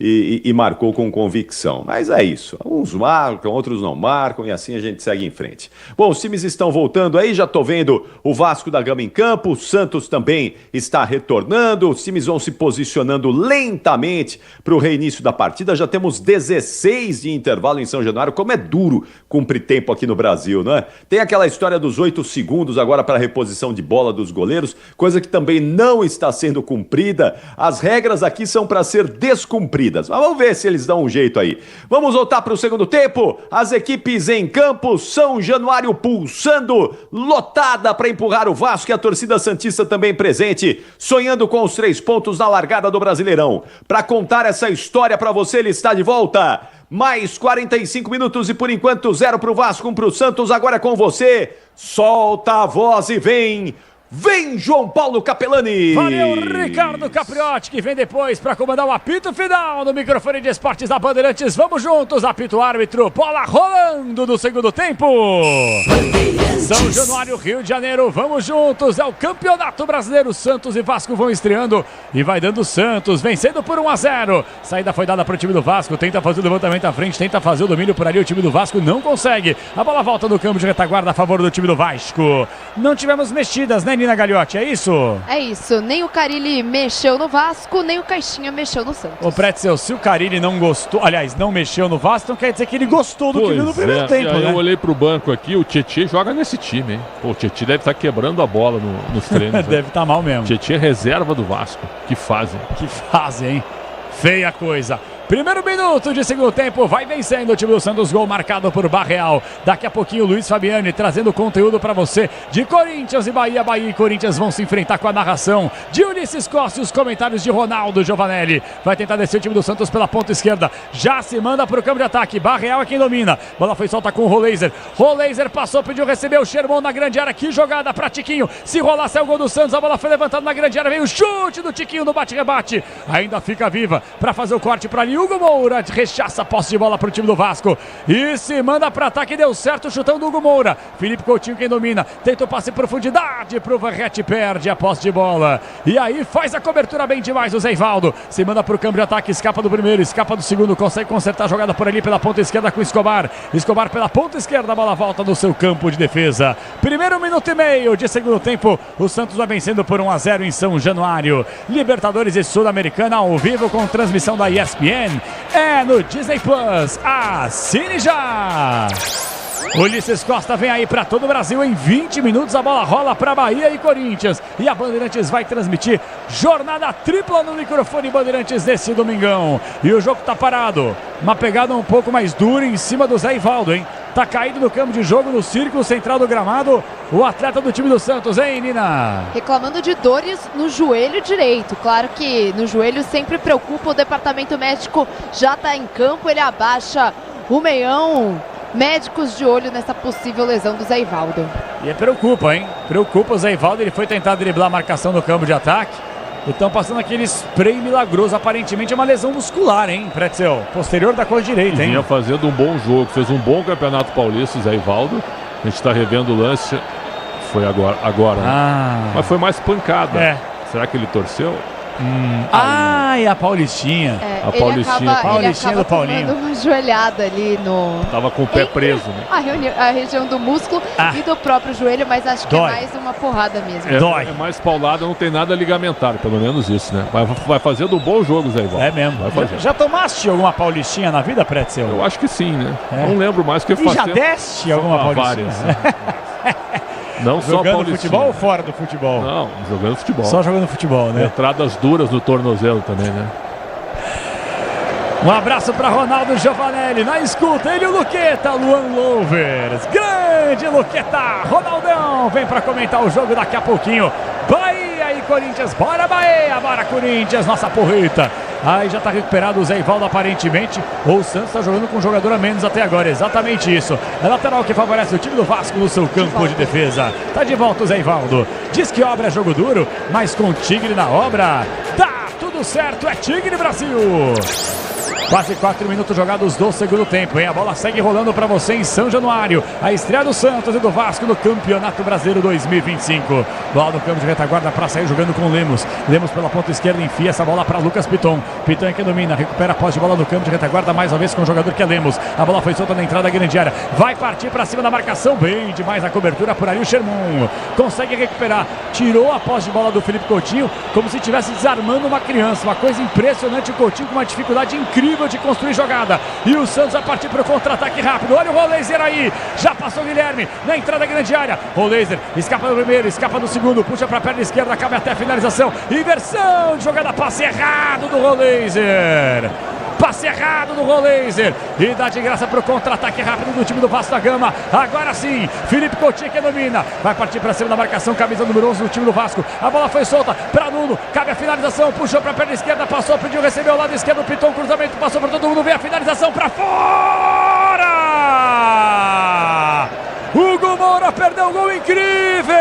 e marcou com convicção. Mas é isso, uns marcam, outros não marcam, e assim a gente segue em frente. Bom, os times estão voltando aí, já tô vendo o Vasco da Gama em campo, o Santos também está retornando, os times vão se posicionando lentamente para o reinício da partida. Já temos 16 de intervalo em São Januário. Como é duro cumprir tempo aqui no Brasil, né? Tem aquela história dos 8 segundos agora para reposição de bola dos goleiros, coisa que também não está sendo cumprida. As regras aqui são para ser descumpridas. Mas vamos ver se eles dão um jeito aí. Vamos voltar para o segundo tempo. As equipes em campo, São Januário pulsando, lotada para empurrar o Vasco, e a torcida santista também presente, sonhando com os 3 pontos na largada do Brasileirão. Para contar essa história para você, ele está de volta. Mais 45 minutos e por enquanto 0 para o Vasco, 1 para o Santos. Agora é com você. Solta a voz e vem... Vem, João Paulo Capelani! Valeu, Ricardo Capriotti, que vem depois para comandar o apito final no microfone de esportes da Bandeirantes. Vamos juntos, apito árbitro, bola rolando no segundo tempo. São Januário, Rio de Janeiro, vamos juntos, é o Campeonato Brasileiro. Santos e Vasco vão estreando e vai dando Santos, vencendo por 1-0. Saída foi dada para o time do Vasco, tenta fazer o levantamento à frente, tenta fazer o domínio por ali, o time do Vasco não consegue. A bola volta no campo de retaguarda a favor do time do Vasco. Não tivemos mexidas, né, Nina Gagliotti, é isso? É isso, nem o Carille mexeu no Vasco, nem o Caixinha mexeu no Santos. Ô Pretzel, se o Carille não gostou, aliás, não mexeu no Vasco, então quer dizer que ele gostou do que viu no primeiro tempo, né? Eu olhei pro banco aqui, o Tietê joga nesse time, hein? Pô, o Tietê deve estar quebrando a bola nos treinos. Deve estar mal mesmo. Tietê é reserva do Vasco, que fazem. Que fazem, hein? Feia coisa. Primeiro minuto de segundo tempo, vai vencendo o time do Santos, gol marcado por Barreal. Daqui a pouquinho, Luiz Fabiani trazendo conteúdo para você de Corinthians e Bahia. Bahia e Corinthians vão se enfrentar com a narração de Ulisses Costa e os comentários de Ronaldo Giovanelli. Vai tentar descer o time do Santos pela ponta esquerda, já se manda para o campo de ataque. Barreal é quem domina, bola foi solta com o Roleiser. Roleiser passou, pediu, recebeu, Sherman na grande área, que jogada para Tiquinho. Se rolar, saiu o gol do Santos, a bola foi levantada na grande área, veio o chute do Tiquinho no bate-rebate. Ainda fica viva para fazer o corte para ali. Hugo Moura rechaça a posse de bola pro time do Vasco. E se manda para ataque, deu certo o chutão do Hugo Moura. Felipe Coutinho quem domina. Tenta o passe em profundidade pro Verratti, perde a posse de bola. E aí faz a cobertura bem demais o Zé Ivaldo. Se manda pro câmbio de ataque, escapa do primeiro, escapa do segundo. Consegue consertar a jogada por ali pela ponta esquerda com o Escobar. Escobar pela ponta esquerda, a bola volta no seu campo de defesa. Primeiro minuto e meio de segundo tempo. O Santos vai vencendo por 1-0 em São Januário. Libertadores e Sul-Americana ao vivo com transmissão da ESPN. É no Disney Plus. Assine já! Ulisses Costa vem aí para todo o Brasil. Em 20 minutos a bola rola para Bahia e Corinthians. E a Bandeirantes vai transmitir jornada tripla no microfone Bandeirantes nesse domingão. E o jogo tá parado. Uma pegada um pouco mais dura em cima do Zé Ivaldo, hein? Tá caído no campo de jogo, no círculo central do gramado, o atleta do time do Santos, hein, Nina? Reclamando de dores no joelho direito. Claro que no joelho sempre preocupa, o departamento médico já tá em campo, ele abaixa o meião. Médicos de olho nessa possível lesão do Zé Ivaldo. E preocupa, hein? Preocupa o Zé Ivaldo, ele foi tentar driblar a marcação no campo de ataque. Estão passando aquele spray milagroso, aparentemente é uma lesão muscular, hein, Pretzel? Posterior da coxa direita, hein? Vinha fazendo um bom jogo, fez um bom campeonato paulista, o Zé Ivaldo. A gente está revendo o lance, foi agora né? Mas foi mais pancada. Será que ele torceu? E a Paulistinha. A Paulistinha. Paulistinha do Paulinho. Tomando uma joelhada ali no... Tava com o pé preso, né? A região do músculo e do próprio joelho, mas acho que Dói. é mais uma porrada mesmo. Dói. É mais paulada, não tem nada ligamentar, pelo menos isso, né? Vai fazendo um bom jogo, Zé Ivaldo. É mesmo. Já tomaste alguma Paulistinha na vida, Pretzel? Eu acho que sim, né? Não lembro mais que já deste alguma Paulistinha? Várias. Né? Não só jogando futebol ou fora do futebol? Não, jogando futebol. Só jogando futebol, né? Entradas duras no tornozelo também, né? Um abraço para Ronaldo Giovanelli, na escuta, ele e o Luqueta, Luan Lovers. Grande Luqueta, Ronaldão vem para comentar o jogo daqui a pouquinho. Bahia e Corinthians, bora Bahia, bora Corinthians, nossa porrita. Aí já está recuperado o Zé Ivaldo aparentemente, ou o Santos está jogando com um jogador a menos até agora, exatamente isso. É lateral que favorece o time do Vasco no seu campo de defesa. Tá de volta o Zé Ivaldo, diz que obra é jogo duro, mas com Tigre na obra, tá tudo certo, é Tigre Brasil. Quase 4 minutos jogados do segundo tempo, hein? A bola segue rolando para você em São Januário. A estreia do Santos e do Vasco no Campeonato Brasileiro 2025. Bola no campo de retaguarda para sair jogando com o Lemos. Lemos pela ponta esquerda enfia essa bola para Lucas Piton. Piton é quem domina, recupera a posse de bola no campo de retaguarda mais uma vez com o jogador que é Lemos. A bola foi solta na entrada da grande área. Vai partir para cima da marcação, bem demais a cobertura por ali o Sherman. Consegue recuperar, tirou a posse de bola do Felipe Coutinho como se estivesse desarmando uma criança. Uma coisa impressionante, o Coutinho com uma dificuldade incrível de construir jogada, e o Santos vai partir para o contra-ataque rápido. Olha o Roleiser aí, já passou o Guilherme na entrada da grande área. Roleiser escapa do primeiro, escapa do segundo, puxa para a perna esquerda, cabe até a finalização. Inversão de jogada, passe errado do Roleiser. Passe errado do Roleiser. E dá de graça para o contra-ataque rápido do time do Vasco da Gama. Agora sim, Felipe Coutinho que domina. Vai partir para cima da marcação, camisa número 11 do time do Vasco. A bola foi solta para Nuno. Cabe a finalização, puxou para a perna esquerda, passou, pediu, recebeu ao lado esquerdo. Piton, cruzamento, passou para todo mundo. Vem a finalização para fora. Hugo Moura perdeu um gol incrível.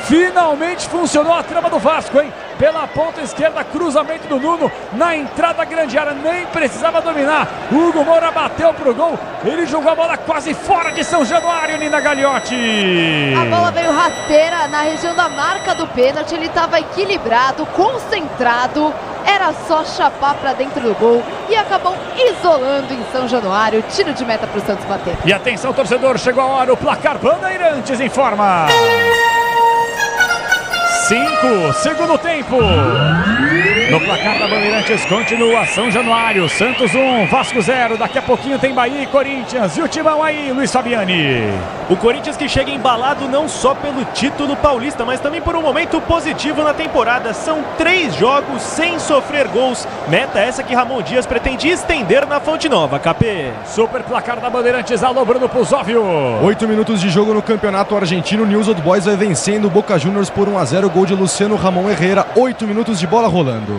Finalmente funcionou a trama do Vasco, hein? Pela ponta esquerda, cruzamento do Nuno na entrada da grande área, nem precisava dominar. Hugo Moura bateu pro gol, ele jogou a bola quase fora de São Januário, Nina Gagliotti. A bola veio rasteira na região da marca do pênalti, ele estava equilibrado, concentrado, era só chapar para dentro do gol e acabou isolando em São Januário. Tiro de meta para o Santos bater. E atenção, torcedor, chegou a hora, o placar Bandeirantes informa. 5, segundo tempo. No placar da Bandeirantes continua São Januário, Santos 1, Vasco 0. Daqui a pouquinho tem Bahia e Corinthians. E o timão aí, Luiz Fabiani. O Corinthians que chega embalado não só pelo título paulista, mas também por um momento positivo na temporada. São 3 jogos sem sofrer gols. Meta essa que Ramon Dias pretende estender na Fonte Nova, KP. Super placar da Bandeirantes, alô Bruno Puzóvio. 8 minutos de jogo no Campeonato Argentino. O News Old Boys vai vencendo o Boca Juniors por 1-0. Gol de Luciano Ramon Herrera. 8 minutos de bola rolando.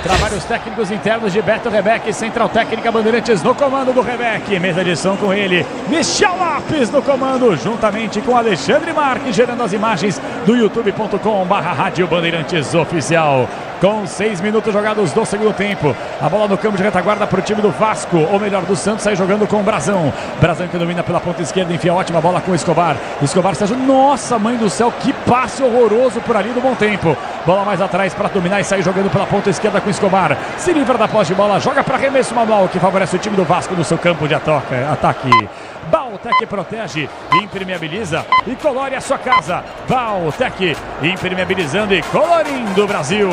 Trabalhos técnicos internos de Beto Rebeck, Central Técnica Bandeirantes no comando do Rebeck. Mesa de som com ele, Michel Lopes no comando, juntamente com Alexandre Marques, gerando as imagens do youtube.com/Rádio Bandeirantes Oficial. com 6 minutos jogados do segundo tempo. A bola no campo de retaguarda para o time do Vasco, ou melhor, do Santos, sai jogando com o Brazão. Brazão que domina pela ponta esquerda, enfia ótima bola com o Escobar. Escobar, Sérgio, nossa mãe do céu, que passe horroroso por ali no bom tempo. Bola mais atrás para dominar e sair jogando pela ponta esquerda com o Escobar. Se livra da posse de bola, joga para arremesso manual, que favorece o time do Vasco no seu campo de ataque. Baltec protege, impermeabiliza e colore a sua casa. Baltec, impermeabilizando e colorindo o Brasil.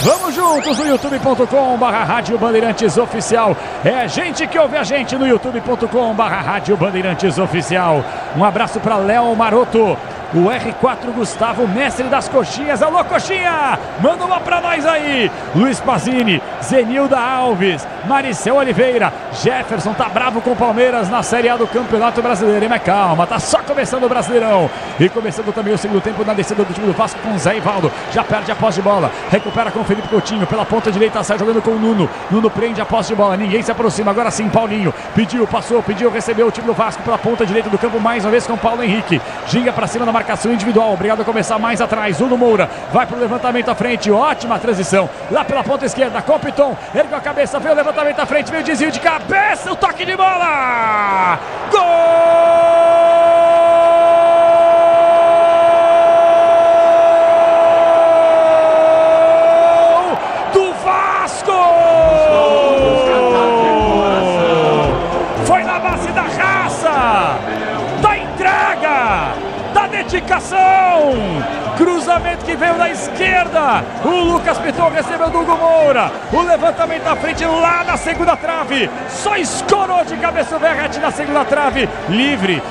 Vamos juntos no youtube.com/Rádio Bandeirantes Oficial. É gente que ouve a gente no youtube.com/Rádio Bandeirantes Oficial. Um abraço para Léo Maroto. O R4 Gustavo, mestre das coxinhas. Alô, coxinha! Manda uma pra nós aí. Luiz Pazini, Zenilda Alves, Maricel Oliveira, Jefferson tá bravo com o Palmeiras na Série A do Campeonato Brasileiro. Mas calma, tá só começando o Brasileirão. E começando também o segundo tempo na descida do time do Vasco com Zé Ivaldo. Já perde a posse de bola, recupera com o Felipe Coutinho. Pela ponta direita sai jogando com o Nuno. Nuno prende a posse de bola, ninguém se aproxima. Agora sim, Paulinho pediu, passou, pediu, recebeu o time do Vasco pela ponta direita do campo mais uma vez com Paulo Henrique. Ginga pra cima da marcação individual, obrigado a começar mais atrás. Nuno Moura vai pro levantamento à frente, ótima transição lá pela ponta esquerda com o Piton, ergueu a cabeça, veio o levantamento à frente, veio o desvio de cabeça, o toque de bola, gol do Vasco, foi na base da raça, da entrega, da dedicação, cruzamento que veio da esquerda, o Lucas Piton recebeu do Hugo Moura, o levantamento à frente lá na segunda trave, só escorou de cabeça o Verratti na segunda trave, livre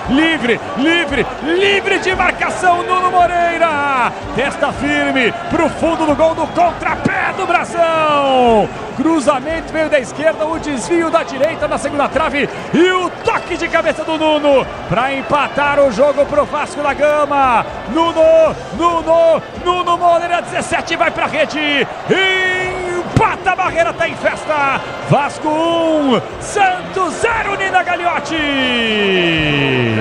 de marcação, Nuno Moreira, testa firme pro fundo do gol, do contrapé do Brazão, cruzamento veio da esquerda, o desvio da direita na segunda trave e o toque de cabeça do Nuno para empatar o jogo pro Vasco da Gama. Nuno Moreira, 17, vai pra rede, empata a barreira, tá em festa. Vasco 1, Santos 0, Nina Gagliotti.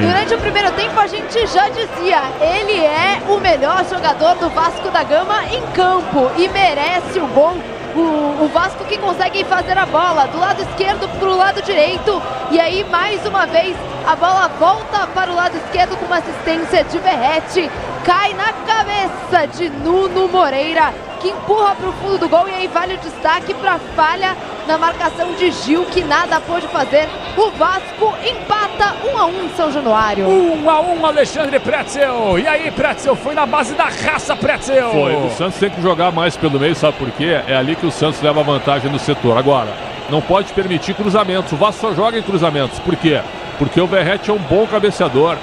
Durante o primeiro tempo a gente já dizia, ele é o melhor jogador do Vasco da Gama em campo e merece o gol. O Vasco que consegue fazer a bola do lado esquerdo para o lado direito. E aí, mais uma vez, a bola volta para o lado esquerdo com uma assistência de Verratti. Cai na cabeça de Nuno Moreira, que empurra para o fundo do gol. E aí vale o destaque para a falha na marcação de Gil, que nada pôde fazer. O Vasco empata 1-1 em São Januário. 1-1, Alexandre Pretzel. E aí, Pretzel, foi na base da raça, Pretzel. Foi, o Santos tem que jogar mais pelo meio, sabe por quê? É ali que o Santos leva vantagem no setor. Agora, não pode permitir cruzamentos. O Vasco só joga em cruzamentos. Por quê? Porque o Verratti é um bom cabeceador.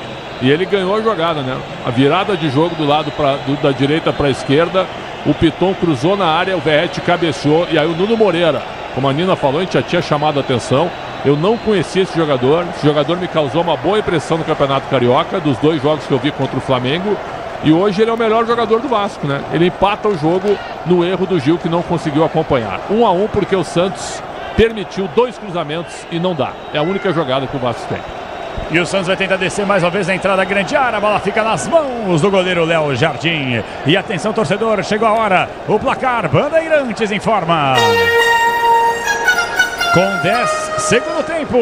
E ele ganhou a jogada, né? A virada de jogo do lado da direita para a esquerda. O Piton cruzou na área, o Verratti cabeceou. E aí o Nuno Moreira, como a Nina falou, a gente já tinha chamado a atenção. Eu não conhecia esse jogador. Esse jogador me causou uma boa impressão no Campeonato Carioca, dos 2 jogos que eu vi contra o Flamengo. E hoje ele é o melhor jogador do Vasco, né? Ele empata o jogo no erro do Gil, que não conseguiu acompanhar. 1-1 porque o Santos permitiu 2 cruzamentos e não dá. É a única jogada que o Vasco tem. E o Santos vai tentar descer mais uma vez na entrada da grande área. A bola fica nas mãos do goleiro Léo Jardim. E atenção, torcedor, chegou a hora. O placar, Bandeirantes informa. Com 10, segundo tempo.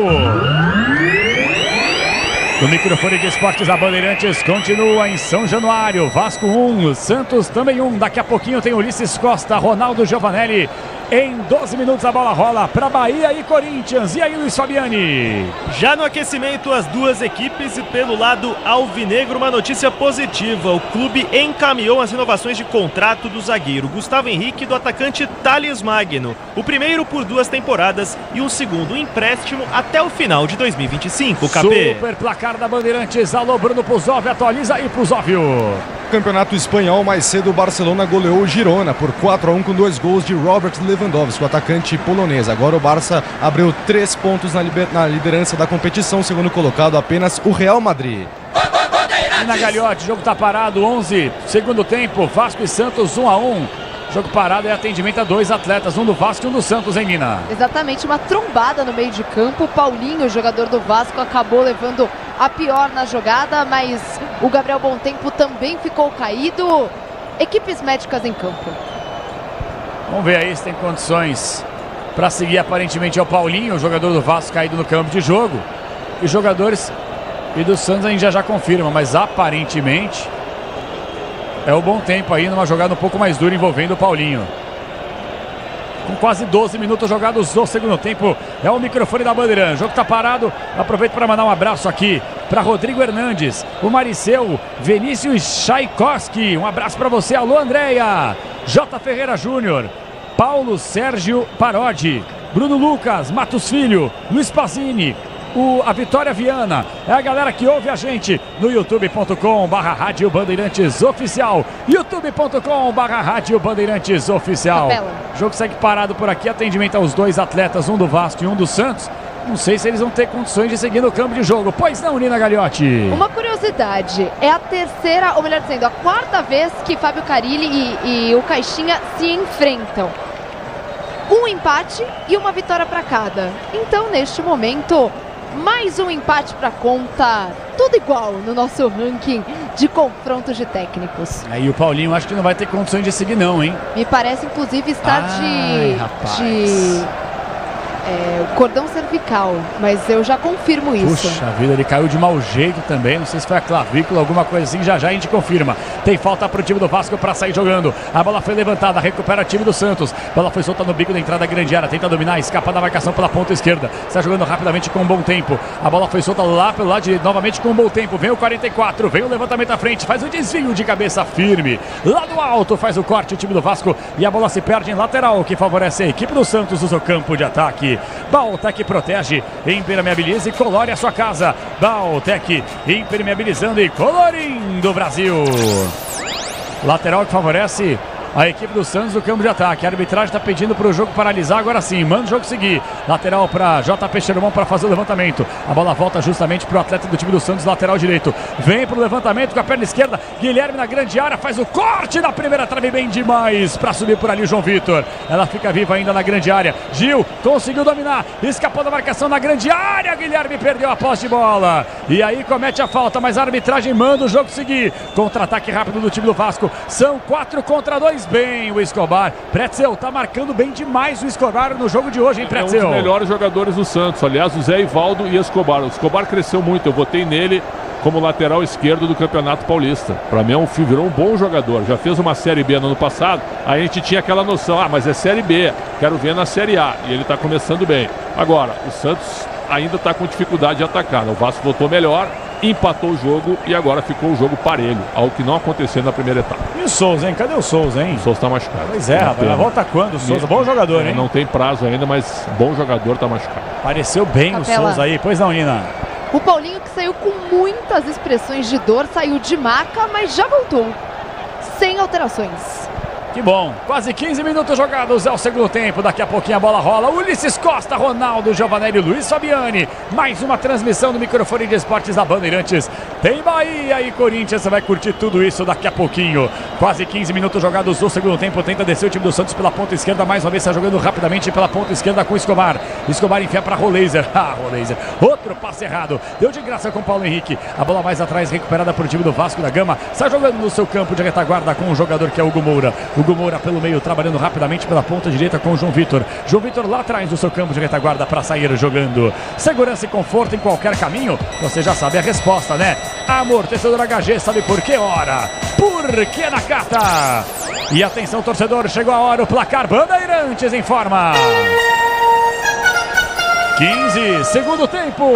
O microfone de esportes da Bandeirantes continua em São Januário. Vasco 1, Santos também 1. Daqui a pouquinho tem Ulisses Costa, Ronaldo Giovanelli. Em 12 minutos a bola rola para Bahia e Corinthians. E aí, Luiz Fabiani? Já no aquecimento, as duas equipes, e pelo lado alvinegro, uma notícia positiva. O clube encaminhou as renovações de contrato do zagueiro Gustavo Henrique e do atacante Thales Magno. O primeiro por 2 temporadas e o segundo empréstimo até o final de 2025. KP. Super placar da Bandeirantes. Alô, Bruno Puzov, atualiza aí, Puzóvio. Campeonato espanhol, mais cedo o Barcelona goleou o Girona por 4-1 com 2 gols de Robert Lewandowski, o atacante polonês. Agora o Barça abriu 3 pontos na liderança da competição, segundo colocado apenas o Real Madrid. E na Gagliotti, o jogo tá parado, 11, segundo tempo, Vasco e Santos 1-1. Jogo parado é atendimento a 2 atletas, um do Vasco e um do Santos, hein, Nina? Exatamente, uma trombada no meio de campo. Paulinho, jogador do Vasco, acabou levando a pior na jogada, mas o Gabriel Bontempo também ficou caído. Equipes médicas em campo. Vamos ver aí se tem condições para seguir. Aparentemente é o Paulinho, o jogador do Vasco caído no campo de jogo. E jogadores e do Santos a gente já confirma, mas aparentemente é o Bom Tempo aí numa jogada um pouco mais dura envolvendo o Paulinho. Com quase 12 minutos jogados no segundo tempo, é o microfone da Bandeirantes. O jogo tá parado, aproveito para mandar um abraço aqui para Rodrigo Hernandes, o Mariceu, Vinícius Tchaikovsky, um abraço para você, alô Andréia, J. Ferreira Júnior, Paulo Sérgio Parodi, Bruno Lucas, Matos Filho, Luiz Pazini, a Vitória Viana, é a galera que ouve a gente no youtube.com/Rádio Bandeirantes Oficial, youtube.com/Rádio Bandeirantes Oficial. O jogo segue parado por aqui, atendimento aos dois atletas, um do Vasco e um do Santos. Não sei se eles vão ter condições de seguir no campo de jogo. Pois não, Nina Gagliotti? Uma curiosidade, é a terceira, ou melhor dizendo, a quarta vez que Fábio Carille e o Caixinha se enfrentam. Um empate e uma vitória para cada. Então, neste momento, mais um empate para conta. Tudo igual no nosso ranking de confrontos de técnicos. Aí o Paulinho acho que não vai ter condições de seguir não, hein? Me parece, inclusive, estar de cordão cervical, mas eu já confirmo isso. Puxa vida, ele caiu de mau jeito também, não sei se foi a clavícula, alguma coisa assim, já a gente confirma. Tem falta pro time do Vasco para sair jogando. A bola foi levantada, recupera o time do Santos. A bola foi solta no bico da entrada da grande área, tenta dominar, escapa da marcação pela ponta esquerda. Está jogando rapidamente com um Bom Tempo. A bola foi solta lá pelo lado novamente com um Bom Tempo. Vem o 44, vem o levantamento à frente, faz o desvio de cabeça firme. Lá do alto faz o corte o time do Vasco e a bola se perde em lateral, que favorece a equipe do Santos no seu campo de ataque. Baltec protege, impermeabiliza e colore a sua casa. Baltec impermeabilizando e colorindo o Brasil. Lateral que favorece a equipe do Santos no campo de ataque. A arbitragem está pedindo para o jogo paralisar. Agora sim, manda o jogo seguir. Lateral para JP Xeromão para fazer o levantamento. A bola volta justamente para o atleta do time do Santos, lateral direito. Vem para o levantamento com a perna esquerda. Guilherme na grande área, faz o corte na primeira trave, bem demais para subir por ali o João Vitor. Ela fica viva ainda na grande área. Gil conseguiu dominar, escapou da marcação na grande área. Guilherme perdeu a posse de bola. E aí comete a falta, mas a arbitragem manda o jogo seguir. Contra-ataque rápido do time do Vasco. São 4 contra 2. Bem o Escobar. Pretzel tá marcando bem demais o Escobar no jogo de hoje, hein, Pretzel? É um dos melhores jogadores do Santos. Aliás, o Zé Ivaldo e Escobar. O Escobar cresceu muito. Eu votei nele como lateral esquerdo do Campeonato Paulista. Para mim virou um bom jogador. Já fez uma Série B no ano passado. Aí a gente tinha aquela noção, mas é Série B. Quero ver na Série A. E ele tá começando bem. Agora, o Santos ainda tá com dificuldade de atacar. O Vasco voltou melhor, empatou o jogo e agora ficou o jogo parelho, algo que não aconteceu na primeira etapa. E o Souza, hein? Cadê o Souza, hein? O Souza tá machucado. Pois é, rapaz, a volta quando? O Souza, bom jogador, hein? Não tem prazo ainda, mas bom jogador, tá machucado. Pareceu bem o Souza aí, pois não, Nina? O Paulinho, que saiu com muitas expressões de dor, saiu de maca, mas já voltou. Sem alterações. Que bom, quase 15 minutos jogados, é o segundo tempo, daqui a pouquinho a bola rola. Ulisses Costa, Ronaldo, Giovanelli, Luiz Fabiani. Mais uma transmissão do microfone de esportes da Bandeirantes. Tem Bahia e Corinthians, você vai curtir tudo isso daqui a pouquinho. Quase 15 minutos jogados no segundo tempo, tenta descer o time do Santos pela ponta esquerda, mais uma vez está jogando rapidamente pela ponta esquerda com o Escobar. Escobar enfia para Roleiser, Roleiser, outro passe errado, deu de graça com o Paulo Henrique. A bola mais atrás recuperada por time do Vasco da Gama, está jogando no seu campo de retaguarda com um jogador que é o Hugo Moura. Hugo Moura pelo meio, trabalhando rapidamente pela ponta direita com o João Vitor. João Vitor lá atrás do seu campo de retaguarda para sair jogando. Segurança e conforto em qualquer caminho, você já sabe a resposta, né? Amortecedor HG, sabe por que hora? Por que Nakata? E atenção, torcedor, chegou a hora, o placar Bandeirantes informa. 15, segundo tempo.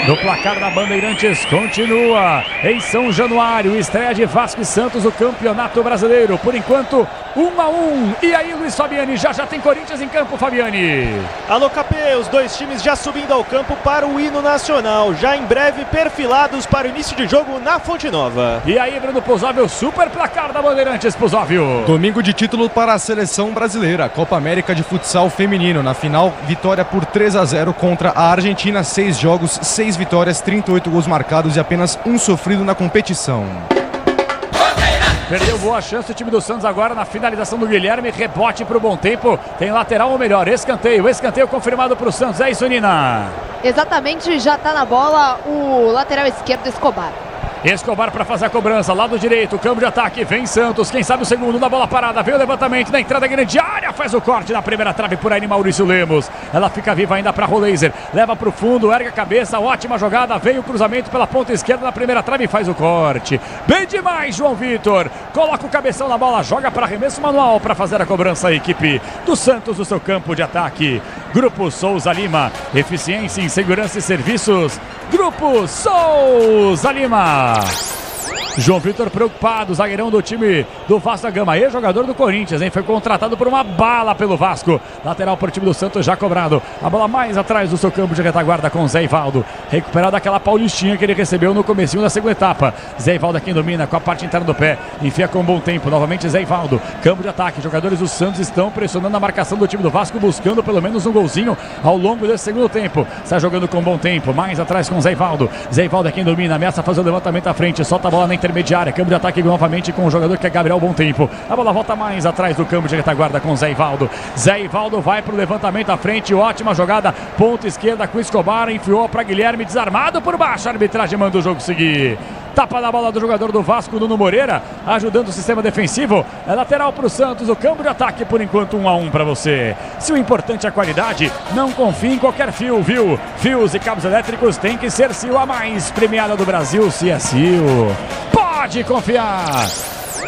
No placar da Bandeirantes continua em São Januário, estreia de Vasco e Santos, o Campeonato Brasileiro. Por enquanto, 1-1. E aí, Luiz Fabiani, já tem Corinthians em campo, Fabiani. Alô, Capê, os dois times já subindo ao campo para o hino nacional. Já em breve perfilados para o início de jogo na Fonte Nova. E aí, Bruno Pusóvio, super placar da Bandeirantes, Pusóvio. Domingo de título para a seleção brasileira. Copa América de Futsal Feminino. Na final, vitória por 3-0 contra a Argentina. 6 jogos, 6 vitórias, 38 gols marcados e apenas um sofrido na competição. Perdeu boa chance o time do Santos agora na finalização do Guilherme, rebote para o Bom Tempo, tem lateral ou melhor, escanteio confirmado para o Santos, é isso, Nina? Exatamente, já está na bola o lateral esquerdo Escobar. Escobar para fazer a cobrança, lado direito, campo de ataque, vem Santos, quem sabe o segundo na bola parada, veio o levantamento na entrada grande área, faz o corte na primeira trave por aí Maurício Lemos, ela fica viva ainda para Roleiser, leva para o fundo, ergue a cabeça, ótima jogada, veio o cruzamento pela ponta esquerda na primeira trave e faz o corte, bem demais João Vitor, coloca o cabeção na bola, joga para arremesso manual para fazer a cobrança a equipe do Santos no seu campo de ataque. Grupo Souza Lima, eficiência em segurança e serviços, Grupo Souza Lima. João Vitor preocupado, zagueirão do time do Vasco da Gama, ex-jogador do Corinthians, hein? Foi contratado por uma bala pelo Vasco. Lateral para o time do Santos, já cobrado. A bola mais atrás do seu campo de retaguarda com Zé Ivaldo. Recuperado aquela paulistinha que ele recebeu no comecinho da segunda etapa. Zé Ivaldo quem domina com a parte interna do pé. Enfia com bom tempo, novamente Zé Ivaldo. Campo de ataque, jogadores do Santos estão pressionando a marcação do time do Vasco, buscando pelo menos um golzinho ao longo desse segundo tempo. Está jogando com bom tempo, mais atrás com Zé Ivaldo. Zé Ivaldo quem domina, ameaça fazer o levantamento à frente, solta a bola na intermediária, campo de ataque novamente com o jogador que é Gabriel Bom Tempo. A bola volta mais atrás do campo de retaguarda com Zé Ivaldo. Zé Ivaldo vai para o levantamento à frente, ótima jogada, ponta esquerda com Escobar, enfiou para Guilherme, desarmado por baixo, a arbitragem manda o jogo seguir. Tapa na bola do jogador do Vasco, Nuno Moreira, ajudando o sistema defensivo. É lateral para o Santos, o campo de ataque por enquanto 1-1 para você. Se o importante é a qualidade, não confie em qualquer fio, viu? Fios e cabos elétricos tem que ser Sil, a mais premiada do Brasil, se é Sil. Pode confiar!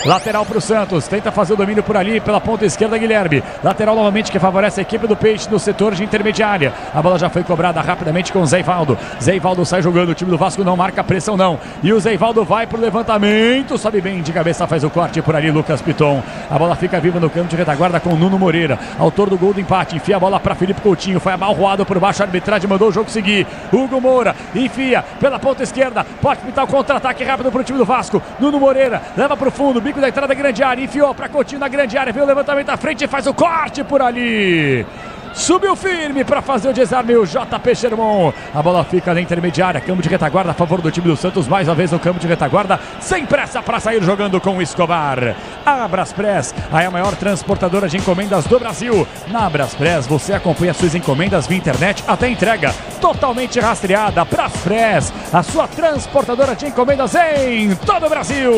Lateral para o Santos, tenta fazer o domínio por ali, pela ponta esquerda Guilherme. Lateral novamente que favorece a equipe do Peixe no setor de intermediária. A bola já foi cobrada rapidamente com o Zé Ivaldo. Zé Ivaldo sai jogando, o time do Vasco não marca pressão não. E o Zé Ivaldo vai para o levantamento, sobe bem de cabeça, faz o corte por ali Lucas Piton. A bola fica viva no campo de retaguarda com o Nuno Moreira, autor do gol do empate. Enfia a bola para Felipe Coutinho, foi amalroado por baixo, a arbitragem mandou o jogo seguir. Hugo Moura enfia pela ponta esquerda, pode pintar o contra-ataque rápido para o time do Vasco. Nuno Moreira leva para o fundo, bico da entrada da grande área, enfiou para Coutinho na grande área, veio o levantamento à frente e faz o corte por ali. Subiu firme para fazer o desarme o JP Sherman. A bola fica na intermediária, campo de retaguarda a favor do time do Santos, mais uma vez no campo de retaguarda, sem pressa para sair jogando com o Escobar. A Braspress, a maior transportadora de encomendas do Brasil. Na Braspress você acompanha suas encomendas via internet até entrega totalmente rastreada. Braspress, a sua transportadora de encomendas em todo o Brasil.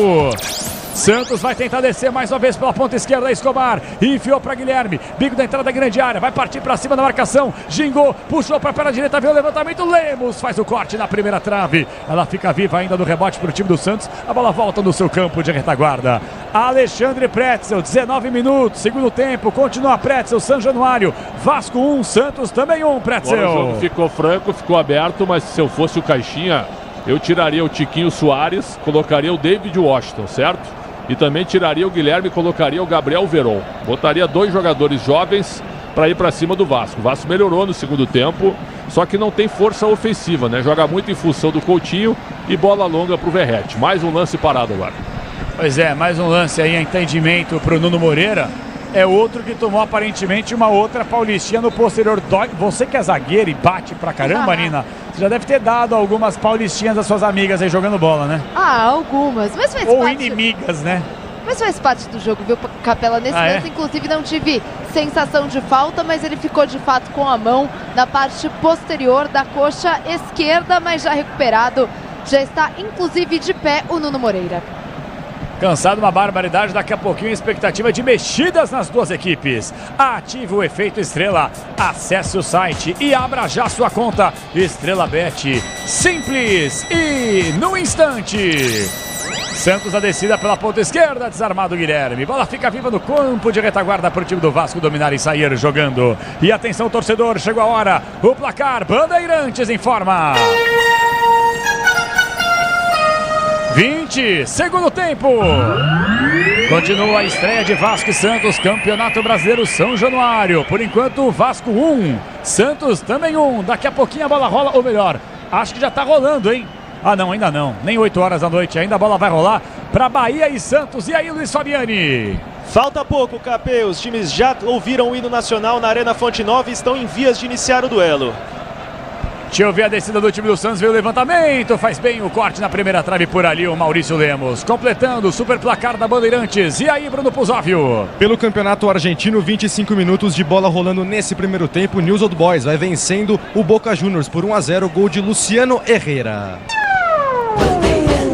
Santos vai tentar descer mais uma vez pela ponta esquerda, Escobar, enfiou para Guilherme, bico da entrada da grande área, vai partir para cima da marcação, gingou, puxou para a perna direita, veio o levantamento, Lemos faz o corte na primeira trave, ela fica viva ainda no rebote para o time do Santos, a bola volta no seu campo de retaguarda. Alexandre Pretzel, 19 minutos, segundo tempo, continua Pretzel, São Januário, Vasco 1, Santos também 1, Pretzel. Agora o jogo ficou franco, ficou aberto, mas se eu fosse o Caixinha, eu tiraria o Tiquinho Soares, colocaria o David Washington, certo? E também tiraria o Guilherme e colocaria o Gabriel Veron. Botaria 2 jogadores jovens para ir para cima do Vasco. O Vasco melhorou no segundo tempo, só que não tem força ofensiva, né? Joga muito em função do Coutinho e bola longa para o Verrete. Mais um lance parado agora. Pois é, mais um lance aí, entendimento para o Nuno Moreira. É outro que tomou aparentemente uma outra paulistinha no posterior. Você que é zagueiro e bate pra caramba, Nina, você já deve ter dado algumas paulistinhas às suas amigas aí jogando bola, né? Ah, algumas. Mas faz Ou parte... inimigas, né? Mas faz parte do jogo, viu, Capela? Nesse lance, inclusive, não tive sensação de falta, mas ele ficou de fato com a mão na parte posterior da coxa esquerda, mas já recuperado. Já está, inclusive, de pé o Nuno Moreira. Cansado, uma barbaridade, daqui a pouquinho expectativa de mexidas nas duas equipes. Ative o efeito Estrela, acesse o site e abra já sua conta Estrela Bet. Simples e no instante. Santos a descida pela ponta esquerda, desarmado Guilherme. Bola fica viva no campo de retaguarda para o time do Vasco dominar e sair jogando. E atenção torcedor, chegou a hora. O placar, Bandeirantes informa. 20, segundo tempo. Continua a estreia de Vasco e Santos, Campeonato Brasileiro São Januário. Por enquanto, Vasco 1, Santos também 1. Daqui a pouquinho a bola rola, ou melhor, acho que já tá rolando, hein? Ah não, ainda não, nem 8 horas da noite ainda, a bola vai rolar para Bahia e Santos. E aí, Luiz Fabiani? Falta pouco, Capê, os times já ouviram o hino nacional na Arena Fonte Nova e estão em vias de iniciar o duelo. Deixa eu ver a descida do time do Santos, veio o levantamento, faz bem o corte na primeira trave por ali o Maurício Lemos, completando o super placar da Bandeirantes. E aí, Bruno Puzóvio? Pelo campeonato argentino, 25 minutos de bola rolando nesse primeiro tempo, o News Old Boys vai vencendo o Boca Juniors por 1-0, gol de Luciano Herrera.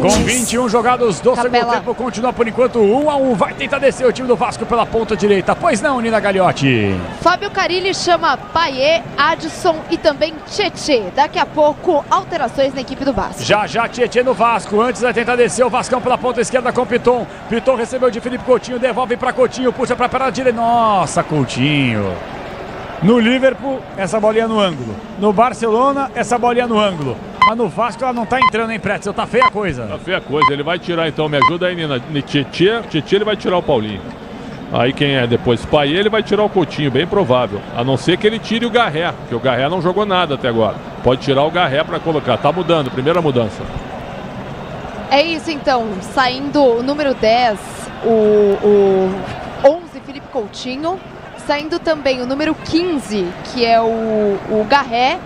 Bandeirantes. Com 21 jogados do segundo tempo, continua por enquanto 1-1. Vai tentar descer o time do Vasco pela ponta direita. Pois não, Nina Gagliotti. Fábio Carilli chama Payet, Adson e também Tietê. Daqui a pouco, alterações na equipe do Vasco. Já Tietê no Vasco. Antes vai tentar descer o Vascão pela ponta esquerda com Piton. Piton recebeu de Felipe Coutinho, devolve para Coutinho, puxa para a perna direita. Nossa, Coutinho. No Liverpool, essa bolinha no ângulo. No Barcelona, essa bolinha no ângulo. Mas no Vasco ela não tá entrando, hein, Pretzel? Tá feia a coisa. Tá feia a coisa. Ele vai tirar, então, me ajuda aí, Nina. Tietê, ele vai tirar o Paulinho. Aí quem é depois? Payet, ele vai tirar o Coutinho, bem provável. A não ser que ele tire o Garré, porque o Garré não jogou nada até agora. Pode tirar o Garré para colocar. Tá mudando, primeira mudança. É isso, então. Saindo o número 10, o 11, Felipe Coutinho. Saindo também o número 15, que é o Garré.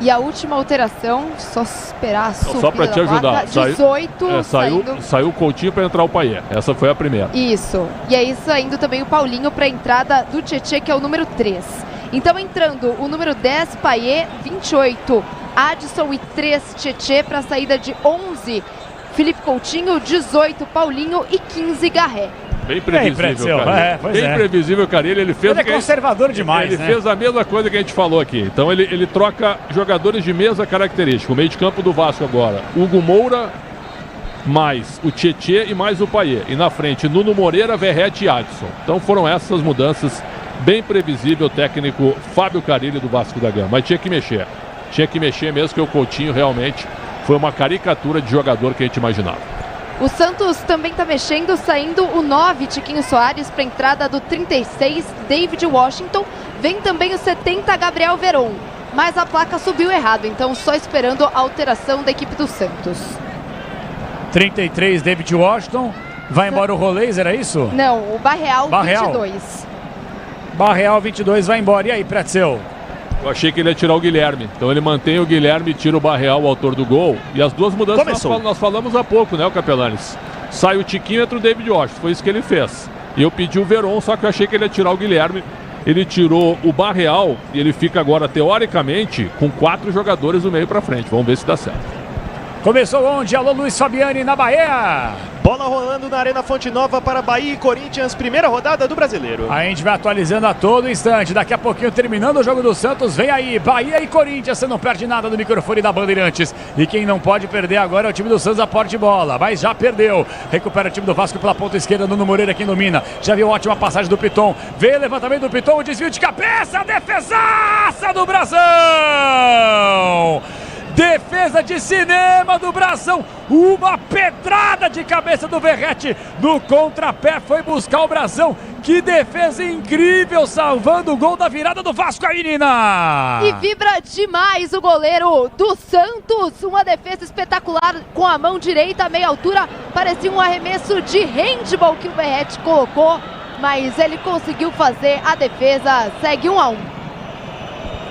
E a última alteração, só esperar a subida só para te ajudar. 18, saiu o Coutinho para entrar o Payet. Essa foi a primeira. Isso. E aí saindo também o Paulinho para a entrada do Tietê, que é o número 3. Então entrando o número 10, Payet, 28, Adson e 3, Tietê, para a saída de 11, Felipe Coutinho, 18, Paulinho e 15, Garré. Bem previsível, cara. Bem previsível, cara. Ele fez. Ele é conservador demais, Ele fez a mesma coisa que a gente falou aqui. Então ele troca jogadores de mesma característica. O meio de campo do Vasco agora, Hugo Moura, mais o Tietê e mais o Payet. E na frente, Nuno Moreira, Verratti e Adson. Então foram essas mudanças. Bem previsível o técnico Fábio Carilli do Vasco da Gama. Mas tinha que mexer. Tinha que mexer mesmo, que o Coutinho realmente foi uma caricatura de jogador que a gente imaginava. O Santos também está mexendo, saindo o 9, Tiquinho Soares, para a entrada do 36, David Washington. Vem também o 70, Gabriel Veron. Mas a placa subiu errado, então só esperando a alteração da equipe do Santos. 33, David Washington. Vai embora o Roleiser, é isso? Não, o Barreal. 22. Barreal 22 vai embora. E aí, Pretzel? Eu achei que ele ia tirar o Guilherme. Então ele mantém o Guilherme e tira o Barreal, o autor do gol. E as duas mudanças nós falamos há pouco, né, o Capelanes? Sai o Tiquinho, entra o David Washington. Foi isso que ele fez. E eu pedi o Veron, só que eu achei que ele ia tirar o Guilherme. Ele tirou o Barreal e ele fica agora, teoricamente, com 4 jogadores do meio pra frente. Vamos ver se dá certo. Começou onde? Alô, Luiz Fabiani na Bahia. Bola rolando na Arena Fonte Nova para Bahia e Corinthians, primeira rodada do Brasileiro. A gente vai atualizando a todo instante. Daqui a pouquinho, terminando o jogo do Santos, vem aí, Bahia e Corinthians. Você não perde nada no microfone da Bandeirantes. E quem não pode perder agora é o time do Santos, a porte bola. Mas já perdeu. Recupera o time do Vasco pela ponta esquerda, Nuno Moreira quem domina. Já viu ótima passagem do Piton. Veio o levantamento do Piton, o desvio de cabeça, a defesaça do Brasão. Defesa de cinema do Brasão. Uma pedrada de cabeça do Verratti. No contrapé foi buscar o Brasão. Que defesa incrível, salvando o gol da virada do Vasco aí, Nina. E vibra demais o goleiro do Santos. Uma defesa espetacular com a mão direita, meia altura. Parecia um arremesso de handball que o Verratti colocou. Mas ele conseguiu fazer a defesa. Segue 1-1.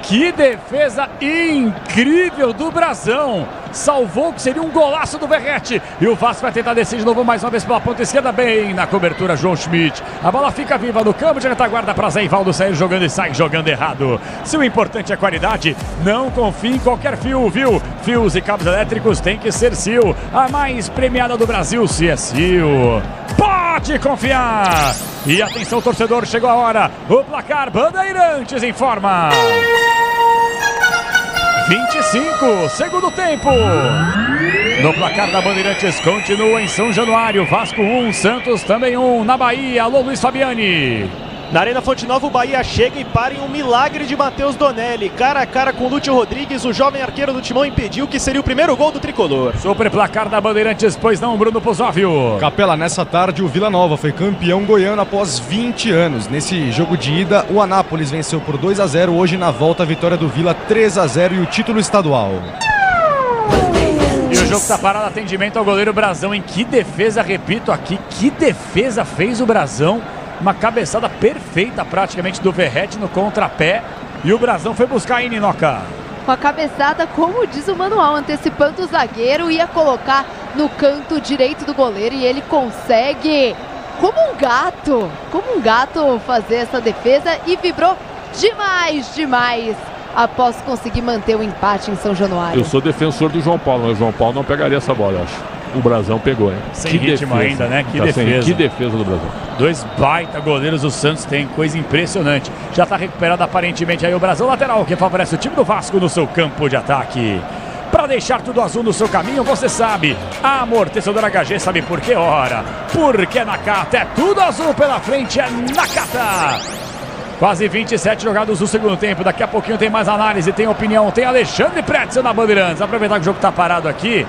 Que defesa incrível do Brasão. Salvou que seria um golaço do Verratti. E o Vasco vai tentar descer de novo mais uma vez pela ponta esquerda. Bem na cobertura, João Schmidt. A bola fica viva no campo de retaguarda para Zé Ivaldo sair jogando e sai jogando errado. Se o importante é qualidade, não confie em qualquer fio, viu? Fios e cabos elétricos tem que ser Sil. A mais premiada do Brasil, se é Sil. Pode confiar. E atenção, torcedor, chegou a hora. O placar Bandeirantes informa. 25, segundo tempo. No placar da Bandeirantes continua em São Januário. Vasco 1, Santos também 1. Na Bahia, alô Luiz Fabiani. Na Arena Fonte Nova, o Bahia chega e para em um milagre de Matheus Donelli. Cara a cara com Lúcio Rodrigues, o jovem arqueiro do Timão impediu que seria o primeiro gol do tricolor. Super placar da Bandeirantes, pois não, Bruno Pozóvio. Capela, nessa tarde o Vila Nova foi campeão goiano após 20 anos. Nesse jogo de ida, o Anápolis venceu por 2-0. Hoje na volta, a vitória do Vila 3-0 e o título estadual. E o jogo tá parado, atendimento ao goleiro Brasão. Em que defesa, repito aqui, que defesa fez o Brasão. Uma cabeçada perfeita praticamente do Verratti no contrapé. E o Brasão foi buscar aí, Ninoca. Com a cabeçada, como diz o manual, antecipando o zagueiro, ia colocar no canto direito do goleiro. E ele consegue, como um gato fazer essa defesa. E vibrou demais após conseguir manter o empate em São Januário. Eu sou defensor do João Paulo, mas o João Paulo não pegaria essa bola, eu acho. O Brasão pegou, hein? Sem ritmo ainda, né? Que defesa. Que defesa do Brasão. 2 baita goleiros o Santos tem, coisa impressionante. Já está recuperado aparentemente aí o Brasão, lateral que favorece o time do Vasco no seu campo de ataque. Para deixar tudo azul no seu caminho, você sabe, a amortecedora HG sabe por que hora. Porque Nakata é tudo azul pela frente, é Nakata. Quase 27 jogados no segundo tempo, daqui a pouquinho tem mais análise, tem opinião, tem Alexandre Pretzel na Bandeirantes. Aproveitar que o jogo está parado aqui.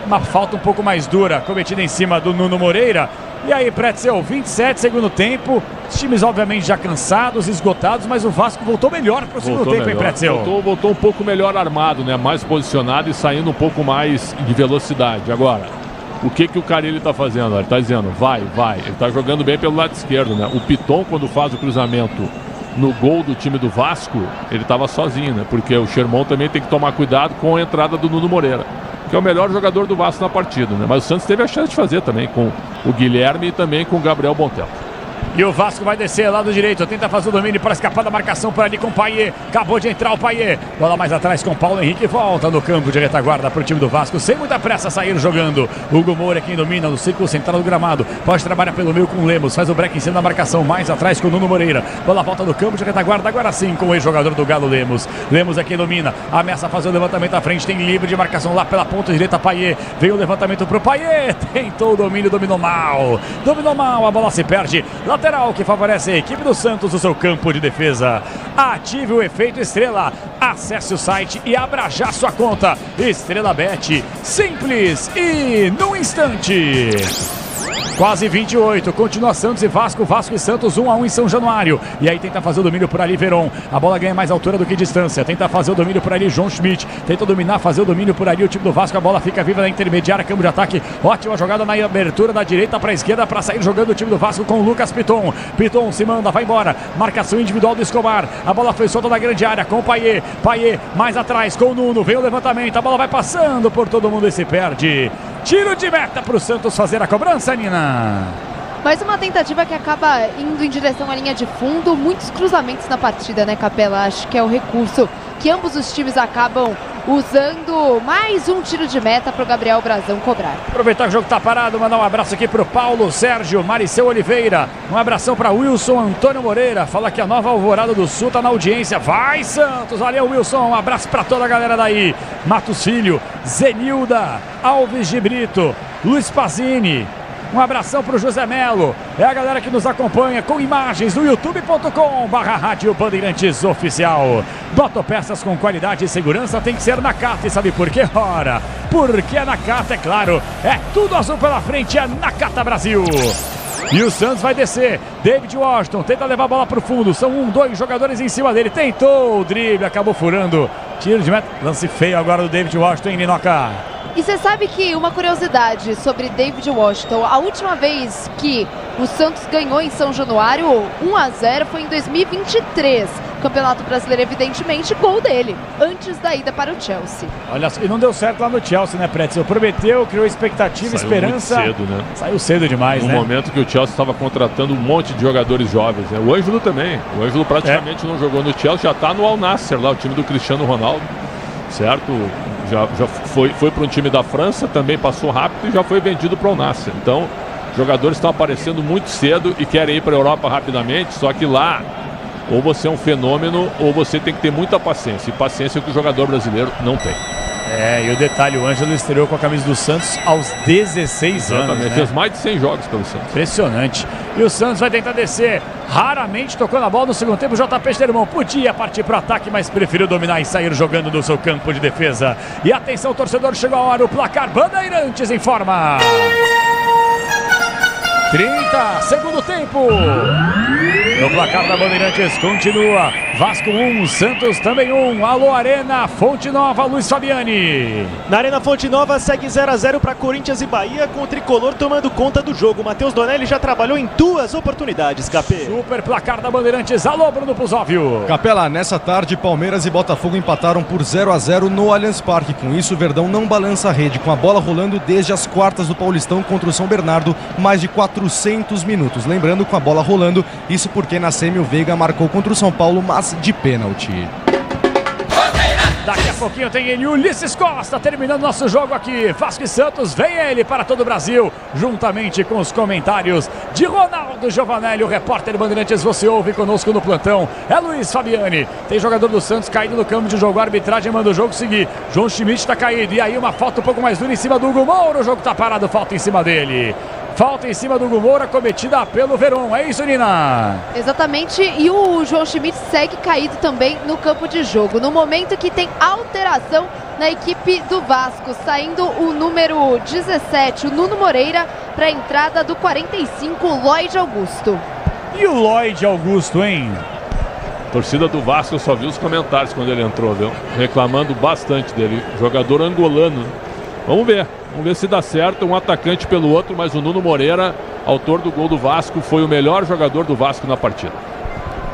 Uma falta um pouco mais dura cometida em cima do Nuno Moreira. E aí, Pretzel, 27 segundo tempo. Os times, obviamente, já cansados, esgotados, mas o Vasco voltou melhor para o segundo tempo, hein, Pretzel? Voltou um pouco melhor armado, né? Mais posicionado e saindo um pouco mais de velocidade. Agora, o que o Carille está fazendo? Ele está dizendo, vai. Ele está jogando bem pelo lado esquerdo, né? O Piton, quando faz o cruzamento no gol do time do Vasco, ele estava sozinho, né? Porque o Sherman também tem que tomar cuidado com a entrada do Nuno Moreira, que é o melhor jogador do Vasco na partida, né? Mas o Santos teve a chance de fazer também com o Guilherme e também com o Gabriel Bontempo. E o Vasco vai descer lado direito, tenta fazer o domínio para escapar da marcação por ali com o Payet. Acabou de entrar o Payet. Bola mais atrás com o Paulo Henrique. Volta no campo de retaguarda para o time do Vasco. Sem muita pressa sair jogando. Hugo Moura quem domina no círculo central do gramado. Pode trabalhar pelo meio com o Lemos. Faz o break em cima da marcação. Mais atrás com o Nuno Moreira. Bola volta no campo de retaguarda. Agora sim com o ex-jogador do Galo, Lemos. Lemos é quem domina. Ameaça a fazer o levantamento à frente. Tem livre de marcação lá pela ponta direita. Payet. Veio o levantamento para o Payet. Tentou o domínio, dominou mal. A bola se perde. Lateral que favorece a equipe do Santos no seu campo de defesa. Ative o efeito Estrela. Acesse o site e abra já sua conta. Estrela Bet. Simples e no instante. Quase 28, continua Santos e Vasco, Vasco e Santos 1-1 em São Januário. E aí tenta fazer o domínio por ali Veron. A bola ganha mais altura do que distância. Tenta fazer o domínio por ali João Schmidt. Tenta dominar, fazer o domínio por ali o time do Vasco. A bola fica viva na intermediária, campo de ataque. Ótima jogada na abertura da direita para a esquerda para sair jogando o time do Vasco com o Lucas Piton. Piton se manda, vai embora. Marcação individual do Escobar. A bola foi solta na grande área com o Payet. Payet mais atrás com o Nuno. Vem o levantamento. A bola vai passando por todo mundo e se perde. Tiro de meta para o Santos fazer a cobrança, Nina. Mais uma tentativa que acaba indo em direção à linha de fundo. Muitos cruzamentos na partida, né, Capela? Acho que é o recurso que ambos os times acabam usando. Mais um tiro de meta para o Gabriel Brasão cobrar. Aproveitar que o jogo está parado, mandar um abraço aqui para o Paulo Sérgio Mariceu Oliveira. Um abração para Wilson Antônio Moreira. Fala que a Nova Alvorada do Sul está na audiência. Vai, Santos! Valeu, Wilson. Um abraço para toda a galera daí. Matos Filho, Zenilda, Alves de Brito, Luiz Pazini. Um abração para o José Melo. É a galera que nos acompanha com imagens no youtube.com/Rádio Bandeirantes Oficial. Motopeças com qualidade e segurança tem que ser Nakata. E sabe por quê? Ora, porque é Nakata, é claro. É tudo azul pela frente, é Nakata Brasil. E o Santos vai descer. David Washington tenta levar a bola para o fundo. São 2 jogadores em cima dele. Tentou o drible, acabou furando. Tiro de meta. Lance feio agora do David Washington em Ninoca. E você sabe que uma curiosidade sobre David Washington, a última vez que o Santos ganhou em São Januário 1-0 foi em 2023. Campeonato Brasileiro, evidentemente, gol dele, antes da ida para o Chelsea. Olha, e não deu certo lá no Chelsea, né, Pretzel? Prometeu, criou expectativa, saiu esperança. Muito cedo, né? Saiu cedo demais, no né? No momento que o Chelsea estava contratando um monte de jogadores jovens, né? O Ângelo também. O Ângelo praticamente não jogou no Chelsea, já está no Al Nassr lá, o time do Cristiano Ronaldo. Certo? Já foi para um time da França, também passou rápido e já foi vendido para o Al Nassr. Então, jogadores estão aparecendo muito cedo e querem ir para a Europa rapidamente, só que lá ou você é um fenômeno ou você tem que ter muita paciência. E paciência é que o jogador brasileiro não tem. E o detalhe, o Ângelo estreou com a camisa do Santos aos 16 anos, né? Fez mais de 100 jogos pelo Santos. Impressionante. E o Santos vai tentar descer. Raramente tocou na bola no segundo tempo. O JP Stermão podia partir para o ataque, mas preferiu dominar e sair jogando no seu campo de defesa. E atenção, torcedor, chegou a hora. O placar Bandeirantes informa. 30, segundo tempo. No placar da Bandeirantes continua Vasco 1, Santos também 1. Alô Arena, Fonte Nova, Luiz Fabiani. Na Arena Fonte Nova segue 0-0 para Corinthians e Bahia, com o Tricolor tomando conta do jogo. Matheus Donelli já trabalhou em 2 oportunidades, Capê. Super placar da Bandeirantes. Alô, Bruno Puzóvio. Capela, nessa tarde Palmeiras e Botafogo empataram por 0-0 no Allianz Parque. Com isso, o Verdão não balança a rede, com a bola rolando desde as quartas do Paulistão contra o São Bernardo, mais de 400 minutos. Lembrando, com a bola rolando, isso porque na semi o Veiga marcou contra o São Paulo, mas de pênalti. pouquinho tem ele, Ulisses Costa, terminando nosso jogo aqui. Vasco e Santos, vem ele para todo o Brasil, juntamente com os comentários de Ronaldo Giovanelli, o repórter Bandeirantes. Você ouve conosco no plantão, é Luiz Fabiani. Tem jogador do Santos caído no campo de jogo, a arbitragem manda o jogo seguir. João Schmidt está caído, e aí uma falta um pouco mais dura em cima do Hugo Moura. O jogo está parado, falta em cima dele. Falta em cima do Hugo Moura, cometida pelo Verón. É isso, Nina? Exatamente, e o João Schmidt segue caído também no campo de jogo. No momento que tem alteração na equipe do Vasco, saindo o número 17, o Nuno Moreira, para a entrada do 45, Lloyd Augusto. E o Lloyd Augusto, hein? A torcida do Vasco, eu só vi os comentários quando ele entrou, viu? Reclamando bastante dele. Jogador angolano. Vamos ver se dá certo, um atacante pelo outro, mas o Nuno Moreira, autor do gol do Vasco, foi o melhor jogador do Vasco na partida.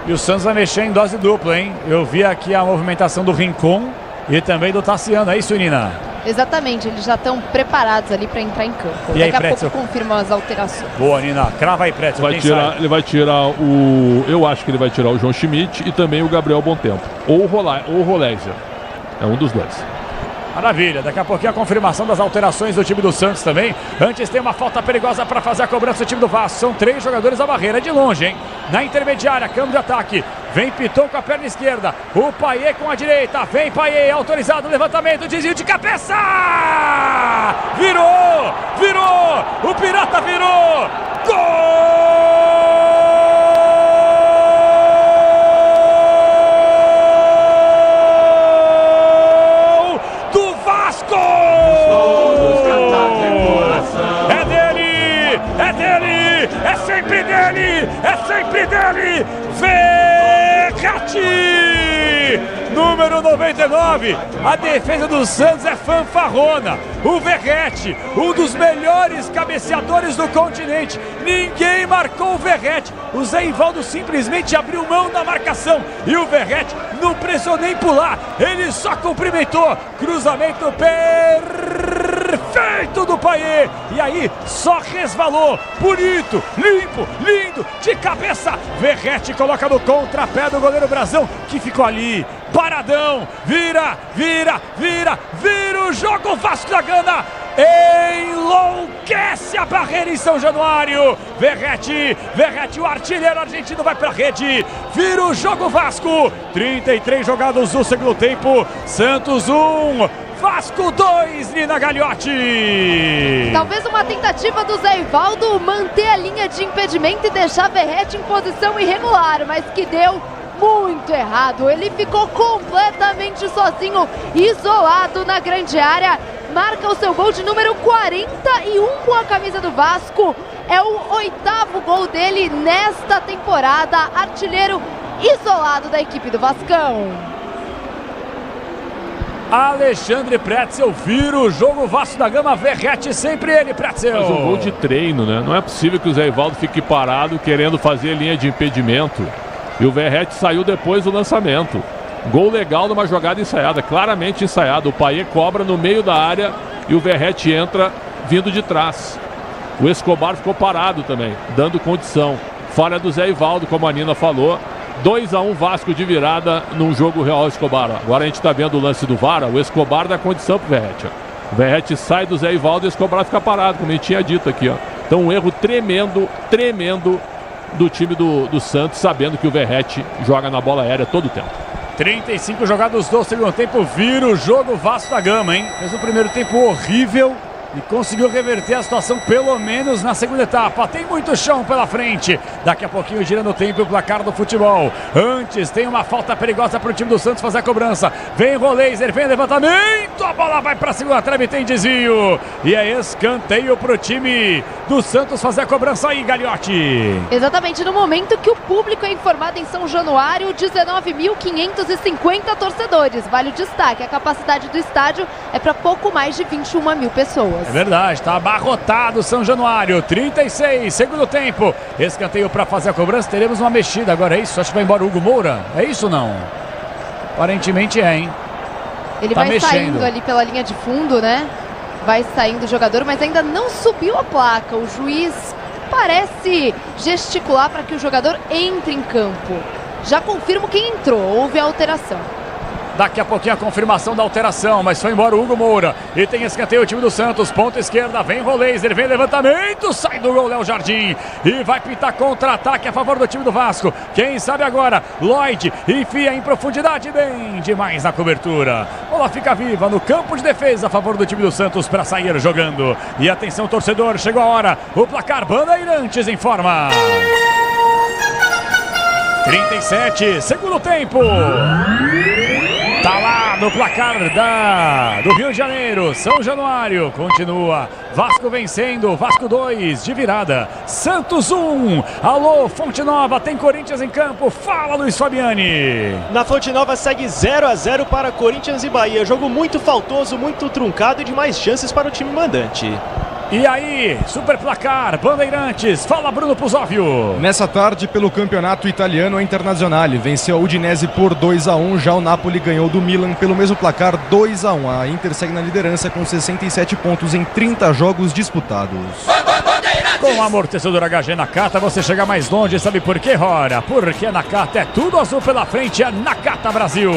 E o Santos vai mexer em dose dupla, hein? Eu vi aqui a movimentação do Rincon e também do Tassiano, é isso, Nina? Exatamente, eles já estão preparados ali para entrar em campo. E aí, daqui a Pretzel? pouco confirmam as alterações. Boa, Nina, crava aí, Pretzel. Ele vai tirar o... Eu acho que ele vai tirar o João Schmidt e também o Gabriel Bontempo. Ou o Rolésia. É um dos dois. Maravilha, daqui a pouquinho a confirmação das alterações do time do Santos também. Antes tem uma falta perigosa para fazer a cobrança do time do Vasco. São 3 jogadores à barreira, de longe, hein? Na intermediária, câmbio de ataque. Vem Piton com a perna esquerda. O Payet com a direita. Vem Payet, autorizado, levantamento, desvio de cabeça! Virou! O Pirata virou! Gol! É sempre dele, Verratti, número 99. A defesa do Santos é fanfarrona. O Verratti, um dos melhores cabeceadores do continente, ninguém marcou o Verratti. O Zé Ivaldo simplesmente abriu mão da marcação e o Verratti não precisou nem pular, ele só cumprimentou. Cruzamento perfeito do Payet, e aí só resvalou, bonito, limpo, lindo, de cabeça. Verratti coloca no contrapé do goleiro Brazão, que ficou ali, paradão. Vira o jogo. Vasco da Gama enlouquece a barreira em São Januário. Verratti, o artilheiro argentino, vai pra rede. Vira o jogo, Vasco. 33 jogados do segundo tempo. Santos 1, Vasco 2, Nina Gagliotti. Talvez uma tentativa do Zé Ivaldo manter a linha de impedimento e deixar Verratti em posição irregular, mas que deu muito errado. Ele ficou completamente sozinho, isolado na grande área. Marca o seu gol de número 41 com a camisa do Vasco. É o 8º gol dele nesta temporada. Artilheiro isolado da equipe do Vascão. Alexandre Pretzel vira o jogo. Vasco da Gama, Verratti, sempre ele, Pretzel. Mas um gol de treino, né? Não é possível que o Zé Ivaldo fique parado querendo fazer linha de impedimento. E o Verratti saiu depois do lançamento. Gol legal numa jogada ensaiada, claramente ensaiada. O Payet cobra no meio da área e o Verratti entra vindo de trás. O Escobar ficou parado também, dando condição. Falha do Zé Ivaldo, como a Nina falou. 2-1 Vasco de virada num jogo real, Escobar. Agora a gente está vendo o lance do VAR. O Escobar dá condição pro Verratti. O Verratti sai do Zé Ivaldo e o Escobar fica parado, como a gente tinha dito aqui, ó. Então um erro tremendo do time do Santos, sabendo que o Verratti joga na bola aérea todo o tempo. 35 jogados do segundo tempo, vira o jogo Vasco da Gama, hein? Fez um primeiro tempo horrível e conseguiu reverter a situação, pelo menos na segunda etapa. Tem muito chão pela frente. Daqui a pouquinho, girando o tempo, o placar do futebol. Antes, tem uma falta perigosa para o time do Santos fazer a cobrança. Vem Roleiser, vem levantamento. A bola vai para a segunda trave, tem desvio. E é escanteio para o time do Santos fazer a cobrança aí, Gagliotti. Exatamente, no momento que o público é informado em São Januário, 19.550 torcedores. Vale o destaque, a capacidade do estádio é para pouco mais de 21 mil pessoas. É verdade, está abarrotado São Januário. 36, segundo tempo. Escanteio para fazer a cobrança. Teremos uma mexida agora, é isso? Acho que vai embora o Hugo Moura. É isso ou não? Aparentemente é, hein? Ele vai saindo ali pela linha de fundo, né? Vai saindo o jogador, mas ainda não subiu a placa. O juiz parece gesticular para que o jogador entre em campo. Já confirmo quem entrou, houve a alteração. Daqui a pouquinho a confirmação da alteração, mas foi embora o Hugo Moura. E tem escanteio o time do Santos, ponta esquerda, vem Roleiser, vem levantamento, sai do gol Léo Jardim. E vai pintar contra-ataque a favor do time do Vasco. Quem sabe agora, Lloyd enfia em profundidade, bem demais na cobertura. Bola fica viva no campo de defesa a favor do time do Santos para sair jogando. E atenção torcedor, chegou a hora, o placar Bandeirantes informa. 37, segundo tempo. Tá lá no placar do Rio de Janeiro, São Januário, continua, Vasco vencendo, Vasco 2 de virada, Santos 1, alô Fonte Nova, tem Corinthians em campo, fala Luiz Fabiani. Na Fonte Nova segue 0-0 para Corinthians e Bahia, jogo muito faltoso, muito truncado e de mais chances para o time mandante. E aí, super placar, Bandeirantes, fala Bruno Puzóvio. Nessa tarde, pelo campeonato italiano, a Internazionale venceu a Udinese por 2-1, já o Napoli ganhou do Milan pelo mesmo placar 2-1. A Inter segue na liderança com 67 pontos em 30 jogos disputados. Com o amortecedor HG Nakata você chega mais longe, sabe por quê, Rora? Porque Nakata é tudo azul pela frente, é Nakata Brasil.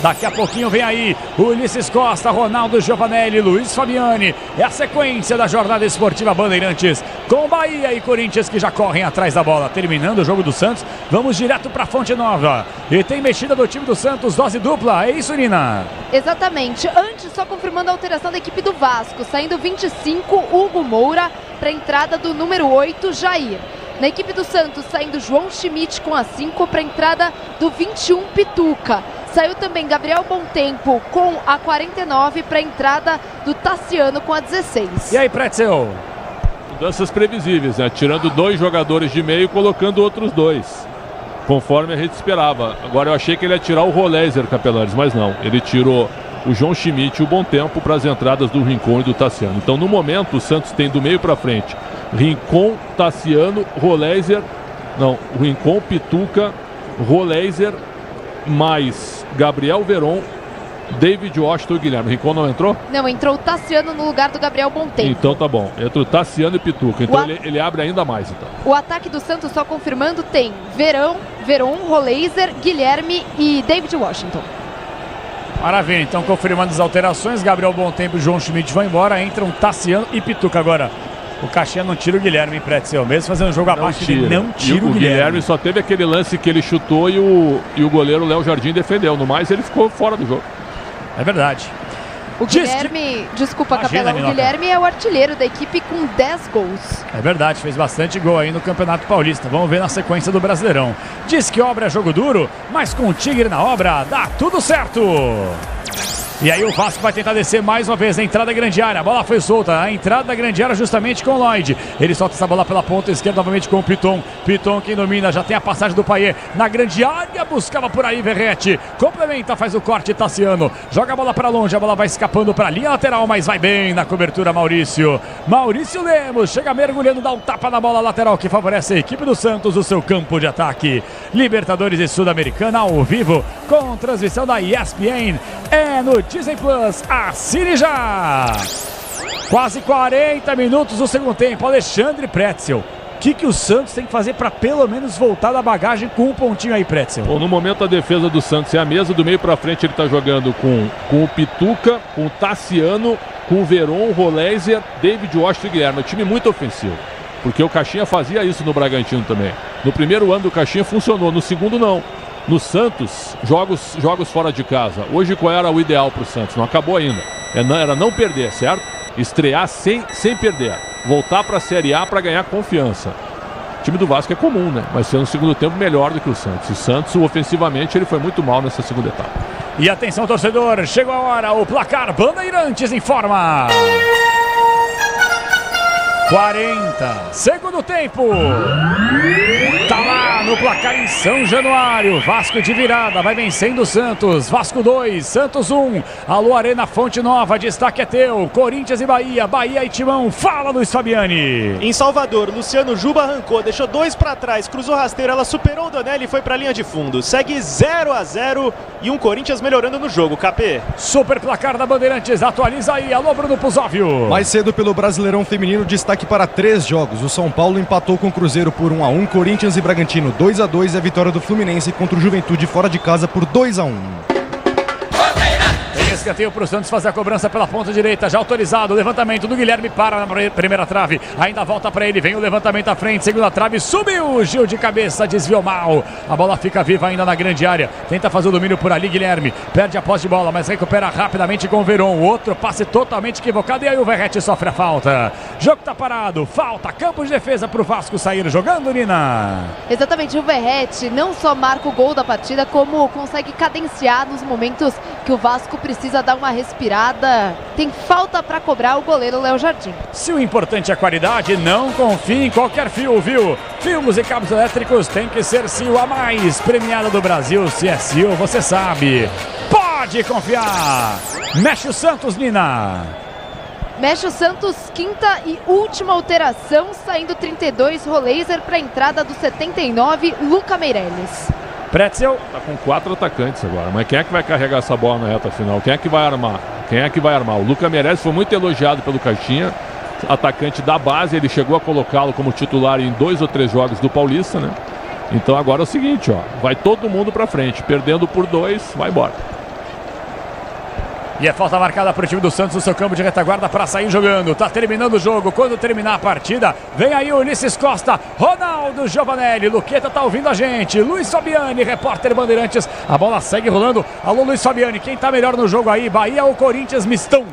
Daqui a pouquinho vem aí Ulisses Costa, Ronaldo Giovanelli, Luiz Fabiani. É a sequência da jornada esportiva Bandeirantes, com Bahia e Corinthians que já correm atrás da bola. Terminando o jogo do Santos, vamos direto para Fonte Nova. E tem mexida do time do Santos, dose dupla, é isso, Nina? Exatamente. Antes, só confirmando a alteração da equipe do Vasco, saindo 25, Hugo Moura, para a entrada do número 8, Jair. Na equipe do Santos, saindo João Schmidt com a 5 para a entrada do 21, Pituca. Saiu também Gabriel Bontempo com a 49 para a entrada do Tassiano com a 16. E aí, Pretzel? Mudanças previsíveis, né? Tirando 2 jogadores de meio e colocando outros 2. Conforme a gente esperava. Agora eu achei que ele ia tirar o Roleiser, Capelares, mas não. Ele tirou o João Schmidt e o Bontempo para as entradas do Rincon e do Tassiano. Então, no momento, o Santos tem do meio para frente Rincon, Tassiano, Roleiser. Não, Rincon, Pituca, Roleiser, mais Gabriel Veron, David Washington e Guilherme. Rincon não entrou? Não, entrou o Tassiano no lugar do Gabriel Bontempo. Então tá bom. Entra o Tassiano e Pituca. Então ele abre ainda mais. Então. O ataque do Santos, só confirmando, tem Veron, Roleiser, Guilherme e David Washington. Maravilha, então confirmando as alterações, Gabriel Bontempo e João Schmidt vão embora, entram Tassiano e Pituca. Agora, o Caxias não tira o Guilherme em Pretzel, mesmo fazendo um jogo abaixo, ele não tira o Guilherme. Só teve aquele lance que ele chutou e o goleiro Léo Jardim defendeu. No mais, ele ficou fora do jogo. É verdade. O Guilherme, desculpa, Capela, o Guilherme é o artilheiro da equipe com 10 gols. É verdade, fez bastante gol aí no Campeonato Paulista. Vamos ver na sequência do Brasileirão. Diz que obra é jogo duro, mas com o Tigre na obra dá tudo certo. E aí o Vasco vai tentar descer mais uma vez na entrada da grande área. A bola foi solta, a entrada da grande área justamente com o Lloyd. Ele solta essa bola pela ponta esquerda novamente com o Piton. Piton quem domina, já tem a passagem do Payet na grande área, buscava por aí Verrete. Complementa, faz o corte Tassiano. Joga a bola para longe, a bola vai escapando para a linha lateral, mas vai bem na cobertura Maurício. Maurício Lemos chega mergulhando, dá um tapa na bola lateral que favorece a equipe do Santos, o seu campo de ataque. Libertadores e Sul-Americana ao vivo, com transmissão da ESPN. É no Disney Plus, assine já! Quase 40 minutos do segundo tempo, Alexandre Pretzel. O que o Santos tem que fazer para pelo menos voltar da bagagem com um pontinho aí, Pretzel? Bom, no momento a defesa do Santos é a mesa, do meio para frente ele está jogando com o Pituca, com o Tassiano, com o Veron, Roleiser, David Washington e Guilherme. Um time muito ofensivo, porque o Caixinha fazia isso no Bragantino também. No primeiro ano do Caixinha funcionou, no segundo não. No Santos, jogos fora de casa. Hoje qual era o ideal para o Santos? Não acabou ainda. Era não perder, certo? Estrear sem perder. Voltar para a Série A para ganhar confiança. O time do Vasco é comum, né? Vai ser no segundo tempo melhor do que o Santos. O Santos, ofensivamente, ele foi muito mal nessa segunda etapa. E atenção, torcedor, chegou a hora. O placar Bandeirantes informa. 40, segundo tempo. Tá lá no placar em São Januário. Vasco de virada, vai vencendo o Santos. Vasco 2, Santos 1. Alô Arena Fonte Nova, destaque é teu. Corinthians e Bahia, Bahia e Timão. Fala, Luiz Fabiani. Em Salvador, Luciano Juba arrancou, deixou 2 para trás, cruzou rasteira, ela superou o Donelli e foi para a linha de fundo. Segue 0-0 e um Corinthians melhorando no jogo, KP. Super placar da Bandeirantes, atualiza aí. Alô, Bruno Puzóvio. Mais cedo pelo Brasileirão Feminino, destaque para 3 jogos. O São Paulo empatou com o Cruzeiro por 1-1, Corinthians e Bragantino 2-2 e a vitória do Fluminense contra o Juventude fora de casa por 2-1. escanteio para o Santos fazer a cobrança pela ponta direita, já autorizado, o levantamento do Guilherme para na primeira trave, ainda volta para ele, vem o levantamento à frente, segunda trave, subiu, Gil de cabeça, desviou mal, a bola fica viva ainda na grande área, tenta fazer o domínio por ali, Guilherme, perde a posse de bola, mas recupera rapidamente com o Veron, outro passe totalmente equivocado, e aí o Verratti sofre a falta, jogo tá parado, falta, campo de defesa para o Vasco sair jogando, Nina. Exatamente, o Verratti não só marca o gol da partida, como consegue cadenciar nos momentos que o Vasco precisa dar uma respirada. Tem falta para cobrar o goleiro Léo Jardim. Se o importante é a qualidade, não confie em qualquer fio, viu? Fios e cabos elétricos tem que ser Sil, a mais premiada do Brasil. Se é Sil, você sabe. Pode confiar. Mexe o Santos, Nina. Mexe o Santos, quinta e última alteração, saindo 32, Roleiser para a entrada do 79, Luca Meireles. Pretzel. Tá com 4 atacantes agora, mas quem é que vai carregar essa bola na reta final? Quem é que vai armar? O Luca Meireles foi muito elogiado pelo Caixinha, atacante da base, ele chegou a colocá-lo como titular em 2 ou 3 jogos do Paulista, né? Então agora é o seguinte, ó, vai todo mundo pra frente, perdendo por 2, vai embora. E é falta marcada para o time do Santos no seu campo de retaguarda para sair jogando. Tá terminando o jogo. Quando terminar a partida, vem aí o Ulisses Costa, Ronaldo Giovanelli, Luqueta tá ouvindo a gente, Luiz Fabiani, repórter Bandeirantes. A bola segue rolando. Alô, Luiz Fabiani, quem tá melhor no jogo aí? Bahia ou Corinthians, mistão?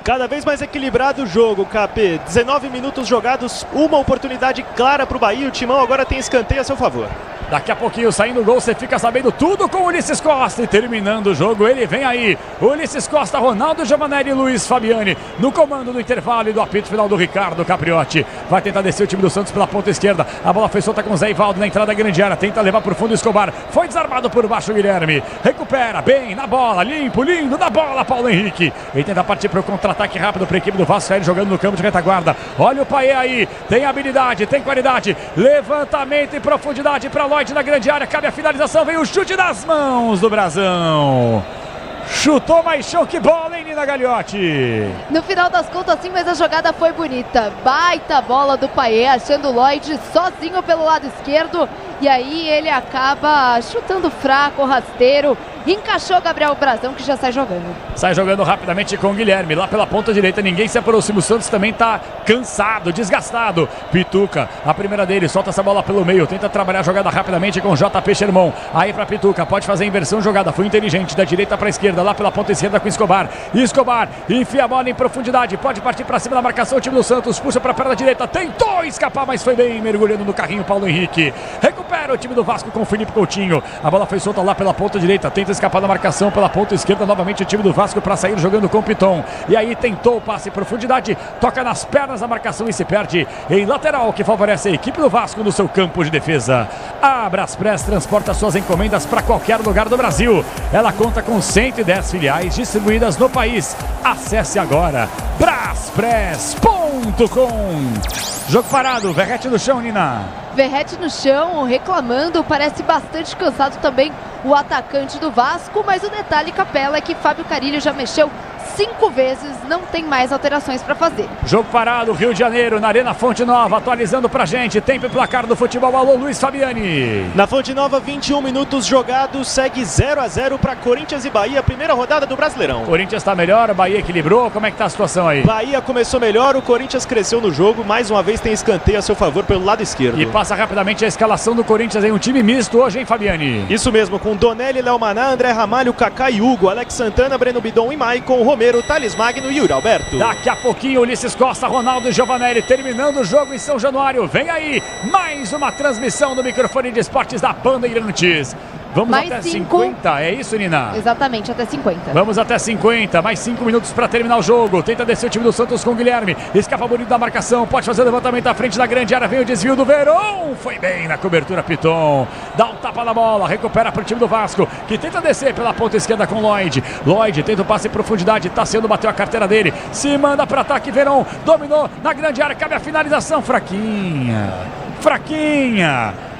Cada vez mais equilibrado o jogo, KP. 19 minutos jogados, uma oportunidade clara para o Bahia. O Timão agora tem escanteio a seu favor. Daqui a pouquinho, saindo o gol, você fica sabendo tudo com o Ulisses Costa. E terminando o jogo, ele vem aí. Ulisses Costa, Ronaldo Giovanelli e Luiz Fabiani. No comando do intervalo e do apito final do Ricardo Capriotti. Vai tentar descer o time do Santos pela ponta esquerda. A bola foi solta com o Zé Ivaldo na entrada da grande área. Tenta levar por fundo o Escobar. Foi desarmado por baixo o Guilherme. Recupera bem na bola. Limpo, lindo na bola, Paulo Henrique. Ele tenta partir para o contra-ataque rápido para a equipe do Vasco. Sair jogando no campo de retaguarda. Olha o Paê aí. Tem habilidade, tem qualidade. Levantamento em profundidade para Lloyd na grande área, cabe a finalização, vem o chute das mãos do Brazão. Chutou mais chão que bola, hein, Nina Gagliotti? No final das contas, sim, mas a jogada foi bonita. Baita bola do Paê, achando o Lloyd sozinho pelo lado esquerdo. E aí ele acaba chutando fraco, rasteiro. Encaixou Gabriel Brazão, que já sai jogando. Sai jogando rapidamente com o Guilherme. Lá pela ponta direita, ninguém se aproxima. O Santos também tá cansado, desgastado. Pituca, a primeira dele, solta essa bola pelo meio. Tenta trabalhar a jogada rapidamente com o JP Sherman. Aí pra Pituca, pode fazer a inversão jogada. Foi inteligente, da direita pra esquerda. Lá pela ponta esquerda com Escobar. Escobar, enfia a bola em profundidade. Pode partir pra cima da marcação. O time do Santos puxa pra perna direita. Tentou escapar, mas foi bem. Mergulhando no carrinho, Paulo Henrique. Recupera o time do Vasco com o Felipe Coutinho. A bola foi solta lá pela ponta direita. Tenta escapar da marcação pela ponta esquerda, novamente o time do Vasco para sair jogando com o Piton. E aí tentou o passe em profundidade, toca nas pernas da marcação e se perde em lateral, que favorece a equipe do Vasco no seu campo de defesa. A Braspress transporta suas encomendas para qualquer lugar do Brasil. Ela conta com 110 filiais distribuídas no país. Acesse agora braspress.com. Jogo parado, Verratti no chão, Nina. Verratti no chão, reclamando, parece bastante cansado também o atacante do Vasco, mas o detalhe, Capela, é que Fábio Carilli já mexeu 5 vezes, não tem mais alterações para fazer. Jogo parado, Rio de Janeiro, na Arena Fonte Nova, atualizando pra gente, tempo e placar do futebol. Alô, Luiz Fabiani. Na Fonte Nova, 21 minutos jogados, segue 0-0 para Corinthians e Bahia, primeira rodada do Brasileirão. Corinthians tá melhor, Bahia equilibrou, como é que tá a situação aí? Bahia começou melhor, o Corinthians cresceu no jogo, mais uma vez tem escanteio a seu favor pelo lado esquerdo. E passa rapidamente a escalação do Corinthians em um time misto hoje, hein, Fabiani? Isso mesmo, com Donelli, Léo Maná, André Ramalho, Kaká e Hugo, Alex Santana, Breno Bidon e Maicon, Romero, Thales Magno e Yuri Alberto. Daqui a pouquinho, Ulisses Costa, Ronaldo Giovanelli, terminando o jogo em São Januário. Vem aí, mais uma transmissão do microfone de esportes da Bandeirantes. Vamos mais até 5. 50, é isso, Nina? Exatamente, até 50. Vamos até 50, mais 5 minutos para terminar o jogo. Tenta descer o time do Santos com o Guilherme. Escapa bonito da marcação, pode fazer o levantamento à frente da grande área. Vem o desvio do Veron, foi bem na cobertura, Piton. Dá um tapa na bola, recupera para o time do Vasco, que tenta descer pela ponta esquerda com Lloyd. Lloyd tenta o passe em profundidade, Tassiano bateu a carteira dele. Se manda para ataque, Veron dominou na grande área, cabe a finalização.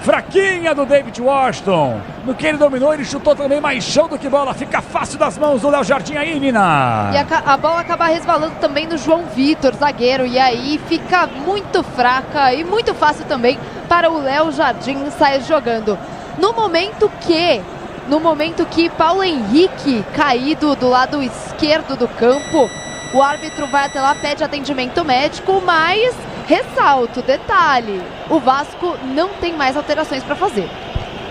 Fraquinha do David Washington. No que ele dominou, ele chutou também mais chão do que bola. Fica fácil das mãos do Léo Jardim aí, Nina. E a bola acaba resvalando também no João Vitor, zagueiro. E aí fica muito fraca e muito fácil também para o Léo Jardim sair jogando. No momento que no momento que Paulo Henrique, caído do lado esquerdo do campo, o árbitro vai até lá, pede atendimento médico, mas ressalto, detalhe, o Vasco não tem mais alterações para fazer.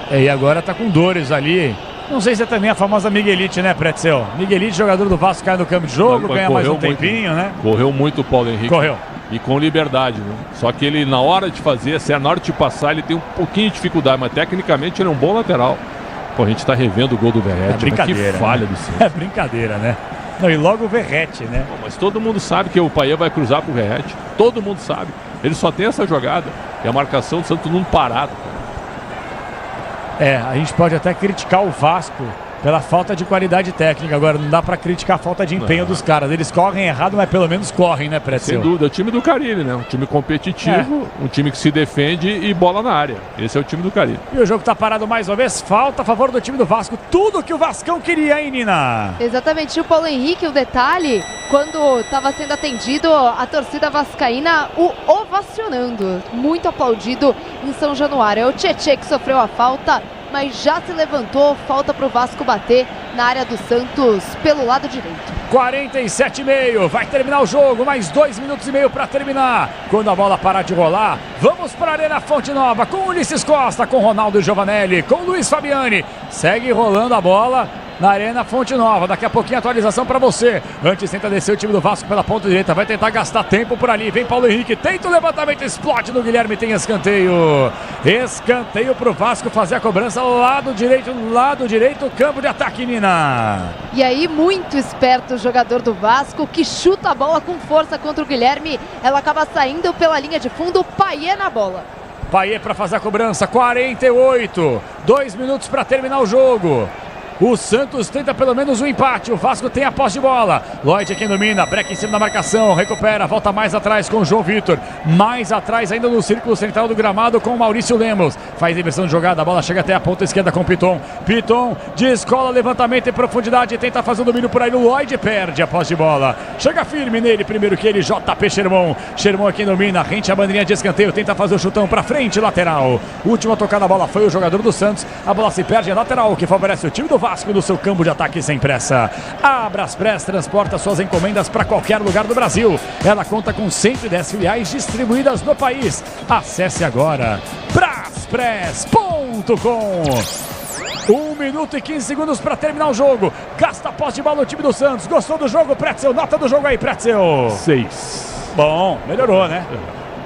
E agora tá com dores ali. Não sei se é também a famosa Miguelite, né, Pretzel? Miguelite, jogador do Vasco, cai no campo de jogo, ganha mais um tempinho, né? Correu muito o Paulo Henrique. Correu. E com liberdade, né? Só que ele, na hora de fazer, na hora de passar, ele tem um pouquinho de dificuldade, mas tecnicamente ele é um bom lateral. Pô, a gente tá revendo o gol do Verratti. É brincadeira. Que falha, né? do Santos. É brincadeira, né? Não, e logo o Verratti, né? Pô, mas todo mundo sabe que o Payet vai cruzar pro Verratti. Todo mundo sabe. Ele só tem essa jogada. E a marcação do Santos num parado. A gente pode até criticar o Vasco pela falta de qualidade técnica. Agora, não dá pra criticar a falta de empenho dos caras. Eles correm errado, mas pelo menos correm, né, Pretzel? Sem dúvida. É o time do Carille, né? Um time competitivo, um time que se defende e bola na área. Esse é o time do Carille. E o jogo tá parado mais uma vez. Falta a favor do time do Vasco. Tudo que o Vascão queria, hein, Nina? Exatamente. E o Paulo Henrique, o detalhe, quando estava sendo atendido, a torcida vascaína o ovacionando. Muito aplaudido em São Januário. É o Tietê que sofreu a falta, mas já se levantou, falta para o Vasco bater na área do Santos pelo lado direito. 47,5, vai terminar o jogo, mais 2 minutos e meio para terminar. Quando a bola parar de rolar, vamos para a Arena Fonte Nova com Ulisses Costa, com Ronaldo Giovanelli, com Luiz Fabiani. Segue rolando a bola na Arena Fonte Nova. Daqui a pouquinho atualização para você. Antes tenta descer o time do Vasco pela ponta direita, vai tentar gastar tempo por ali. Vem Paulo Henrique, tenta o levantamento, explode no Guilherme, tem escanteio. Escanteio para o Vasco fazer a cobrança lado direito, campo de ataque, Nina. E aí, muito esperto o jogador do Vasco, que chuta a bola com força contra o Guilherme. Ela acaba saindo pela linha de fundo, Payet na bola. Payet para fazer a cobrança, 48. 2 minutos para terminar o jogo. O Santos tenta pelo menos um empate. O Vasco tem a posse de bola. Lloyd aqui domina. Breca em cima da marcação. Recupera. Volta mais atrás com o João Vitor. Mais atrás ainda no círculo central do gramado com o Maurício Lemos. Faz inversão de jogada. A bola chega até a ponta esquerda com o Piton. Piton descola, levantamento em profundidade. Tenta fazer o domínio por aí. O Lloyd perde a posse de bola. Chega firme nele. Primeiro que ele. JP Sherman. Sherman aqui domina. Rente a bandeirinha de escanteio. Tenta fazer o chutão pra frente. Lateral. Última tocada na bola foi o jogador do Santos. A bola se perde. É lateral que favorece o time do Vasco no seu campo de ataque sem pressa. A Braspress transporta suas encomendas para qualquer lugar do Brasil. Ela conta com 110 filiais distribuídas no país. Acesse agora braspress.com. 1 minuto e 15 segundos para terminar o jogo. Gasta a posse de bola o time do Santos. Gostou do jogo, Pretzel? Nota do jogo aí, Pretzel. 6. Bom, melhorou, né?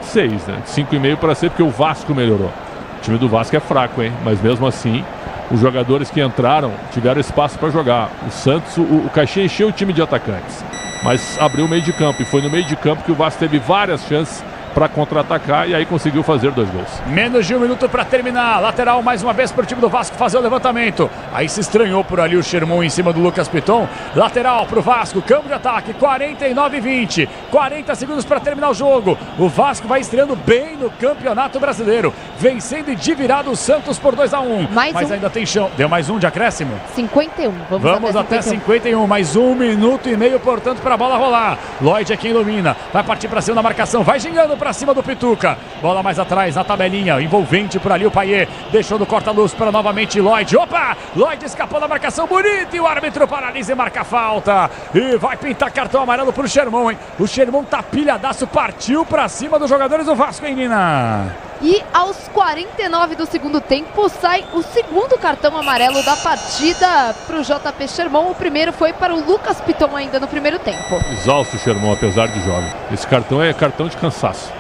6, né? 5,5 para ser, porque o Vasco melhorou. O time do Vasco é fraco, hein? Mas mesmo assim, os jogadores que entraram tiveram espaço para jogar. O Santos, o Caxias encheu o time de atacantes, mas abriu o meio de campo. E foi no meio de campo que o Vasco teve várias chances para contra-atacar e aí conseguiu fazer 2 gols. Menos de 1 minuto para terminar. Lateral mais uma vez para o time do Vasco fazer o levantamento. Aí se estranhou por ali o Sherman em cima do Lucas Piton. Lateral para o Vasco, campo de ataque, 49-20. 40 segundos para terminar o jogo. O Vasco vai estreando bem no Campeonato Brasileiro, vencendo e de virada o Santos por 2-1. Mas ainda tem chão. Deu mais um de acréscimo? 51. Vamos até 51. Mais 1 minuto e meio, portanto, para a bola rolar. Lloyd é quem domina. Vai partir para cima da marcação. Vai gingando para cima do Pituca. Bola mais atrás na tabelinha. Envolvente por ali o Payet. Deixou no corta-luz para novamente Lloyd. Opa! Lloyd escapou da marcação bonita e o árbitro paralisa e marca a falta. E vai pintar cartão amarelo para o Sherman, hein? O Sherman tá pilhadaço. Partiu para cima dos jogadores do Vasco, hein, Nina? E aos 49 do segundo tempo sai o segundo cartão amarelo da partida para o JP Sherman. O primeiro foi para o Lucas Piton ainda no primeiro tempo. Exausto o Sherman, apesar de jovem. Esse cartão é cartão de cansaço.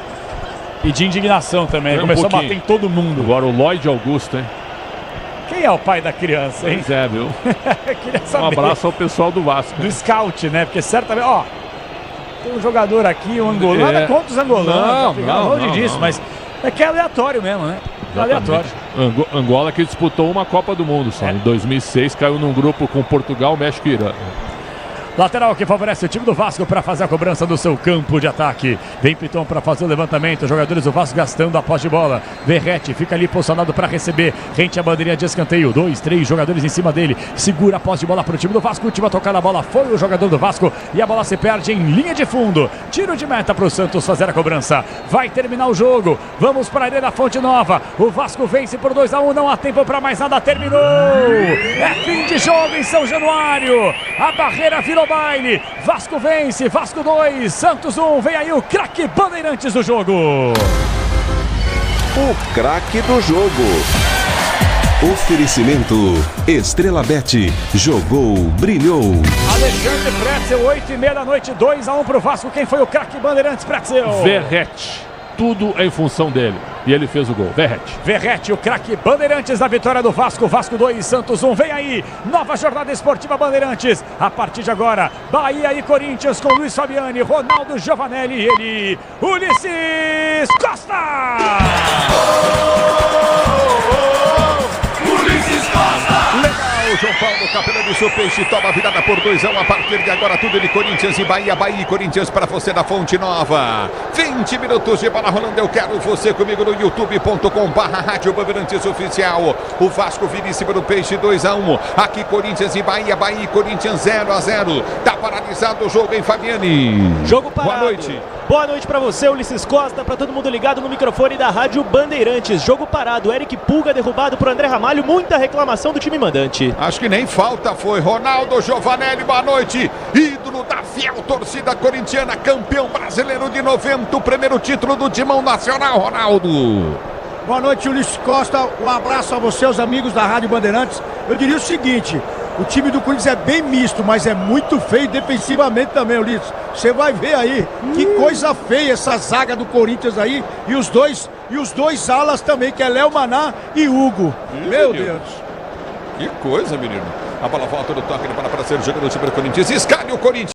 E de indignação também. Começou a bater em todo mundo. Agora o Lloyd Augusto, hein? Quem é o pai da criança, hein? Pois é, viu? Queria saber. Um abraço ao pessoal do Vasco. Do scout, né? Porque certamente, ó, tem um jogador aqui, um angolano. Nada contra os angolanos. Não, longe disso, mas é que é aleatório mesmo, né? Aleatório. Angola que disputou uma Copa do Mundo só. Em 2006 caiu num grupo com Portugal, México e Irã. Lateral que favorece o time do Vasco para fazer a cobrança do seu campo de ataque. Vem Piton para fazer o levantamento. Jogadores do Vasco gastando a posse de bola. Verratti fica ali posicionado para receber. Rente a bandeirinha de escanteio. 2, 3 jogadores em cima dele. Segura a posse de bola para o time do Vasco. Última tocada, a bola foi o jogador do Vasco. E a bola se perde em linha de fundo. Tiro de meta para o Santos fazer a cobrança. Vai terminar o jogo. Vamos para a Arena Fonte Nova. O Vasco vence por 2-1. Não há tempo para mais nada. Terminou. É Fim de jogo em São Januário. A barreira virou baile. Vasco vence, Vasco 2, Santos 1. Vem aí o craque Bandeirantes do jogo. O craque do jogo. Oferecimento Estrela Bet. Jogou, brilhou. Alexandre Pretzel, 8h30 da noite, 2-1 pro Vasco. Quem foi o craque Bandeirantes, Pretzel? Verrete. Tudo em função dele. E ele fez o gol. Verrete, o craque Bandeirantes da vitória do Vasco. Vasco 2, Santos 1. Vem aí, nova jornada esportiva Bandeirantes. A partir de agora, Bahia e Corinthians com Luiz Fabiani, Ronaldo Giovanelli e ele, Ulisses Costa! Ulisses Costa! Legal, João Paulo, Capelão do Peixe toma a virada por 2-1. A partir de agora, tudo de Corinthians e Bahia. Bahia e Corinthians para você da Fonte Nova. 20 minutos de bola rolando. Eu quero você comigo no youtube.com/Rádio Bandeirantes Oficial. O Vasco vira em cima do Peixe 2-1. Aqui Corinthians e Bahia. Bahia e Corinthians 0-0. Tá paralisado o jogo, hein, Fabiani? Jogo parado. Boa noite. Boa noite pra você, Ulisses Costa, pra todo mundo ligado no microfone da Rádio Bandeirantes. Jogo parado, Eric Pulga derrubado por André Ramalho, muita reclamação do time mandante. Acho que nem falta foi. Ronaldo Giovanelli, boa noite. Ídolo da fiel torcida corintiana, campeão brasileiro de 90, o primeiro título do Timão Nacional, Ronaldo. Boa noite, Ulisses Costa. Um abraço a você, os amigos da Rádio Bandeirantes. Eu diria o seguinte: o time do Corinthians é bem misto, mas é muito feio defensivamente também, Ulisses. Você vai ver aí que coisa feia essa zaga do Corinthians aí. E os dois alas também, que é Léo Maná e Hugo. Meu Deus. Que coisa, menino. A bola volta no toque para ser o jogador do time do Corinthians. Escalhe o Corinthians.